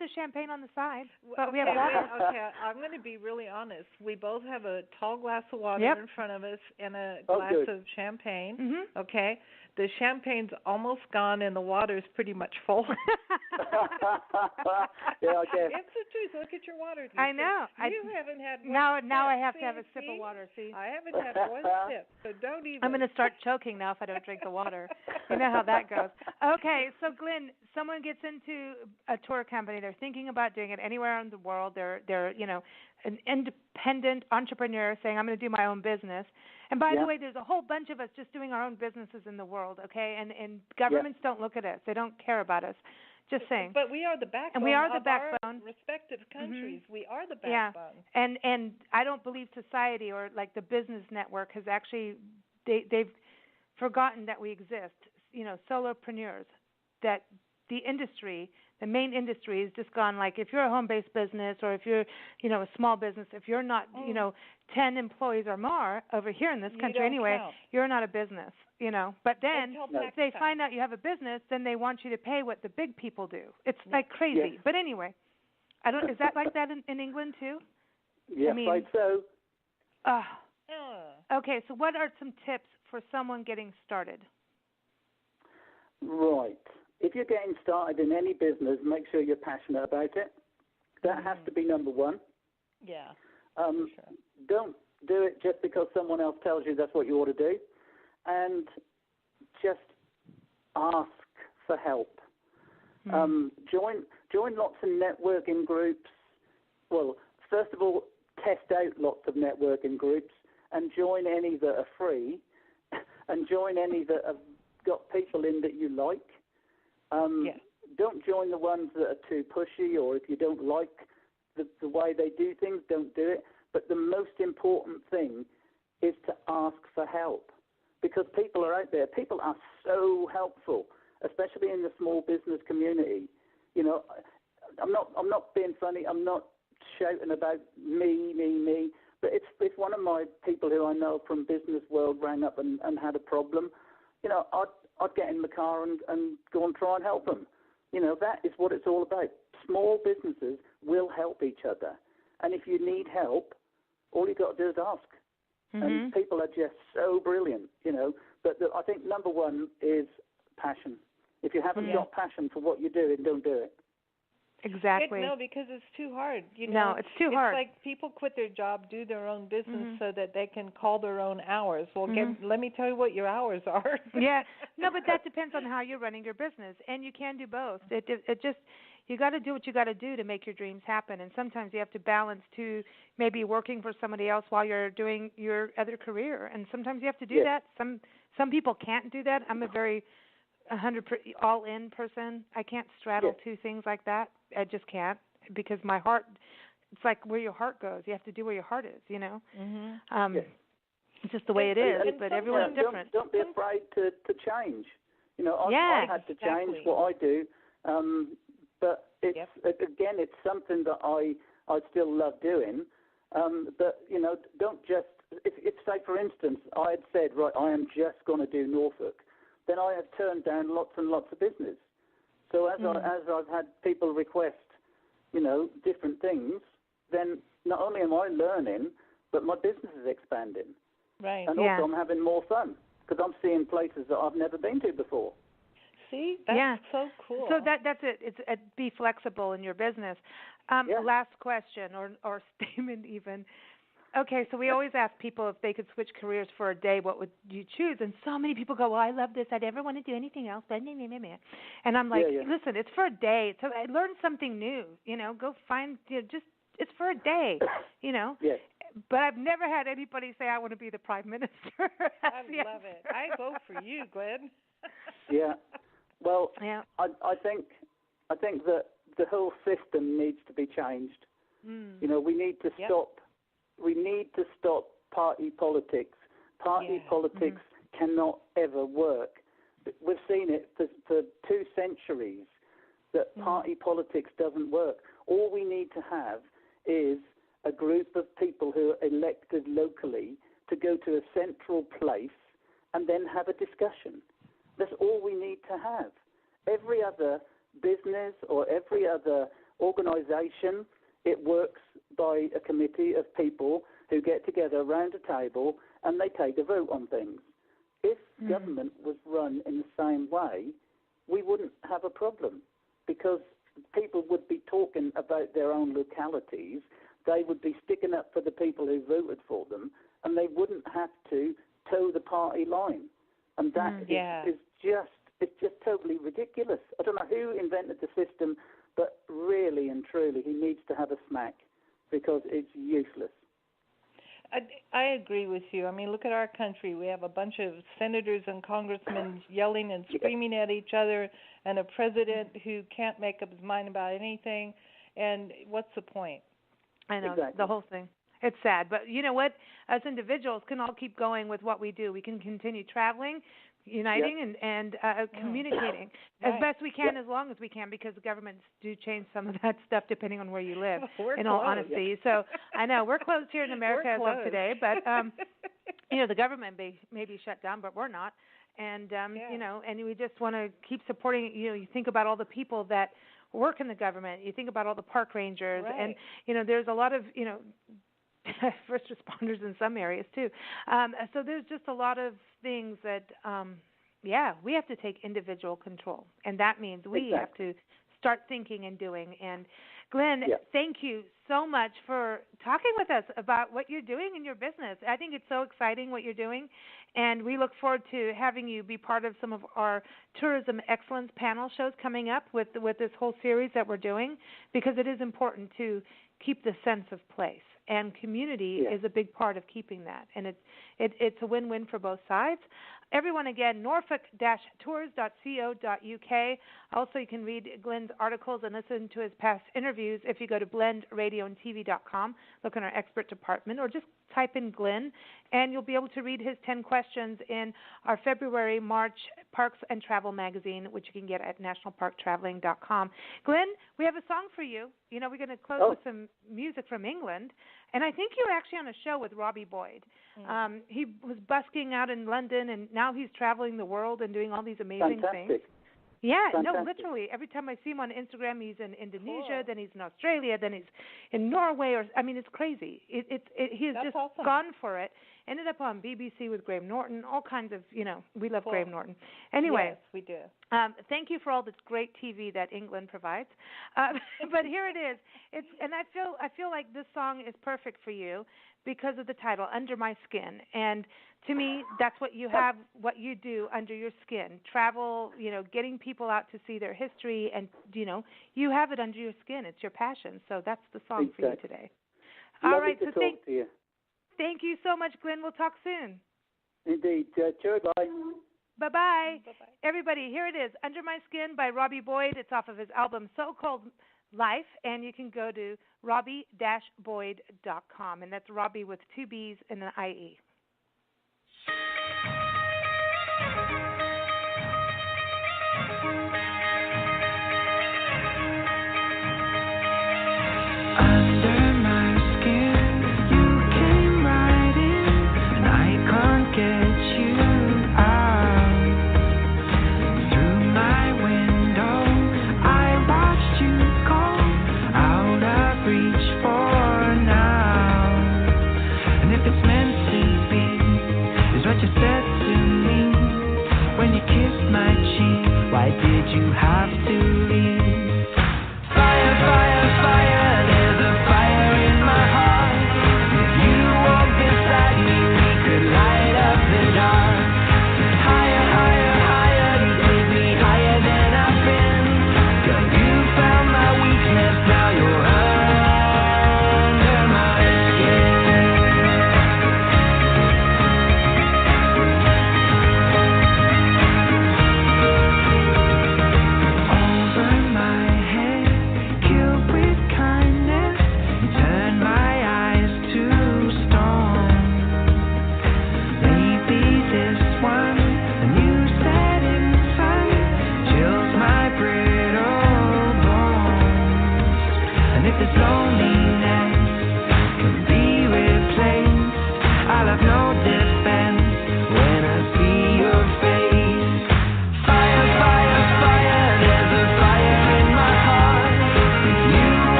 the champagne on the side. But we have water. Okay, I'm going to be really honest. We both have a tall glass of water in front of us and a glass of champagne. Mm-hmm. Okay, the champagne's almost gone and the water's pretty much full. Yeah, I guess. It's the truth. Look at your water. I know. You haven't had one now I have sip. to have a sip See? of water. See, I haven't had one sip, so don't even. I'm going to start choking now if I don't drink the water. You know how that goes. Okay, so Glenn, someone gets into a tour company. They're thinking about doing it anywhere in the world. They're you know, an independent entrepreneur saying, I'm going to do my own business. And by the way, there's a whole bunch of us just doing our own businesses in the world, okay? And governments don't look at us. They don't care about us. Just saying. But we are the backbone. And we are the of backbone. Our respective countries. Mm-hmm. We are the backbone. Yeah. And I don't believe society or like the business network has actually they've forgotten that we exist. You know, solopreneurs, that the industry, the main industry has just gone like, if you're a home-based business or if you're, you know, a small business, if you're not, you know, 10 employees or more over here in this country anyway, you're not a business, you know. But then if they find out you have a business, then they want you to pay what the big people do. It's like crazy. Yes. But anyway, is that like that in England too? Yes, I mean, I'd so. Okay, so what are some tips for someone getting started? Right. If you're getting started in any business, make sure you're passionate about it. That has to be number one. Yeah. Sure. Don't do it just because someone else tells you that's what you ought to do. And just ask for help. Join lots of networking groups. Well, first of all, test out lots of networking groups and join any that are free and join any that have got people in that you like. Don't join the ones that are too pushy, or if you don't like the way they do things, don't do it. But the most important thing is to ask for help, because people are out there. People are so helpful, especially in the small business community. You know, I'm not being funny. I'm not shouting about me. But if one of my people who I know from business world rang up and had a problem, you know, I'd get in the car and go and try and help them. You know, that is what it's all about. Small businesses will help each other. And if you need help, all you've got to do is ask. And people are just so brilliant, you know. But I think number one is passion. If you haven't got passion for what you're doing, don't do it. Exactly. No, because it's too hard. You know, no, it's too hard. It's like people quit their job, do their own business so that they can call their own hours. Well, let me tell you what your hours are. Yeah. No, but that depends on how you're running your business, and you can do both. It just, you got to do what you got to do to make your dreams happen, and sometimes you have to balance to maybe working for somebody else while you're doing your other career, and sometimes you have to do that. Some people can't do that. I'm a very 100% all-in person. I can't straddle two things like that. I just can't, because my heart, it's like where your heart goes. You have to do where your heart is, you know. It's just the way it is, but everyone's different. Don't be afraid to change. You know, I had to change what I do, but it's again, it's something that I still love doing. But you know, don't just if say, for instance, I had said, right, I am just going to do Norfolk, then I have turned down lots and lots of business. So as I've had people request, different things, then not only am I learning, but my business is expanding. Right. And also I'm having more fun because I'm seeing places that I've never been to before. See, that's so cool. So that's it. It's be flexible in your business. Last question or statement even. Okay, so we always ask people if they could switch careers for a day, what would you choose? And so many people go, well, I love this. I never want to do anything else. And I'm like, listen, it's for a day. So I learned something new. Go find it's for a day. Yes. But I've never had anybody say I want to be the prime minister. I love it. I vote for you, Glenn. Yeah. Well, I think that the whole system needs to be changed. We need to stop. We need to stop party politics. Party politics cannot ever work. We've seen it for 2 centuries that party politics doesn't work. All we need to have is a group of people who are elected locally to go to a central place and then have a discussion. That's all we need to have. Every other business or every other organization, it works by a committee of people who get together around a table and they take a vote on things. If government was run in the same way, we wouldn't have a problem because people would be talking about their own localities. They would be sticking up for the people who voted for them, and they wouldn't have to toe the party line. And that is just totally ridiculous. I don't know who invented the system, but really and truly, he needs to have a smack because it's useless. I agree with you. I mean, look at our country. We have a bunch of senators and congressmen yelling and screaming at each other, and a president who can't make up his mind about anything. And what's the point? I know, the whole thing. It's sad. But you know what? As individuals can all keep going with what we do. We can continue traveling, uniting, and communicating as best we can, as long as we can, because the governments do change some of that stuff depending on where you live, in all honesty. So I know we're closed here in America as of today, but the government may be shut down, but we're not. And and we just want to keep supporting. You think about all the people that work in the government. You think about all the park rangers, and there's a lot of first responders in some areas too. So there's just a lot of things that we have to take individual control, and that means we have to start thinking and doing. And Glenn, thank you so much for talking with us about what you're doing in your business. I think it's so exciting what you're doing, and we look forward to having you be part of some of our Tourism Excellence panel shows coming up with this whole series that we're doing, because it is important to keep the sense of place. And community is a big part of keeping that. And it's a win-win for both sides. Everyone, again, norfolk-tours.co.uk. Also, you can read Glenn's articles and listen to his past interviews if you go to blendradioandtv.com, look in our expert department, or just type in Glenn, and you'll be able to read his 10 questions in our February-March Parks and Travel magazine, which you can get at nationalparktraveling.com. Glenn, we have a song for you. We're going to close with some music from England. And I think you were actually on a show with Robbie Boyd. He was busking out in London, and now he's traveling the world and doing all these amazing things. Yeah, no, literally. Every time I see him on Instagram, he's in Indonesia, then he's in Australia, then he's in Norway. It's crazy. He has just gone for it. Ended up on BBC with Graham Norton, all kinds of, we love Graham Norton. Anyway. Yes, we do. Thank you for all this great TV that England provides. But here it is. And I feel like this song is perfect for you because of the title, Under My Skin. And to me, that's what you have, what you do under your skin. Travel, getting people out to see their history, and, you have it under your skin. It's your passion. So that's the song for you today. All right. So thank you so much, Glenn. We'll talk soon. Indeed. Cheers. Bye. Bye-bye. Everybody, here it is, Under My Skin by Robbie Boyd. It's off of his album So-Called Life, and you can go to robbie-boyd.com, and that's Robbie with 2 B's and an IE. Under my skin, you came right in.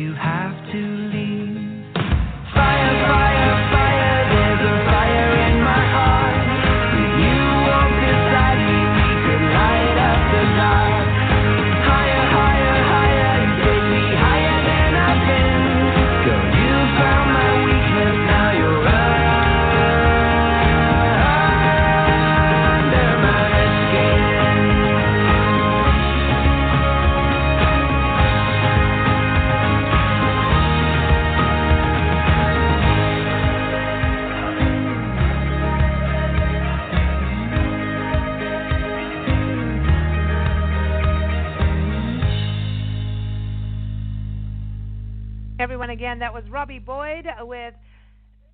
you have to leave. Fire, fire, fire, there's a fire in my heart. When you walk beside me, we could light up the dark. Higher, higher, higher, you take me higher than I've been. Girl, you found my weakness, now you're under my skin. Everyone, again, that was Robbie Boyd with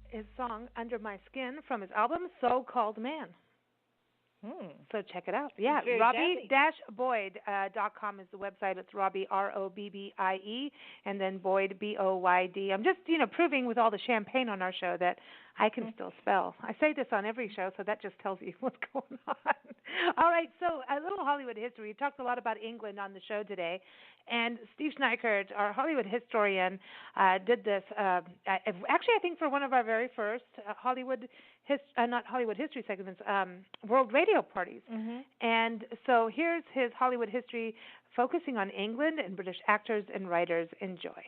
his song Under My Skin from his album So-Called Man. So check it out. Yeah, Robbie-Boyd.com is the website. It's Robbie, R-O-B-B-I-E, and then Boyd, B-O-Y-D. I'm just, proving with all the champagne on our show that I can still spell. I say this on every show, so that just tells you what's going on. All right, so a little Hollywood history. We talked a lot about England on the show today, and Steve Schneikert, our Hollywood historian, did this, actually I think for one of our very first not Hollywood history segments, World Radio parties. And so here's his Hollywood history focusing on England and British actors and writers. Enjoy.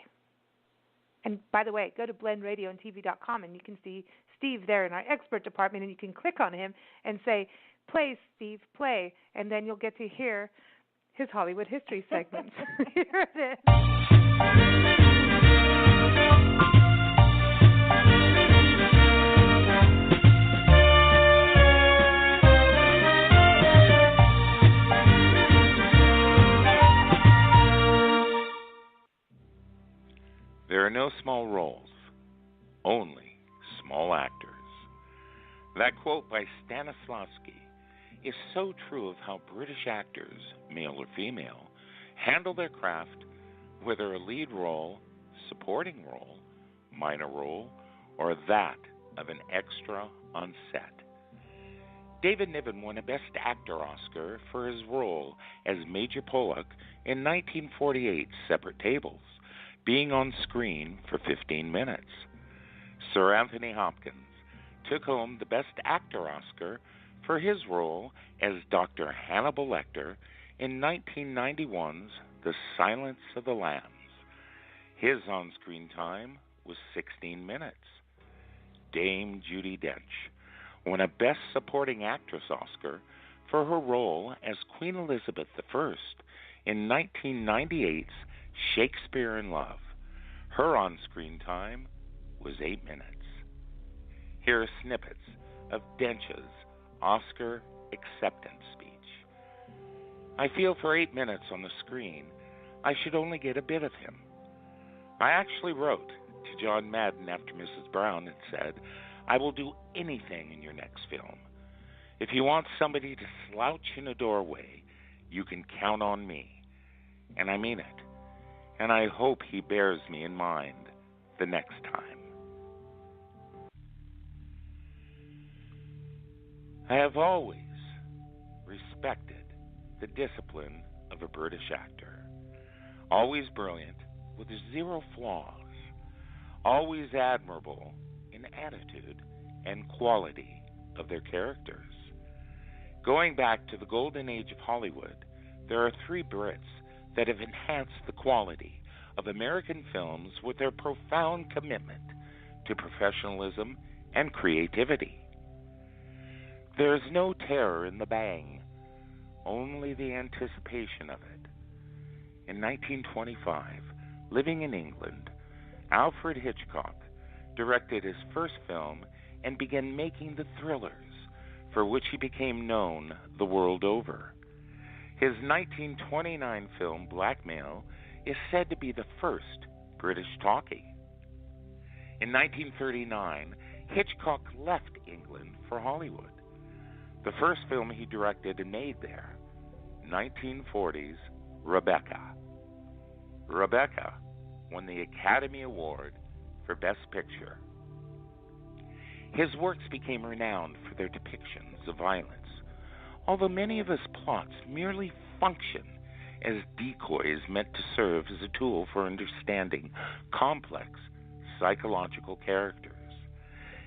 And by the way, go to blendradioandtv.com and you can see Steve there in our expert department, and you can click on him and say, "Play, Steve, play," and then you'll get to hear his Hollywood history segments. Here it is. There are no small roles, only small actors. That quote by Stanislavski is so true of how British actors, male or female, handle their craft, whether a lead role, supporting role, minor role, or that of an extra on set. David Niven won a Best Actor Oscar for his role as Major Pollock in 1948's Separate Tables, being on screen for 15 minutes. Sir Anthony Hopkins took home the Best Actor Oscar for his role as Dr. Hannibal Lecter in 1991's The Silence of the Lambs. His on-screen time was 16 minutes. Dame Judi Dench won a Best Supporting Actress Oscar for her role as Queen Elizabeth I in 1998's Shakespeare in Love. Her on-screen time was 8 minutes. Here are snippets of Dench's Oscar acceptance speech. "I feel for 8 minutes on the screen, I should only get a bit of him. I actually wrote to John Madden after Mrs. Brown and said, I will do anything in your next film. If you want somebody to slouch in a doorway, you can count on me. And I mean it. And I hope he bears me in mind the next time." I have always respected the discipline of a British actor. Always brilliant, with zero flaws. Always admirable in attitude and quality of their characters. Going back to the golden age of Hollywood, there are 3 Brits that have enhanced the quality of American films with their profound commitment to professionalism and creativity. There is no terror in the bang, only the anticipation of it. In 1925, living in England, Alfred Hitchcock directed his first film and began making the thrillers for which he became known the world over. His 1929 film, Blackmail, is said to be the first British talkie. In 1939, Hitchcock left England for Hollywood. The first film he directed and made there, 1940's Rebecca. Rebecca won the Academy Award for Best Picture. His works became renowned for their depictions of violence, although many of his plots merely function as decoys meant to serve as a tool for understanding complex psychological characters.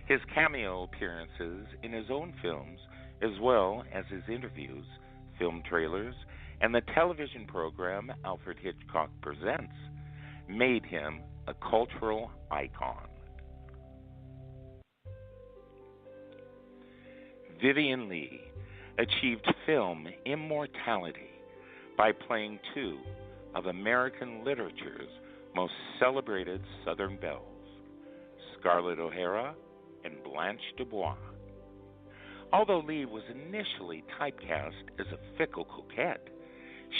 His cameo appearances in his own films, as well as his interviews, film trailers, and the television program Alfred Hitchcock Presents, made him a cultural icon. Vivien Leigh achieved film immortality by playing two of American literature's most celebrated Southern belles, Scarlett O'Hara and Blanche DuBois. Although Leigh was initially typecast as a fickle coquette,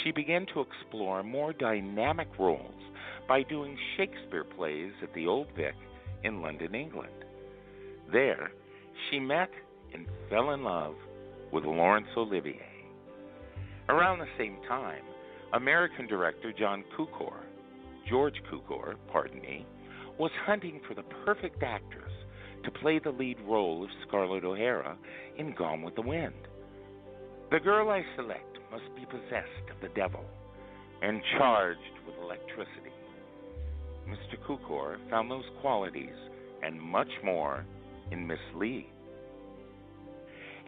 she began to explore more dynamic roles by doing Shakespeare plays at the Old Vic in London, England. There, she met and fell in love with Laurence Olivier. Around the same time, American director George Cukor, was hunting for the perfect actress to play the lead role of Scarlett O'Hara in Gone with the Wind. The girl I select must be possessed of the devil and charged with electricity. Mr. Cukor found those qualities and much more in Miss Leigh.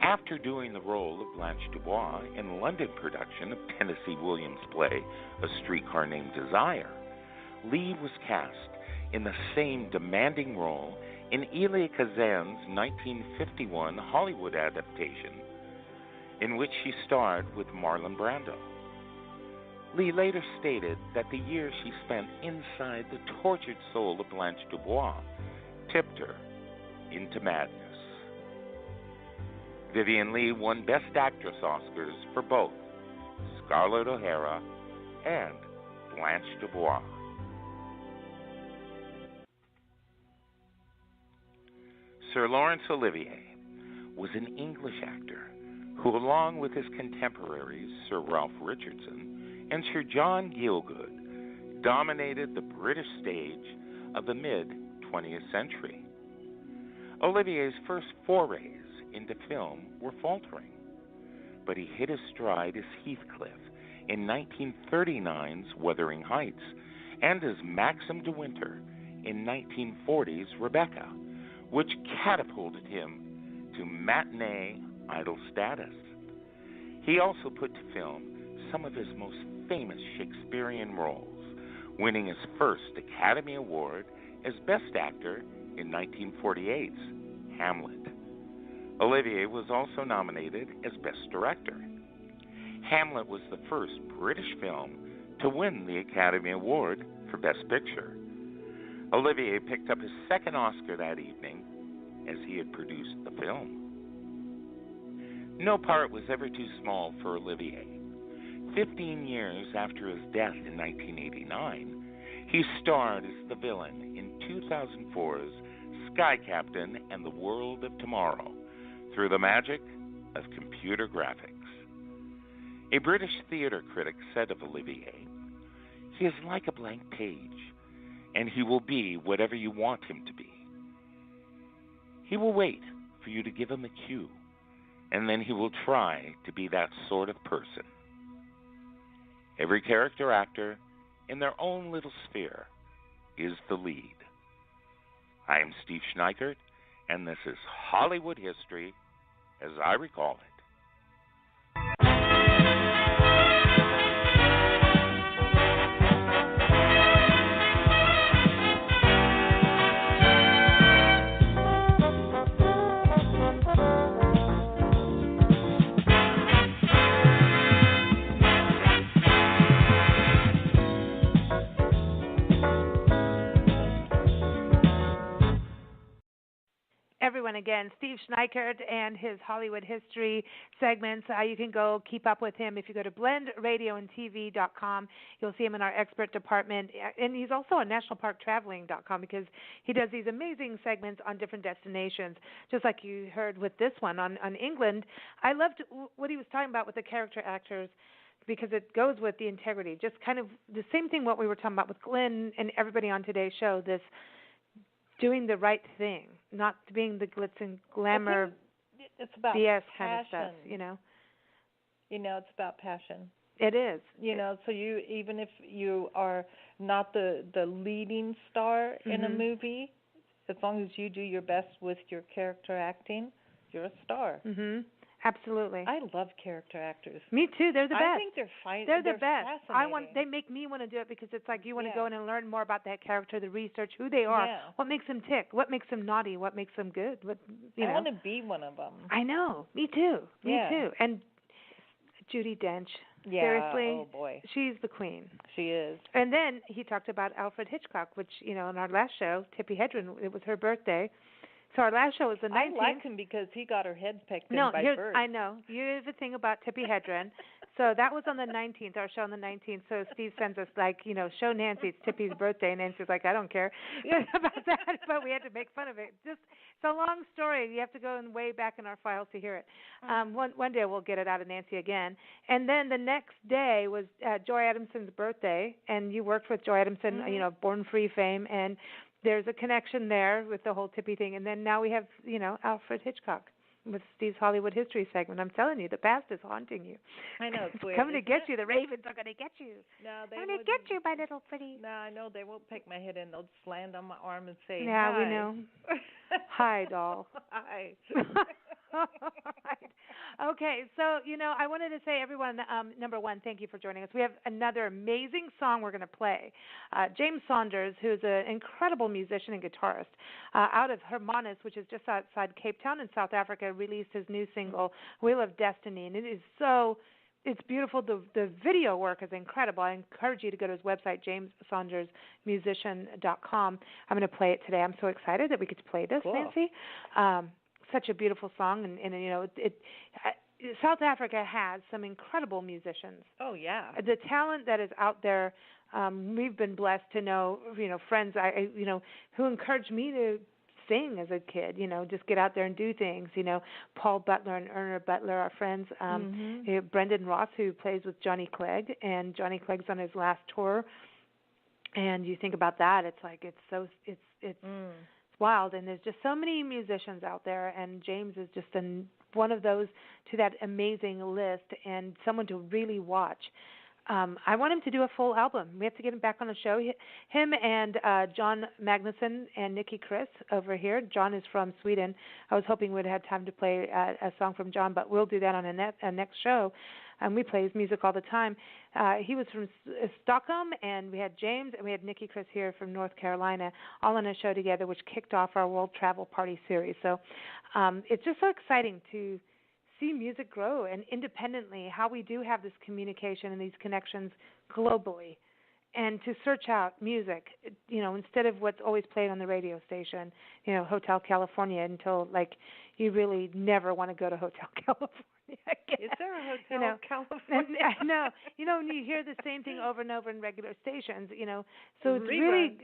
After doing the role of Blanche DuBois in the London production of Tennessee Williams' play A Streetcar Named Desire, Leigh was cast in the same demanding role in Elia Kazan's 1951 Hollywood adaptation, in which she starred with Marlon Brando. Leigh later stated that the years she spent inside the tortured soul of Blanche DuBois tipped her into madness. Vivien Leigh won Best Actress Oscars for both Scarlett O'Hara and Blanche DuBois. Sir Laurence Olivier was an English actor who, along with his contemporaries Sir Ralph Richardson and Sir John Gielgud, dominated the British stage of the mid-20th century. Olivier's first forays into film were faltering, but he hit his stride as Heathcliff in 1939's Wuthering Heights and as Maxim de Winter in 1940's Rebecca, which catapulted him to matinee idol status. He also put to film some of his most famous Shakespearean roles, winning his first Academy Award as Best Actor in 1948's Hamlet. Olivier was also nominated as Best Director. Hamlet was the first British film to win the Academy Award for Best Picture. Olivier picked up his second Oscar that evening as he had produced the film. No part was ever too small for Olivier. 15 years after his death in 1989, he starred as the villain in 2004's Sky Captain and the World of Tomorrow through the magic of computer graphics. A British theater critic said of Olivier, "He is like a blank page, and he will be whatever you want him to be. He will wait for you to give him a cue, and then he will try to be that sort of person." Every character actor in their own little sphere is the lead. I am Steve Schneikert, and this is Hollywood History as I recall it. Everyone again, Steve Schneikert and his Hollywood History segments. You can go keep up with him if you go to blendradioandtv.com. You'll see him in our expert department, and he's also on nationalparktraveling.com because he does these amazing segments on different destinations, just like you heard with this one on England. I loved what he was talking about with the character actors, because it goes with the integrity, just kind of the same thing what we were talking about with Glenn and everybody on today's show, this doing the right thing, not being the glitz and glamour it's about BS passion. kind of stuff, you know? You know, it's about passion. It is. You know, so you, even if you are not the leading star in a movie, as long as you do your best with your character acting, you're a star. Absolutely. I love character actors. Me too. They're the best. I think they're the best. Fascinating. They make me want to do it because it's like you want to go in and learn more about that character, the research, who they are, what makes them tick, what makes them naughty, what makes them good. What I want to be one of them. I know. Me too. Me too. And Judi Dench. Yeah. Seriously. Oh boy. She's the queen. She is. And then he talked about Alfred Hitchcock, which, in our last show, Tippi Hedren, it was her birthday. So our last show was the 19th. I like him because he got her head pecked in by birds. I know. Here's the thing about Tippi Hedren. So that was on the 19th, our show on the 19th. So Steve sends us, show Nancy, it's Tippi's birthday. And Nancy's like, I don't care about that. But we had to make fun of it. It's a long story. You have to go way back in our files to hear it. One day we'll get it out of Nancy again. And then the next day was Joy Adamson's birthday. And you worked with Joy Adamson, Born Free fame. And there's a connection there with the whole Tippi thing. And then now we have, Alfred Hitchcock with Steve's Hollywood History segment. I'm telling you, the past is haunting you. I know. It's weird. Coming to get you. The ravens are going to get you. No, they I'm going to get you, my little pretty. No, I know. They won't peck my head in. They'll just land on my arm and say, yeah, hi. we know. Hi, doll. Hi. All right. Okay, so, I wanted to say, everyone, number one, thank you for joining us. We have another amazing song we're going to play. James Saunders, who's an incredible musician and guitarist, out of Hermanus, which is just outside Cape Town in South Africa, released his new single, Wheel of Destiny, and it is it's beautiful. The video work is incredible. I encourage you to go to his website, jamessaundersmusician.com. I'm going to play it today. I'm so excited that we get to play this, Nancy. Such a beautiful song, and South Africa has some incredible musicians. Oh yeah, the talent that is out there. We've been blessed to know, friends, who encouraged me to sing as a kid. Just get out there and do things. Paul Butler and Erna Butler, our friends. Brendan Ross, who plays with Johnny Clegg, and Johnny Clegg's on his last tour. And you think about that, it's like it's wild, and there's just so many musicians out there, and James is just one of those to that amazing list, and someone to really watch. I want him to do a full album. We have to get him back on the show. Him and John Magnusson and Nikki Chris over here. John is from Sweden. I was hoping we'd have time to play a song from John, but we'll do that on a next show. We play his music all the time. He was from Stockholm, and we had James, and we had Nikki Chris here from North Carolina, all on a show together, which kicked off our World Travel Party series. So it's just so exciting to see music grow, and independently, how we do have this communication and these connections globally, and to search out music, instead of what's always played on the radio station, Hotel California, until you really never want to go to Hotel California. Is there a Hotel California? I know. When you hear the same thing over and over in regular stations, so it's really,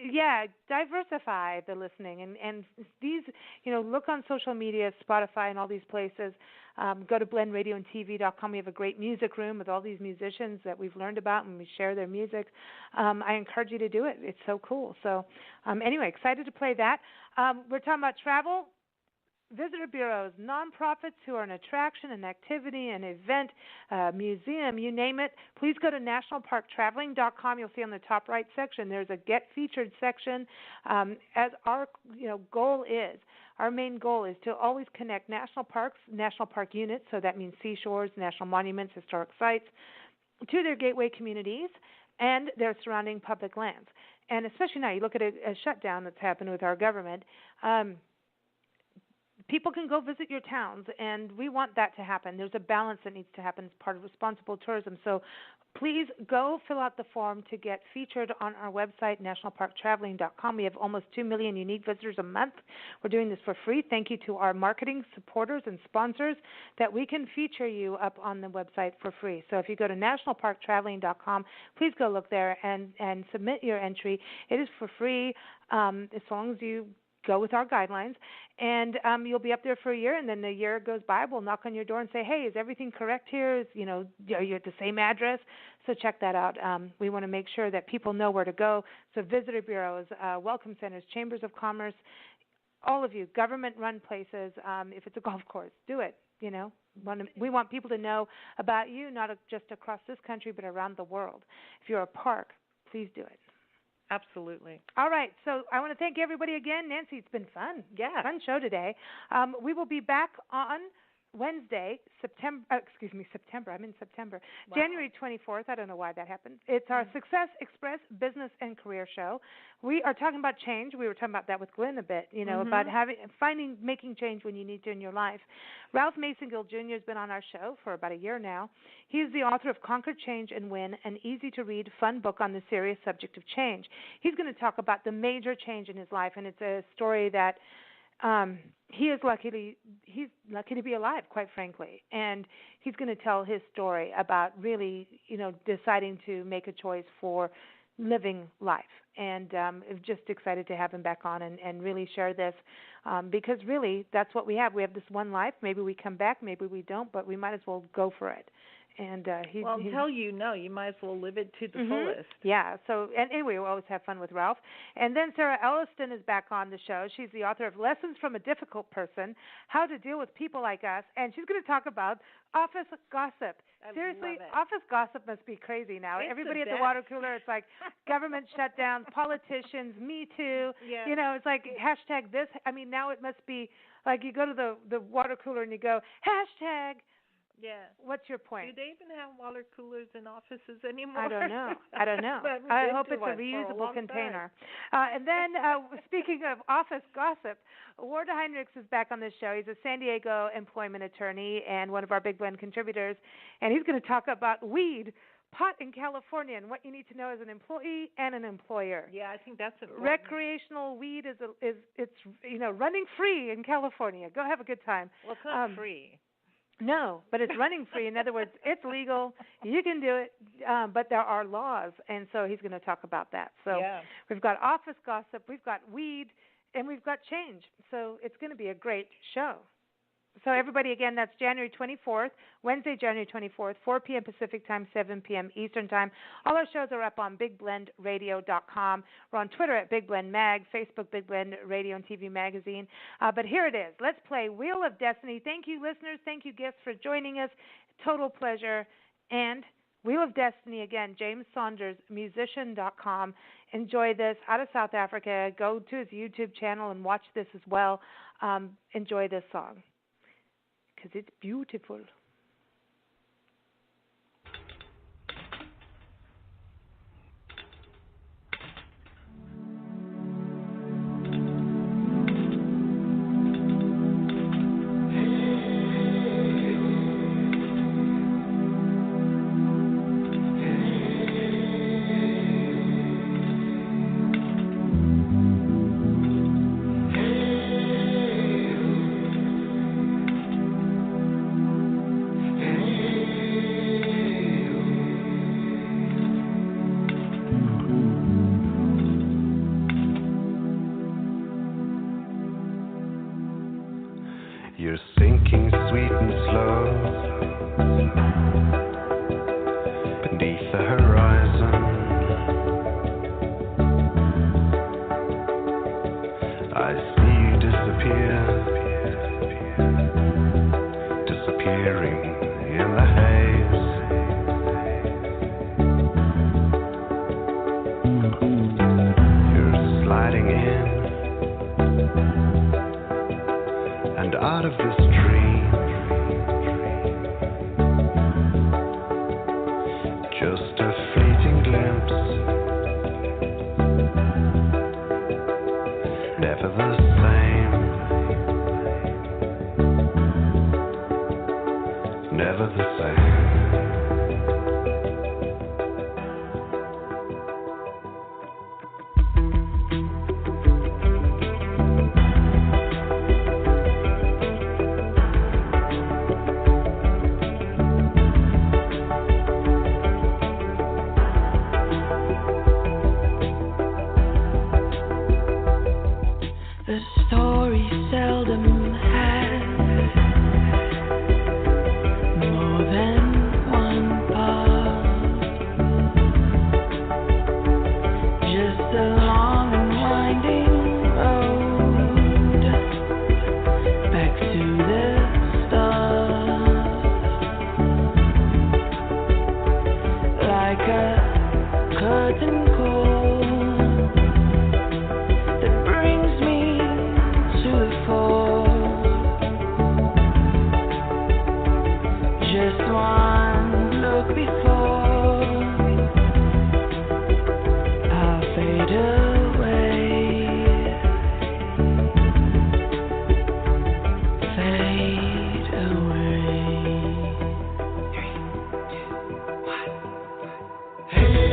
diversify the listening. And these, look on social media, Spotify and all these places. Go to blendradioandtv.com. We have a great music room with all these musicians that we've learned about, and we share their music. I encourage you to do it. It's so cool. So anyway, excited to play that. We're talking about travel. Visitor bureaus, nonprofits who are an attraction, an activity, an event, museum, you name it. Please go to nationalparktraveling.com. You'll see on the top right section there's a Get Featured section. As our goal is, our main goal is to always connect national parks, national park units, so that means seashores, national monuments, historic sites, to their gateway communities and their surrounding public lands. And especially now, you look at a shutdown that's happened with our government. People can go visit your towns, and we want that to happen. There's a balance that needs to happen as part of responsible tourism. So please go fill out the form to get featured on our website, nationalparktraveling.com. We have almost 2 million unique visitors a month. We're doing this for free. Thank you to our marketing supporters and sponsors that we can feature you up on the website for free. So if you go to nationalparktraveling.com, please go look there and submit your entry. It is for free as long as you go with our guidelines, and you'll be up there for a year, and then the year goes by, we'll knock on your door and say, hey, is everything correct here? Are you at the same address? So check that out. We want to make sure that people know where to go. So visitor bureaus, welcome centers, chambers of commerce, all of you, government-run places, if it's a golf course, do it. You know, we want people to know about you, not just across this country, but around the world. If you're a park, please do it. Absolutely. All right, so I want to thank everybody again. Nancy, it's been fun. Yeah. Fun show today. We will be back on Wednesday, September. I'm in September. Wow. January 24th. I don't know why that happened. It's our Success Express Business and Career Show. We are talking about change. We were talking about that with Glenn a bit, about making change when you need to in your life. Ralph Mason Gill Jr. has been on our show for about a year now. He is the author of Conquer, Change, and Win, an easy-to-read, fun book on the serious subject of change. He's going to talk about the major change in his life, and it's a story that he's lucky to be alive, quite frankly, and he's going to tell his story about really, deciding to make a choice for living life. And I'm just excited to have him back on and really share this because really that's what we have. We have this one life. Maybe we come back, maybe we don't, but we might as well go for it. And until you might as well live it to the fullest. Yeah. So, and anyway, we always have fun with Ralph. And then Sarah Elliston is back on the show. She's the author of Lessons from a Difficult Person: How to Deal with People Like Us, and she's going to talk about office gossip. Seriously, office gossip must be crazy now. It's everybody at the water cooler, it's like government shutdowns, politicians, Me Too. Yeah. It's like hashtag this. I mean, now it must be like you go to the water cooler and you go hashtag. Yeah. What's your point? Do they even have water coolers in offices anymore? I don't know. I hope it's a reusable container. And then, speaking of office gossip, Ward Heinrichs is back on this show. He's a San Diego employment attorney and one of our Big Blend contributors. And he's going to talk about weed, pot in California, and what you need to know as an employee and an employer. Yeah, I think that's important. Recreational weed is running free in California. Go have a good time. Well, it's not free. No, but it's running free. In other words, it's legal. You can do it, but there are laws, and so he's going to talk about that. So We've got office gossip, we've got weed, and we've got change. So it's going to be a great show. So everybody, again, that's January 24th, Wednesday, January 24th, 4 p.m. Pacific time, 7 p.m. Eastern time. All our shows are up on BigBlendRadio.com. We're on Twitter at Big Blend Mag, Facebook Big Blend Radio and TV Magazine. But here it is. Let's play Wheel of Destiny. Thank you, listeners. Thank you, guests, for joining us. Total pleasure. And Wheel of Destiny, again, James Saunders, musician.com. Enjoy this out of South Africa. Go to his YouTube channel and watch this as well. Enjoy this song, because it's beautiful. You're sinking sweet and slow beneath the horizon. I see you disappearing in the haze. You're sliding in and out of this dream, just a fleeting glimpse, never the same, never the same. More than one just one look before I fade away. Fade away. 3, 2, 1. Hey,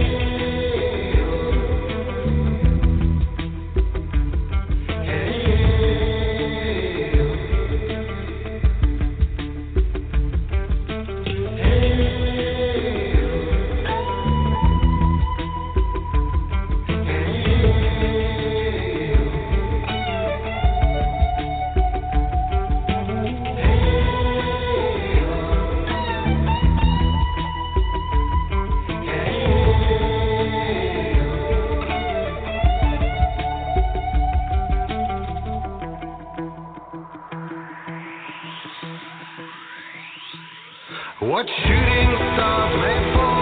what shooting stars may fall.